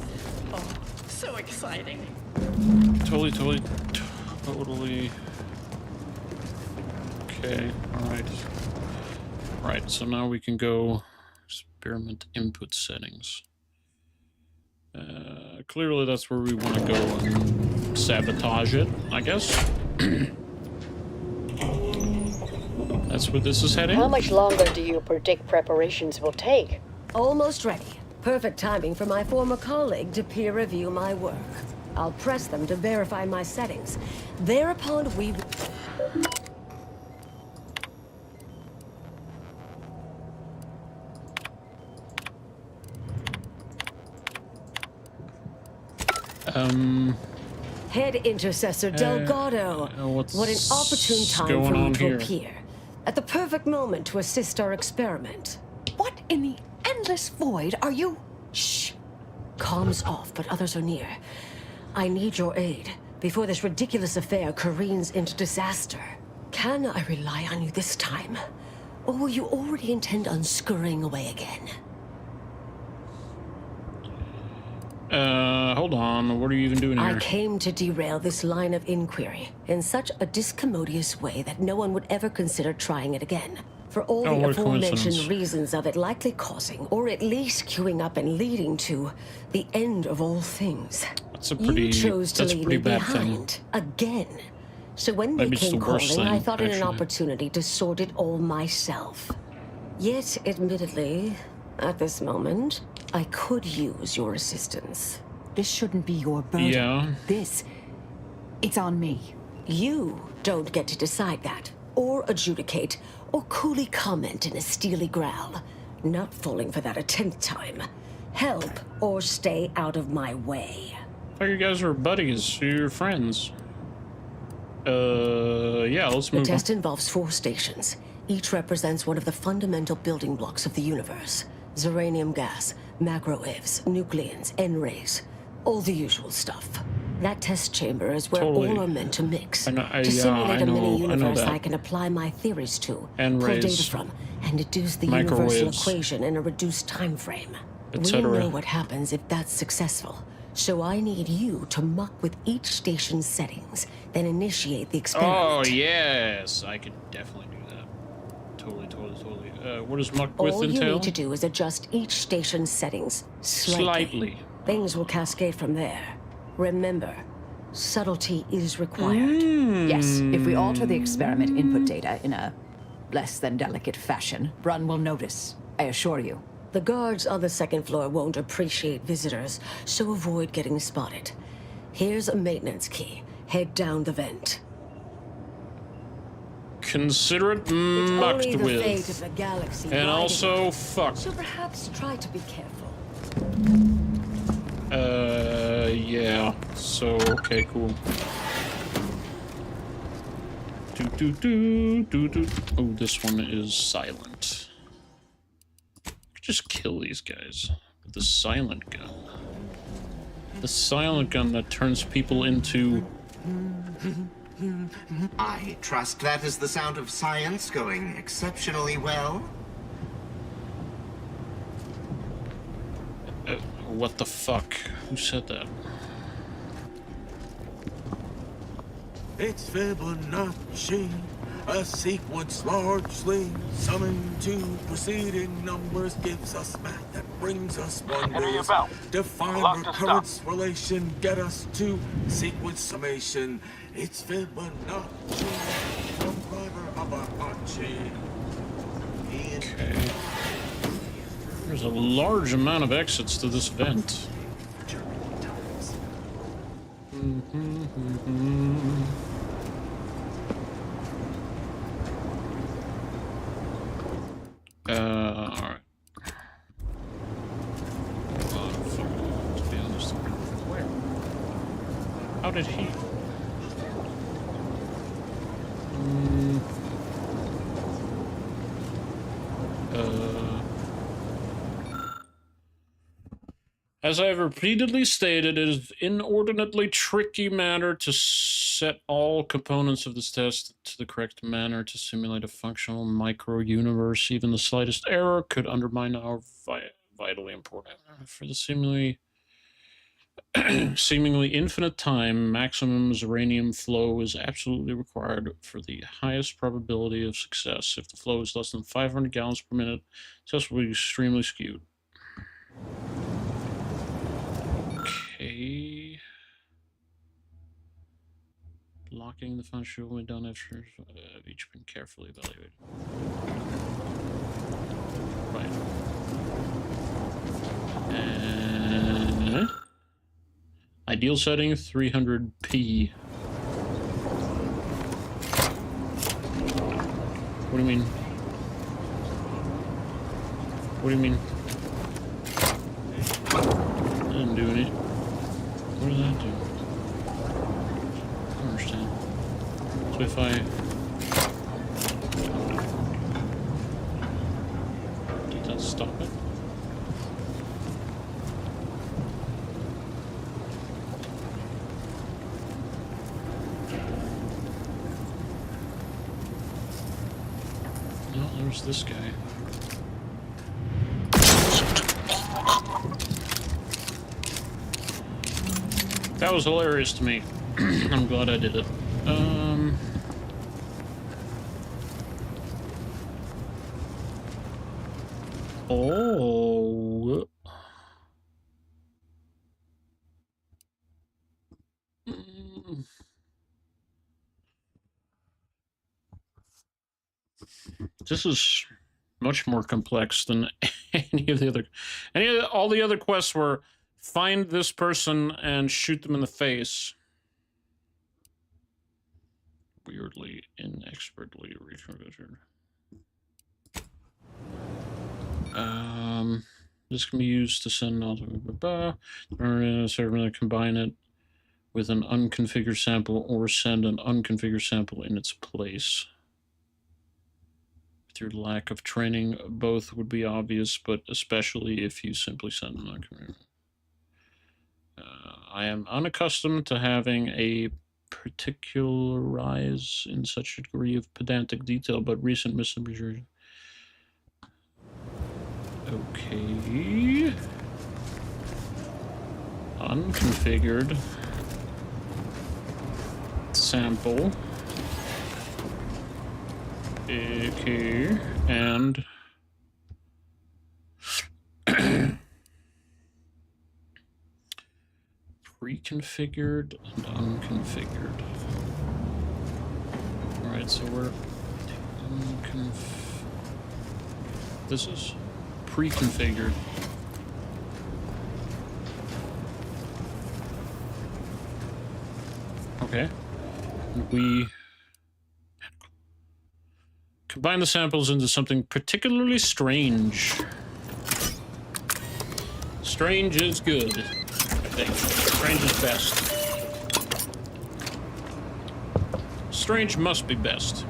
Oh, so exciting. Totally. Okay, alright. Right, so now we can go experiment input settings. Clearly that's where we want to go and sabotage it, I guess. That's where this is heading? How much longer do you predict preparations will take? Almost ready. Perfect timing for my former colleague to peer review my work. I'll press them to verify my settings. Thereupon we... Head Intercessor Delgado. What an opportune time for you to appear. At the perfect moment to assist our experiment. What in the endless void are you? Shh. Comms off, but others are near. I need your aid before this ridiculous affair careens into disaster. Can I rely on you this time? Or will you already intend on scurrying away again? Hold on. What are you even doing I here? came to derail this line of inquiry in such a discommodious way that no one would ever consider trying it again. For all Oh, the what a aforementioned coincidence. reasons of it likely causing, or at least queuing up and leading to, the end of all things. That's a pretty. You chose to That's a leave pretty me bad behind thing. again. So when they Maybe it's came the worst calling, I thing, thought it an actually. opportunity to sort it all myself. Yet, admittedly, at this moment, I could use your assistance. This shouldn't be your burden. Yeah. It's on me. You don't get to decide that, or adjudicate, or coolly comment in a steely growl. Not falling for that a 10th time. Help, or stay out of my way. I thought you guys were buddies. You're friends. Yeah, let's The move on. test involves 4 stations. Each represents one of the fundamental building blocks of the universe. Zeranium gas, macro-ivs, nucleons, N-rays. All the usual stuff. That test chamber is where Totally. all are meant to mix. I know- to simulate I a know mini-universe that. I can apply my theories to, N-rays, pull data from, and deduce the universal microwaves, equation in a reduced time frame. We etc. know what happens if that's successful. So I need you to muck with each station's settings, then initiate the experiment. Oh, yes. I could definitely do that. Totally. What does muck with All you entail? need to do is adjust each station's settings slightly. Things will cascade from there. Remember, subtlety is required. Yes, if we alter the experiment input data in a less than delicate fashion, Brun will notice. I assure you. The guards on the second floor won't appreciate visitors, so avoid getting spotted. Here's a maintenance key. Head down the vent. Consider it Only mucked the fate of with. the galaxy And riding also on it. fucked. So perhaps try to be careful. Yeah. So, okay, cool. Oh, this one is silent. Just kill these guys with the silent gun. The silent gun that turns people into... I trust that is the sound of science going exceptionally well. What the fuck? Who said that? It's Fibonacci, a sequence largely summoned to preceding numbers gives us math that brings us wonders. Define recurrence relation, get us to sequence summation. It's Fibonacci, from driver of Apache. Okay. There's a large amount of exits to this vent. Alright. To be honest, where? How did he? As I have repeatedly stated, it is an inordinately tricky matter to set all components of this test to the correct manner to simulate a functional micro-universe. Even the slightest error could undermine our vitally important. For the seemingly infinite time, maximum uranium flow is absolutely required for the highest probability of success. If the flow is less than 500 gallons per minute, the test will be extremely skewed. Okay. Blocking the function will be done after have each been carefully evaluated. Right. And ideal setting 300p. What do you mean? What do you mean? I didn't do any. What did that do? I don't understand. So if I... Did that stop it? No, there's this guy. That was hilarious to me. I'm glad I did it. Oh. This is much more complex than all the other quests were find this person and shoot them in the face. Weirdly, inexpertly retriggered. This can be used to send out to combine it with an unconfigured sample or send an unconfigured sample in its place. With your lack of training, both would be obvious, but especially if you simply send an unconfigured. I am unaccustomed to having a particularize in such a degree of pedantic detail, but recent misinterpretation. Okay. Unconfigured sample. Okay, and pre-configured and unconfigured. All right, so we're this is pre-configured. Okay. We combine the samples into something particularly strange. Strange is good, I think. Strange is best. Strange must be best.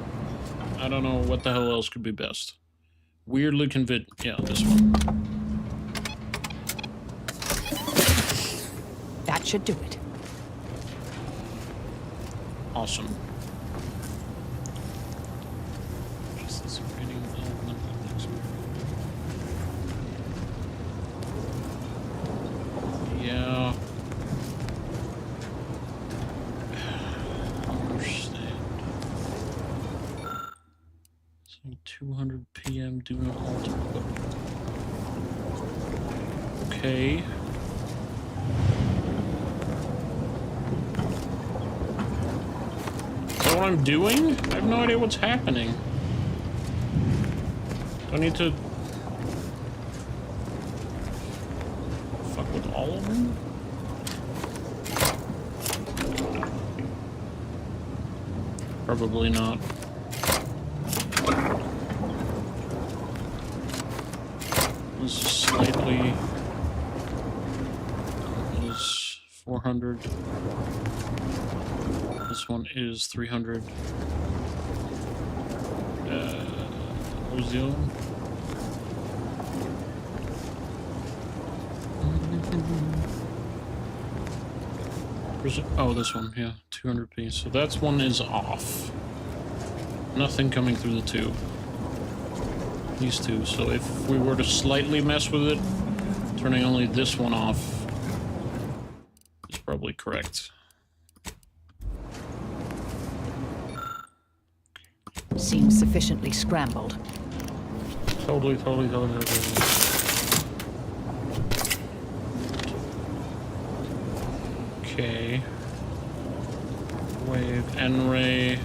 I don't know what the hell else could be best. Weirdly convinced. Yeah, this one. That should do it. Awesome. Yeah. Understand. 200 p.m. do not alter. Okay. Is that what I'm doing? I have no idea what's happening. Do I need to fuck with all of them? Probably not. This is slightly. Is 400. This one is 300. What was the other one? Where's it? Oh, this one, yeah, 200p. So that's one is off. Nothing coming through the two. These two. So if we were to slightly mess with it, turning only this one off is probably correct. Seems sufficiently scrambled. Totally. Okay. Wave, N-ray.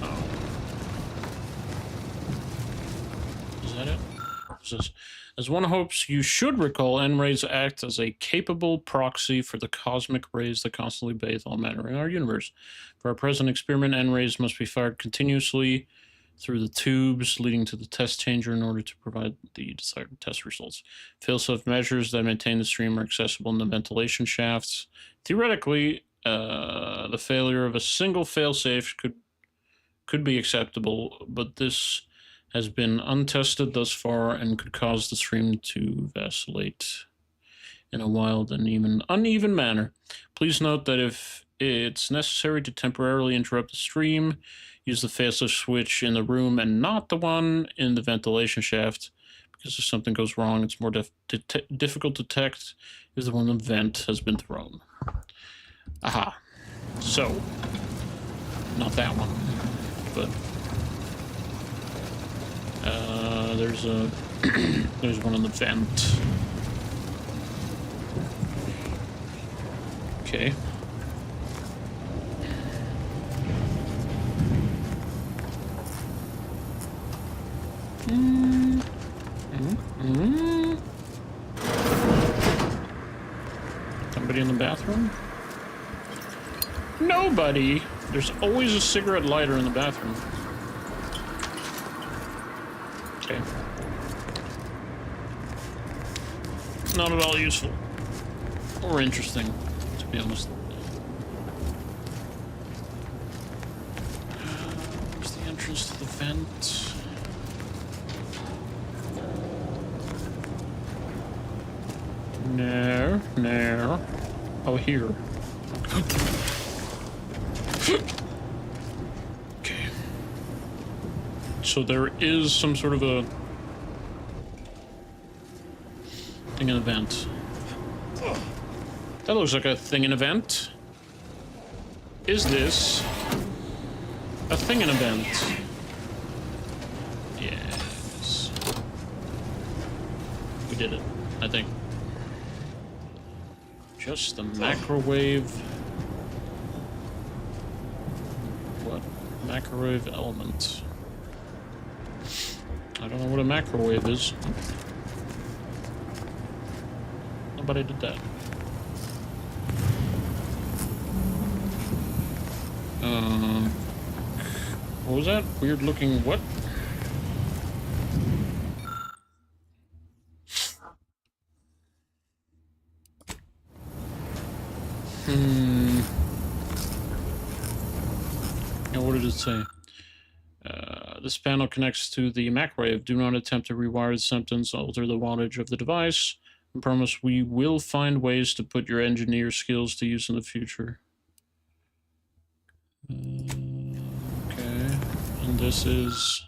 Oh. Is that it? Is this? As one hopes, you should recall, N-rays act as a capable proxy for the cosmic rays that constantly bathe all matter in our universe. For our present experiment, N-rays must be fired continuously through the tubes leading to the test changer in order to provide the desired test results. Failsafe measures that maintain the stream are accessible in the ventilation shafts. Theoretically, the failure of a single failsafe could be acceptable, but this has been untested thus far and could cause the stream to vacillate in a wild and even uneven manner. Please note that if it's necessary to temporarily interrupt the stream, use the failsafe switch in the room and not the one in the ventilation shaft, Because if something goes wrong, it's more difficult to detect if the one event has been thrown. Aha. So, not that one, but there's a there's one in the vent. Okay. Somebody in the bathroom? Nobody! There's always a cigarette lighter in the bathroom. Okay. Not at all useful. Or interesting, to be honest. Where's the entrance to the vent? No, no. Oh, here. Okay. So there is some sort of a thing in event. That looks like a thing in event. Is this a thing in event? Yes. We did it, I think. Just the microwave. What? Microwave element. I don't know what a microwave is. Nobody did that. What was that? Weird looking what? What did it say? This panel connects to the microwave. Do not attempt to rewire the sentence, alter the wattage of the device. I promise we will find ways to put your engineer skills to use in the future. Okay. And this is...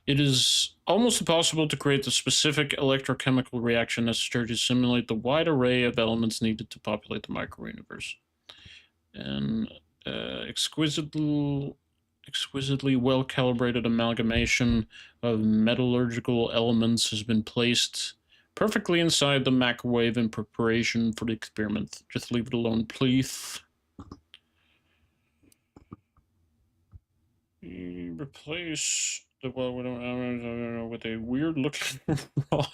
It is almost impossible to create the specific electrochemical reaction necessary to simulate the wide array of elements needed to populate the microuniverse. An exquisitely well-calibrated amalgamation of metallurgical elements has been placed perfectly inside the microwave in preparation for the experiment. Just leave it alone, please. Replace the well with a weird looking rock.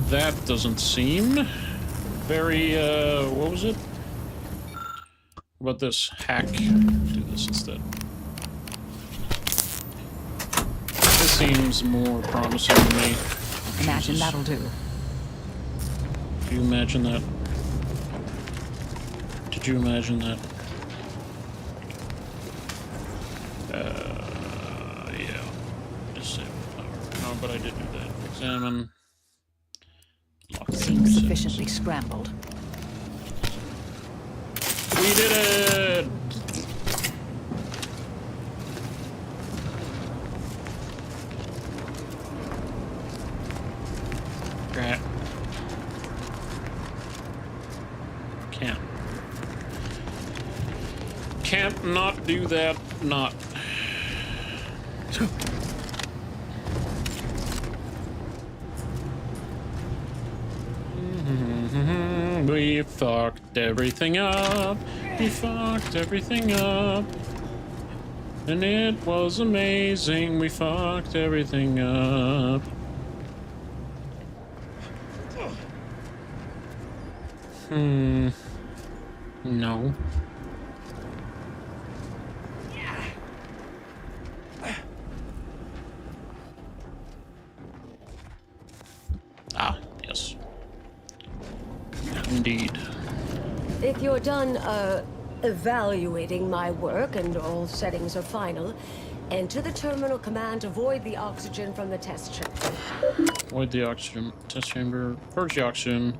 That doesn't seem very, what was it? What about this? Hack. Do this instead. This seems more promising to me. Imagine that'll do. Do you imagine that? Did you imagine that? Yeah. Disable power. No, but I did do that. Examine. Seems sufficiently scrambled. We did it! Crap. Can't not do that, not. We fucked everything up. We fucked everything up. And it was amazing. We fucked everything up. No. Ah, yes. Indeed. If you're done, Evaluating my work and all settings are final. Enter the terminal command to void the oxygen from the test chamber. Void the oxygen test chamber. Purge the oxygen.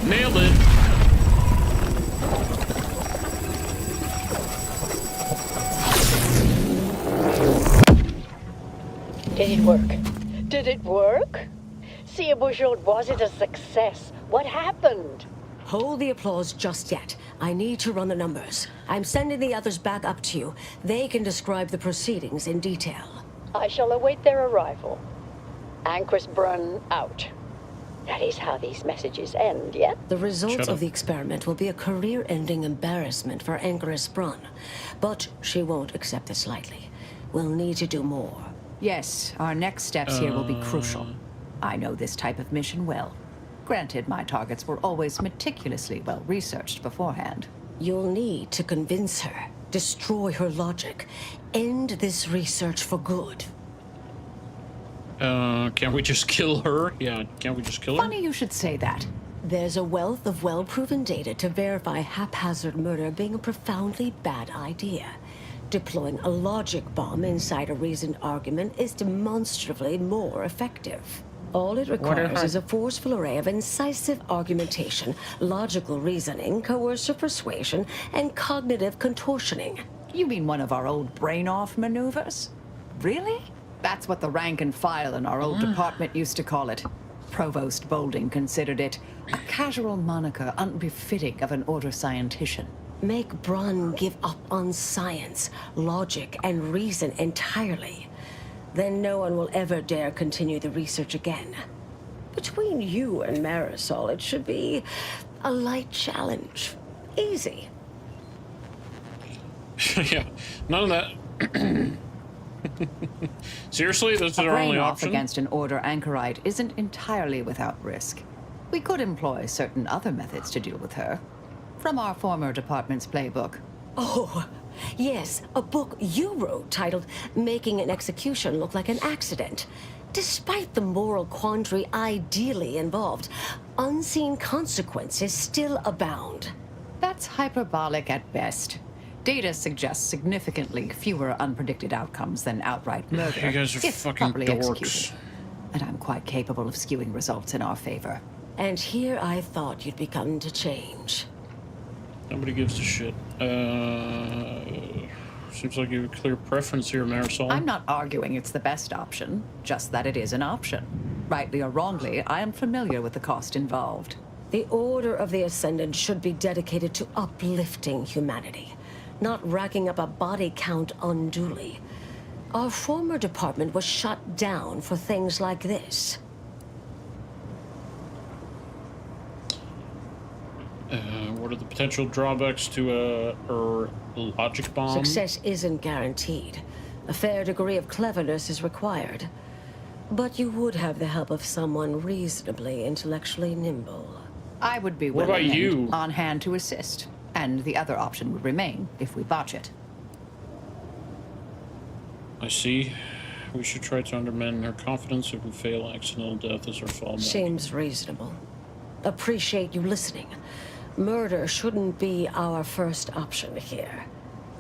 Nailed it. Did it work? Did it work? Sir Bourgeois, was it a success? What happened? Hold the applause just yet. I need to run the numbers. I'm sending the others back up to you. They can describe the proceedings in detail. I shall await their arrival. Anchoress Brunn out. That is how these messages end, yeah? The results of the experiment will be a career-ending embarrassment for Anchoress Brunn. But she won't accept this lightly. We'll need to do more. Yes, our next steps here will be crucial. I know this type of mission well. Granted, my targets were always meticulously well-researched beforehand. You'll need to convince her, destroy her logic, end this research for good. Can't we just kill her? Yeah, can't we just kill her? Funny you should say that. There's a wealth of well-proven data to verify haphazard murder being a profoundly bad idea. Deploying a logic bomb inside a reasoned argument is demonstrably more effective. All it requires is a forceful array of incisive argumentation, logical reasoning, coercive persuasion, and cognitive contortioning. You mean one of our old brain-off maneuvers? Really? That's what the rank and file in our old department used to call it. Provost Bolding considered it a casual moniker unbefitting of an order scientician. Make Brunn give up on science, logic, and reason entirely. Then no one will ever dare continue the research again. Between you and Marisol, it should be a light challenge. Easy. Yeah, none of that. Seriously, this is our only off option? Against an order anchorite isn't entirely without risk. We could employ certain other methods to deal with her. From our former department's playbook. Oh, yes, a book you wrote titled Making an Execution Look Like an Accident. Despite the moral quandary ideally involved, unseen consequences still abound. That's hyperbolic at best. Data suggests significantly fewer unpredicted outcomes than outright murder. You guys are if fucking properly dorks. executed. And I'm quite capable of skewing results in our favor. And here I thought you'd begun to change. Nobody gives a shit. Seems like you have a clear preference here, Marisol. I'm not arguing it's the best option, just that it is an option. Rightly or wrongly, I am familiar with the cost involved. The Order of the Ascendant should be dedicated to uplifting humanity, not racking up a body count unduly. Our former department was shut down for things like this. What are the potential drawbacks to a logic bomb? Success isn't guaranteed. A fair degree of cleverness is required. But you would have the help of someone reasonably intellectually nimble. I would be What willing about you? and on hand to assist. And the other option would remain if we botch it. I see. We should try to undermine her confidence. If we fail, accidental death is our fallback. Seems reasonable. Appreciate you listening. Murder shouldn't be our first option here.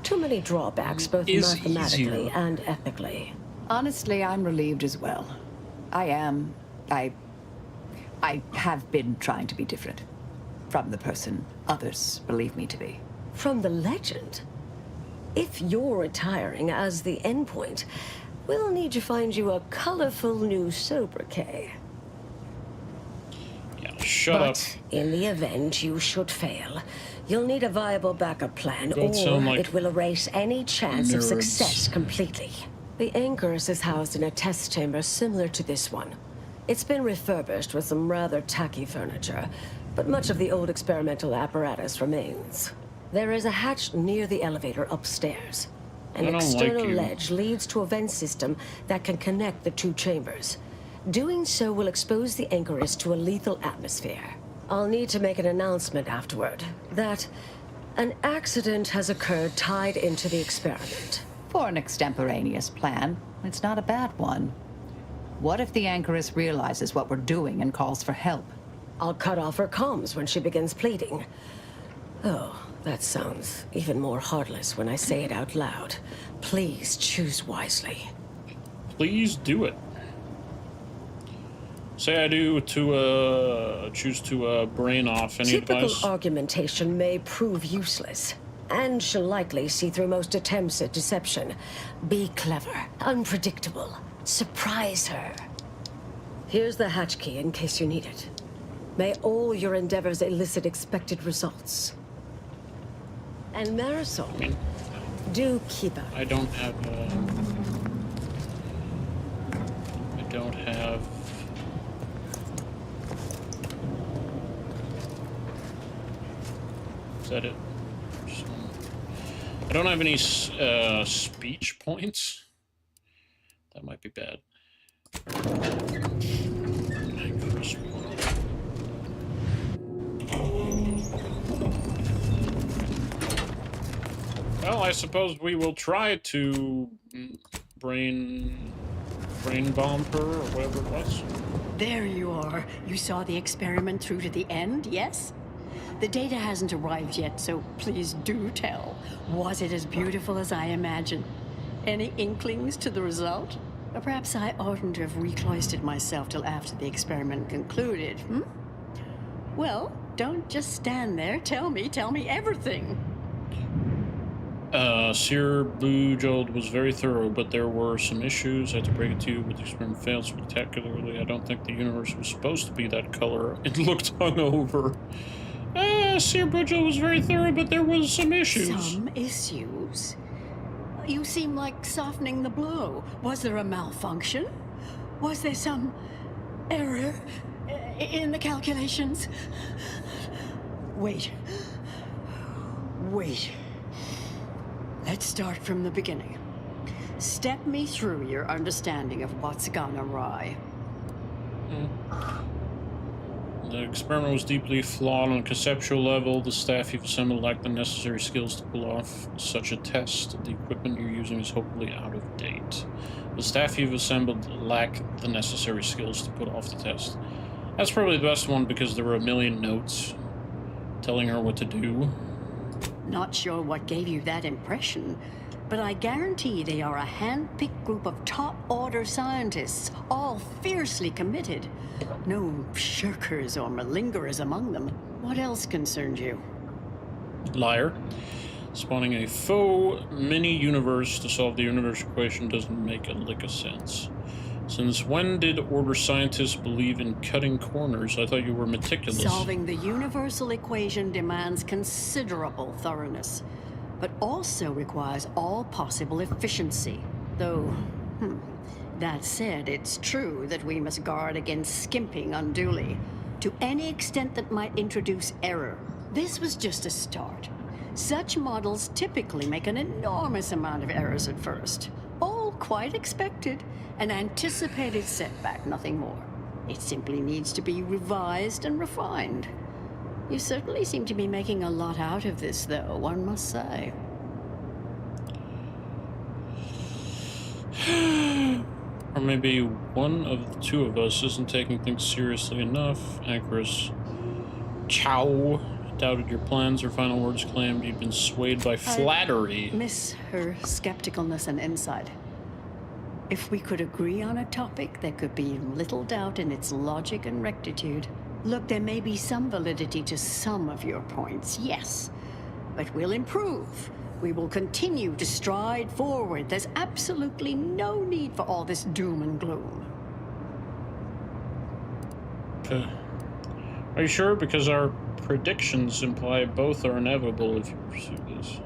Too many drawbacks, both Is mathematically easier. and ethically. Honestly, I'm relieved as well. I have been trying to be different. From the person others believe me to be. From the legend? If you're retiring as the endpoint, we'll need to find you a colorful new sobriquet. Yeah, shut up. But in the event you should fail, you'll need a viable backup plan, Don't or sound like it will erase any chance of nerds. success completely. The Anchoress is housed in a test chamber similar to this one. It's been refurbished with some rather tacky furniture, but much of the old experimental apparatus remains. There is a hatch near the elevator upstairs. An I don't like external you. ledge leads to a vent system that can connect the two chambers. Doing so will expose the Anchoress to a lethal atmosphere. I'll need to make an announcement afterward that an accident has occurred tied into the experiment. For an extemporaneous plan, it's not a bad one. What if the Anchoress realizes what we're doing and calls for help? I'll cut off her comms when she begins pleading. Oh, that sounds even more heartless when I say it out loud. Please choose wisely. Please do it. Say I do to choose to brain off any Typical advice. argumentation may prove useless, and she'll likely see through most attempts at deception. Be clever, unpredictable, surprise her. Here's the hatch key in case you need it. May all your endeavors elicit expected results. And Marisol, do keep up. I don't have. I don't have. Is that it? I don't have any speech points. That might be bad. Well, I suppose we will try to brain bomb her or whatever it was. There you are. You saw the experiment through to the end, yes? The data hasn't arrived yet, so please do tell. Was it as beautiful as I imagined? Any inklings to the result? Or perhaps I oughtn't to have recloistered myself till after the experiment concluded, hmm? Well, don't just stand there. Tell me everything. Seer Bujold was very thorough, but there were some issues. I had to break it to you, but the experiment failed spectacularly. I don't think the universe was supposed to be that color. It looked hungover. Seer Bujold was very thorough, but there was some issues. Some issues? You seem like softening the blow. Was there a malfunction? Was there some error in the calculations? Wait. Let's start from the beginning. Step me through your understanding of what's gone awry. The experiment was deeply flawed on a conceptual level. The staff you've assembled lacked the necessary skills to pull off such a test. The equipment you're using is hopefully out of date. The staff you've assembled lack the necessary skills to put off the test. That's probably the best one because there were a million notes telling her what to do. Not sure what gave you that impression, but I guarantee they are a hand-picked group of top-order scientists, all fiercely committed. No shirkers or malingerers among them. What else concerns you? Liar. Spawning a faux mini-universe to solve the universe equation doesn't make a lick of sense. Since when did Order scientists believe in cutting corners? I thought you were meticulous. Solving the universal equation demands considerable thoroughness, but also requires all possible efficiency. Though, that said, it's true that we must guard against skimping unduly, to any extent that might introduce error. This was just a start. Such models typically make an enormous amount of errors at first. All quite expected. An anticipated setback, nothing more. It simply needs to be revised and refined. You certainly seem to be making a lot out of this, though, one must say. Or maybe one of the two of us isn't taking things seriously enough. Anchoress Chow doubted your plans. Her final words claimed you'd been swayed by flattery. I miss her skepticalness and insight. If we could agree on a topic, there could be little doubt in its logic and rectitude. Look, there may be some validity to some of your points, yes. But we'll improve. We will continue to stride forward. There's absolutely no need for all this doom and gloom. Are you sure? Because our predictions imply both are inevitable if you pursue this.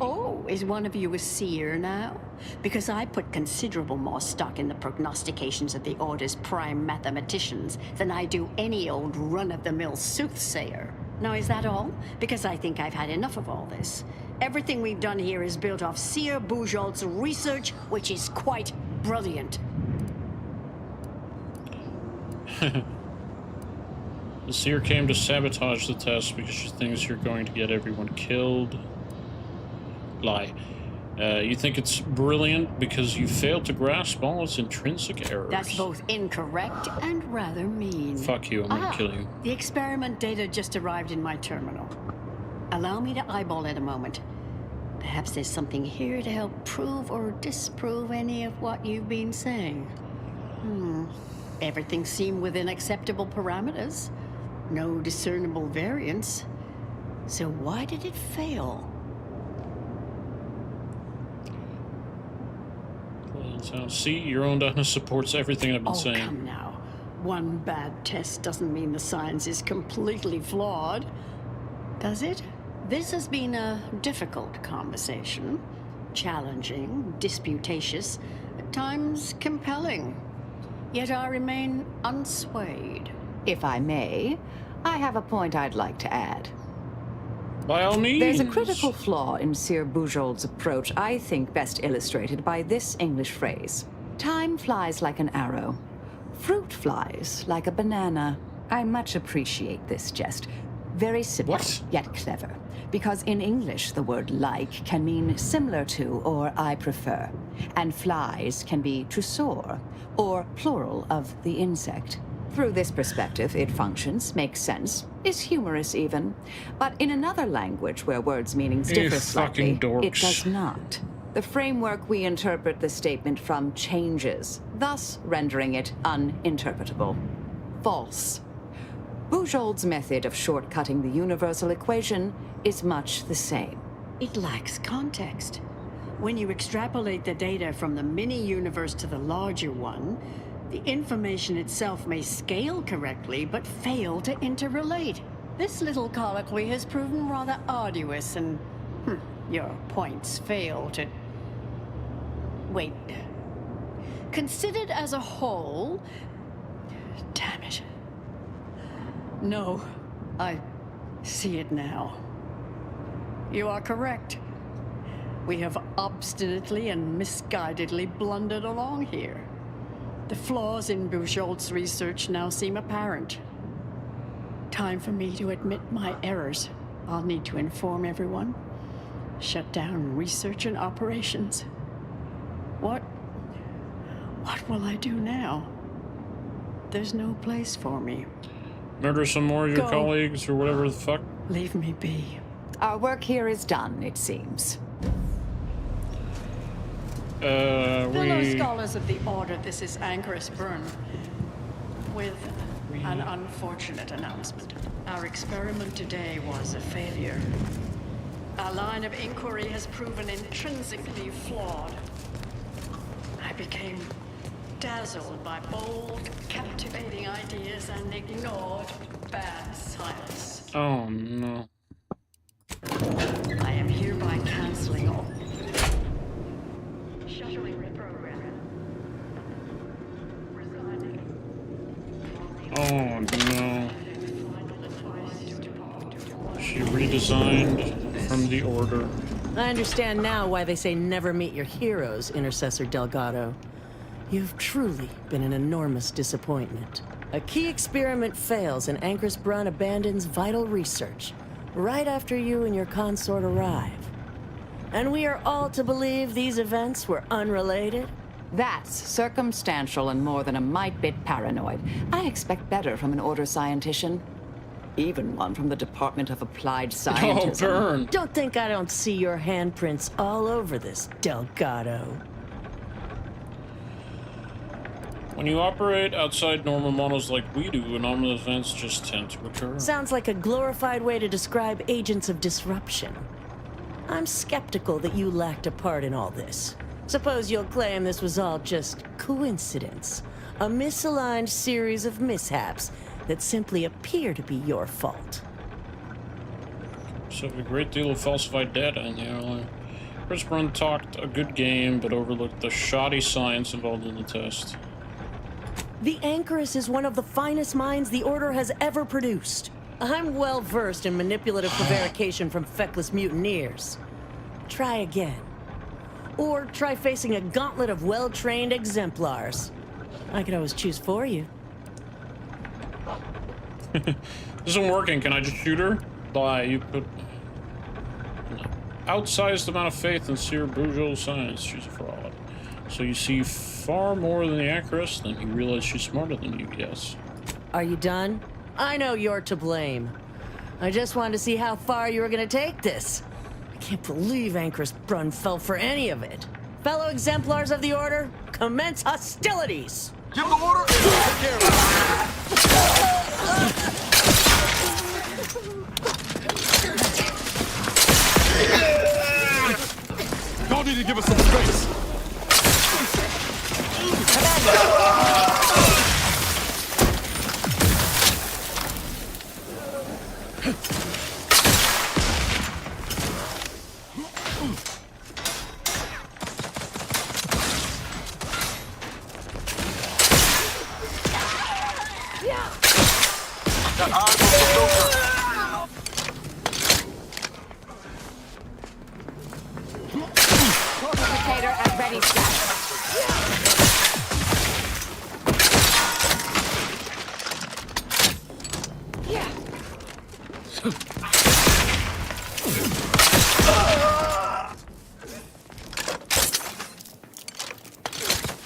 Oh, is one of you a seer now? Because I put considerable more stock in the prognostications of the Order's prime mathematicians than I do any old run-of-the-mill soothsayer. Now, is that all? Because I think I've had enough of all this. Everything we've done here is built off Seer Bujold's research, which is quite brilliant. The Seer came to sabotage the test because she thinks you're going to get everyone killed. Lie. You think it's brilliant because you failed to grasp all its intrinsic errors. That's both incorrect and rather mean. Fuck you, I'm gonna kill you. The experiment data just arrived in my terminal. Allow me to eyeball it a moment. Perhaps there's something here to help prove or disprove any of what you've been saying. Everything seemed within acceptable parameters. No discernible variance. So why did it fail? So, see, your own data supports everything I've been saying. Come now. One bad test doesn't mean the science is completely flawed, does it? This has been a difficult conversation. Challenging, disputatious, at times compelling. Yet I remain unswayed. If I may, I have a point I'd like to add. By all means. There's a critical flaw in Sir Bujold's approach I think best illustrated by this English phrase. Time flies like an arrow. Fruit flies like a banana. I much appreciate this jest. Very simple, yet clever. Because in English, the word like can mean similar to or I prefer. And flies can be to soar, or plural of the insect. Through this perspective, it functions, makes sense, is humorous even. But in another language where words' meanings differ slightly, it does not. The framework we interpret the statement from changes, thus rendering it uninterpretable. False. Bujold's method of shortcutting the universal equation is much the same. It lacks context. When you extrapolate the data from the mini-universe to the larger one, the information itself may scale correctly, but fail to interrelate. This little colloquy has proven rather arduous, and your points fail to... Wait. Considered as a whole... Damn it. No, I see it now. You are correct. We have obstinately and misguidedly blundered along here. The flaws in Bujold's research now seem apparent. Time for me to admit my errors. I'll need to inform everyone. Shut down research and operations. What will I do now? There's no place for me. Murder some more of your colleagues or whatever the fuck? Leave me be. Our work here is done, it seems. Fellow scholars of the Order, this is Anchorus Brun, with an unfortunate announcement. Our experiment today was a failure. Our line of inquiry has proven intrinsically flawed. I became dazzled by bold, captivating ideas and ignored bad science. Oh, no. I am hereby canceling all. Shuttering reprogram. Resigning. Oh, no. She redesigned from the Order. I understand now why they say never meet your heroes, Intercessor Delgado. You've truly been an enormous disappointment. A key experiment fails and Anchorus Brun abandons vital research right after you and your consort arrive. And we are all to believe these events were unrelated? That's circumstantial and more than a mite bit paranoid. I expect better from an Order scientician. Even one from the Department of Applied Scientism. Oh, burn. Don't think I don't see your handprints all over this, Delgado. When you operate outside normal models like we do, anomalous events just tend to occur. Sounds like a glorified way to describe agents of disruption. I'm skeptical that you lacked a part in all this. Suppose you'll claim this was all just coincidence. A misaligned series of mishaps that simply appear to be your fault. So a great deal of falsified data in the airline. Chris Brun talked a good game, but overlooked the shoddy science involved in the test. The Anchorus is one of the finest minds the Order has ever produced. I'm well versed in manipulative prevarication from feckless mutineers. Try again. Or try facing a gauntlet of well-trained exemplars. I could always choose for you. This isn't working. Can I just shoot her? Lie, you put... No. outsized amount of faith in Sir Bujo's science. She's a fraud. So you see far more than the Anchoress, then you realize she's smarter than you, yes. Are you done? I know you're to blame. I just wanted to see how far you were gonna take this. I can't believe Anchoress Brunn fell for any of it. Fellow exemplars of the Order, commence hostilities! Give the order! Y'all need to give us some space. Locator at ready status.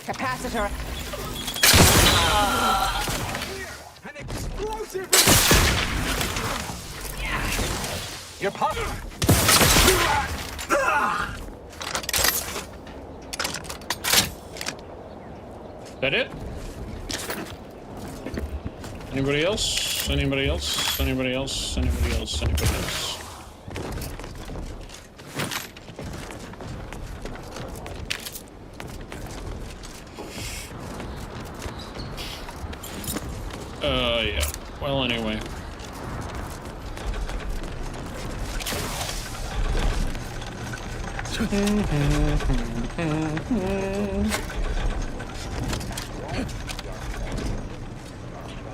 Capacitor. An explosive! You're That it? Anybody else? Anybody else? Anybody else? Anybody else? Anybody else? Yeah. Well, anyway.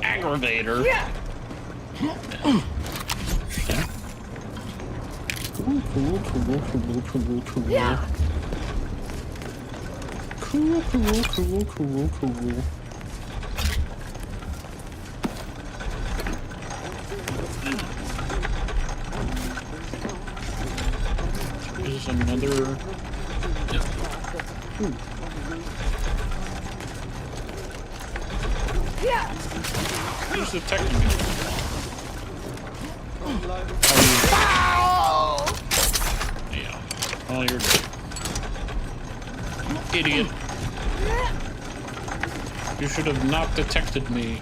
Aggravator. Yeah. Cool. Yeah. Cool. There's another. Yeah. Who's detecting me? Yeah. Oh, you're dead. Idiot. You should have not detected me.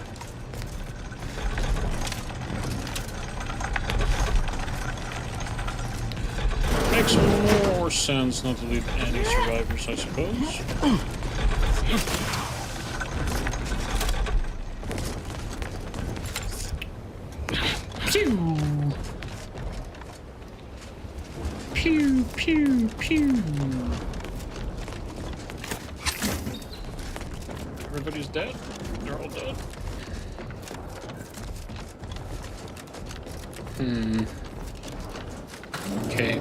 Makes more sense not to leave any survivors, I suppose. Pew! Pew, pew, pew. Everybody's dead? They're all dead? Okay.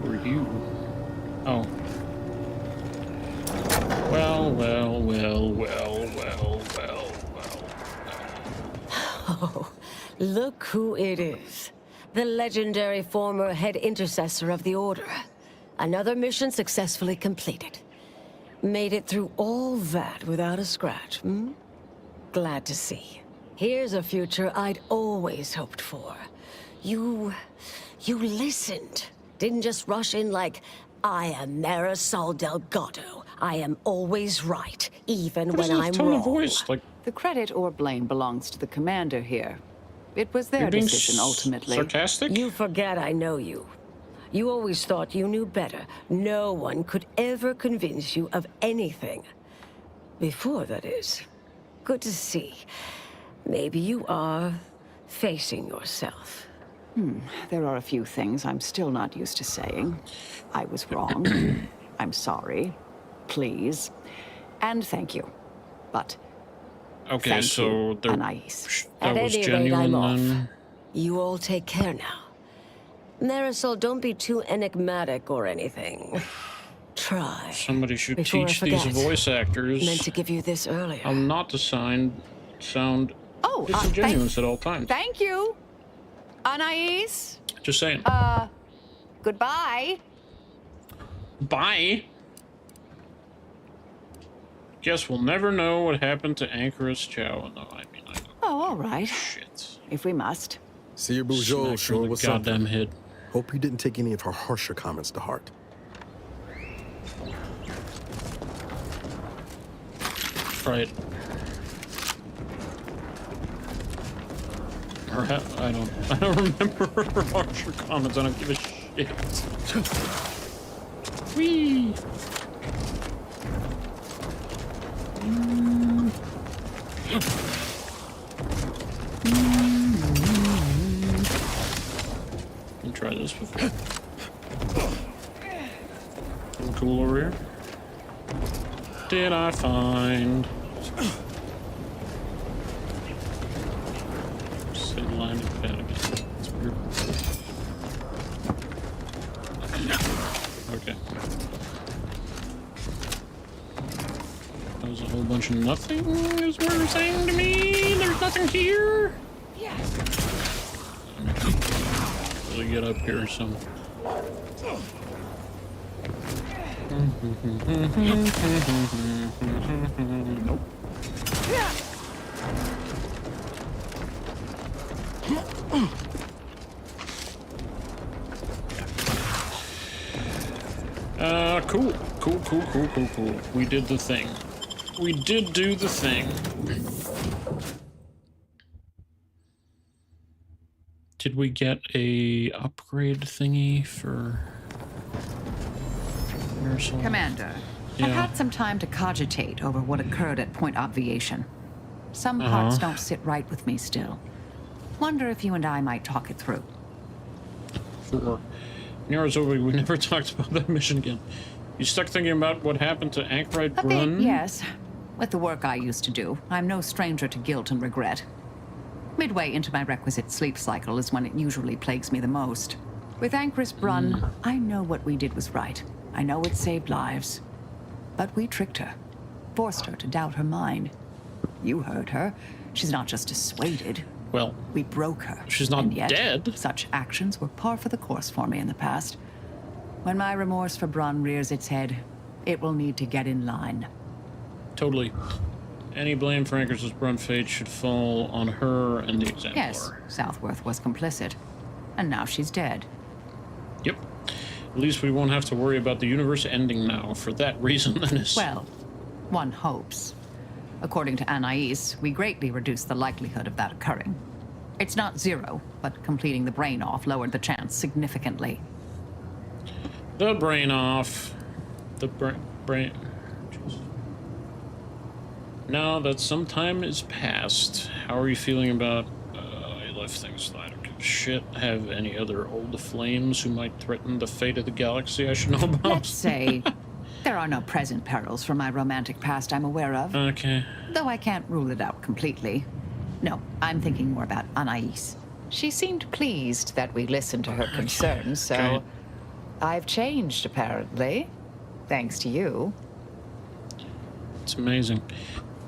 Who are you? Oh. Well. Oh, look who it is. The legendary former head intercessor of the Order. Another mission successfully completed. Made it through all that without a scratch, hmm? Glad to see. Here's a future I'd always hoped for. You listened. Didn't just rush in like, I am Marisol Delgado. I am always right, even when I'm wrong. Voice? Like... The credit or blame belongs to the commander here. It was their decision, ultimately. Sarcastic? You forget I know you. You always thought you knew better. No one could ever convince you of anything. Before, that is. Good to see. Maybe you are facing yourself. There are a few things I'm still not used to saying. I was wrong. I'm sorry. Please. And thank you. But okay, thank so you, there, Anais. that At was any rate, genuine I'm off. then. You all take care now. Marisol, don't be too enigmatic or anything. Try. Somebody should Before I teach these forget. voice actors Meant to give you this earlier. how not to sound Oh, disingenuous at all times. Thank you. Anais? Just saying. Goodbye. Bye. Guess we'll never know what happened to Anchoress Chow. No, I mean, I know. Oh, all right. Shit. If we must. See your Bourgeois sure was goddamn something. head. Hope you didn't take any of her harsher comments to heart. Right. Or I don't remember her harsher comments. I don't give a shit. Whee! Let me try this before. Something cool over here. Did I find? Say landing pad again. That's weird. Okay. That was a whole bunch of nothing, is what you're saying to me? There's nothing here? Yes. Really get up here some. Nope. Cool. We did the thing. We did do the thing. Did we get a upgrade thingy for Ursula? Commander, I've had some time to cogitate over what occurred at Point Obviation. Some parts don't sit right with me still. Wonder if you and I might talk it through. Sure. Nyarazobi, we never talked about that mission again. You stuck thinking about what happened to Anchorite Brun? Yes. With the work I used to do, I'm no stranger to guilt and regret. Midway into my requisite sleep cycle is when it usually plagues me the most. With Anchoress Brun, I know what we did was right. I know it saved lives. But we tricked her. Forced her to doubt her mind. You heard her. She's not just dissuaded. Well, we broke her. She's not and yet, dead. Such actions were par for the course for me in the past. When my remorse for Brun rears its head, it will need to get in line. Totally. Any blame for Anchoress Brun fate should fall on her and the Exemplar. Yes, Southworth was complicit. And now she's dead. Yep. At least we won't have to worry about the universe ending now for that reason, Dennis. Well, one hopes. According to Anais, we greatly reduced the likelihood of that occurring. It's not zero, but completing the brain off lowered the chance significantly. The brain off. The brain. Jeez. Now that some time is past, how are you feeling about... I left things aside. I don't give a shit. Have any other old flames who might threaten the fate of the galaxy I should know about? Let's say there are no present perils from my romantic past I'm aware of. Okay. Though I can't rule it out completely. No, I'm thinking more about Anais. She seemed pleased that we listened to her concerns, so... Okay. I've changed, apparently. Thanks to you. It's amazing.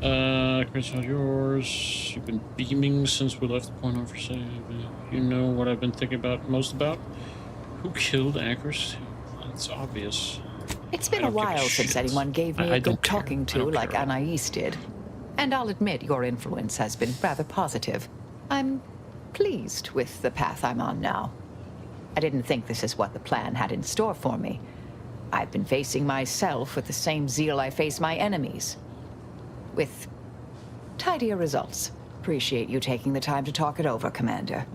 Chris, all yours. You've been beaming since we left the point over save. You know what I've been thinking about most about? Who killed Anchoress? It's obvious. It's been a while since anyone gave me a good talking to like Anais did. And I'll admit your influence has been rather positive. I'm pleased with the path I'm on now. I didn't think this is what the plan had in store for me. I've been facing myself with the same zeal I face my enemies. With tidier results. Appreciate you taking the time to talk it over, Commander.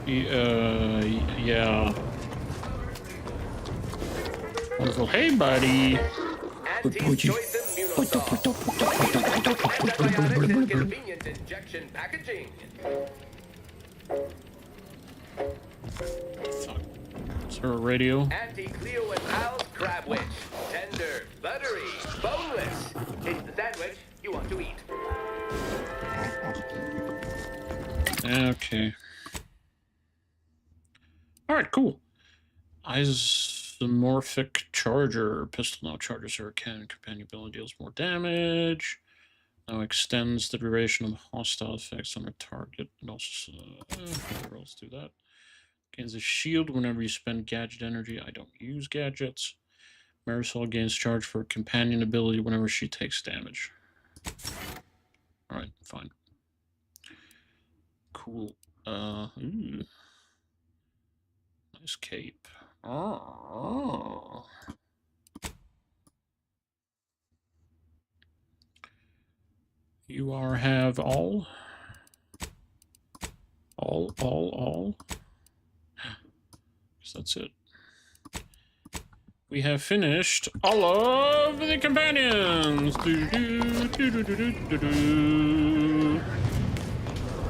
Yeah. Wonderful. Hey, buddy. Convenient injection packaging. Is there a radio? Anti-Cleo and Al's crab witch. Tender, buttery, boneless. It's the sandwich you want to eat. Okay. Alright, cool. Isomorphic charger. Pistol now charges her cannon. Companion ability deals more damage. Now extends the duration of hostile effects on a target. And also, let's do that. Gains a shield whenever you spend gadget energy. I don't use gadgets. Marisol gains charge for a companion ability whenever she takes damage. Alright, fine. Cool. Ooh. Nice cape. Oh. You have all. All. Guess that's it. We have finished all of the companions.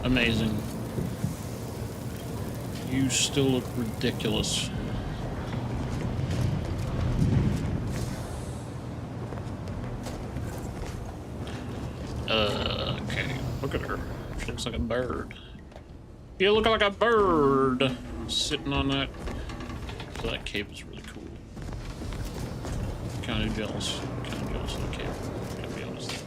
Amazing. You still look ridiculous. Okay. Look at her. She looks like a bird. You look like a bird sitting on that. So that cape is really cool. Kind of jealous. Kind of jealous of the cape. Gotta be honest.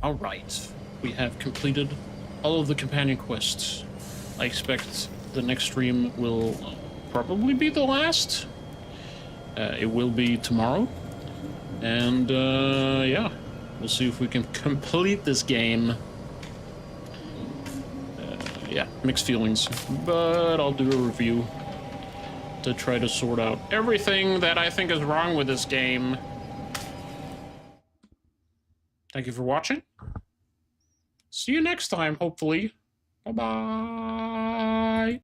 All right. We have completed all of the companion quests. I expect the next stream will probably be the last. It will be tomorrow. And, yeah. We'll see if we can complete this game. Yeah, mixed feelings. But I'll do a review to try to sort out everything that I think is wrong with this game. Thank you for watching. See you next time, hopefully. Bye-bye.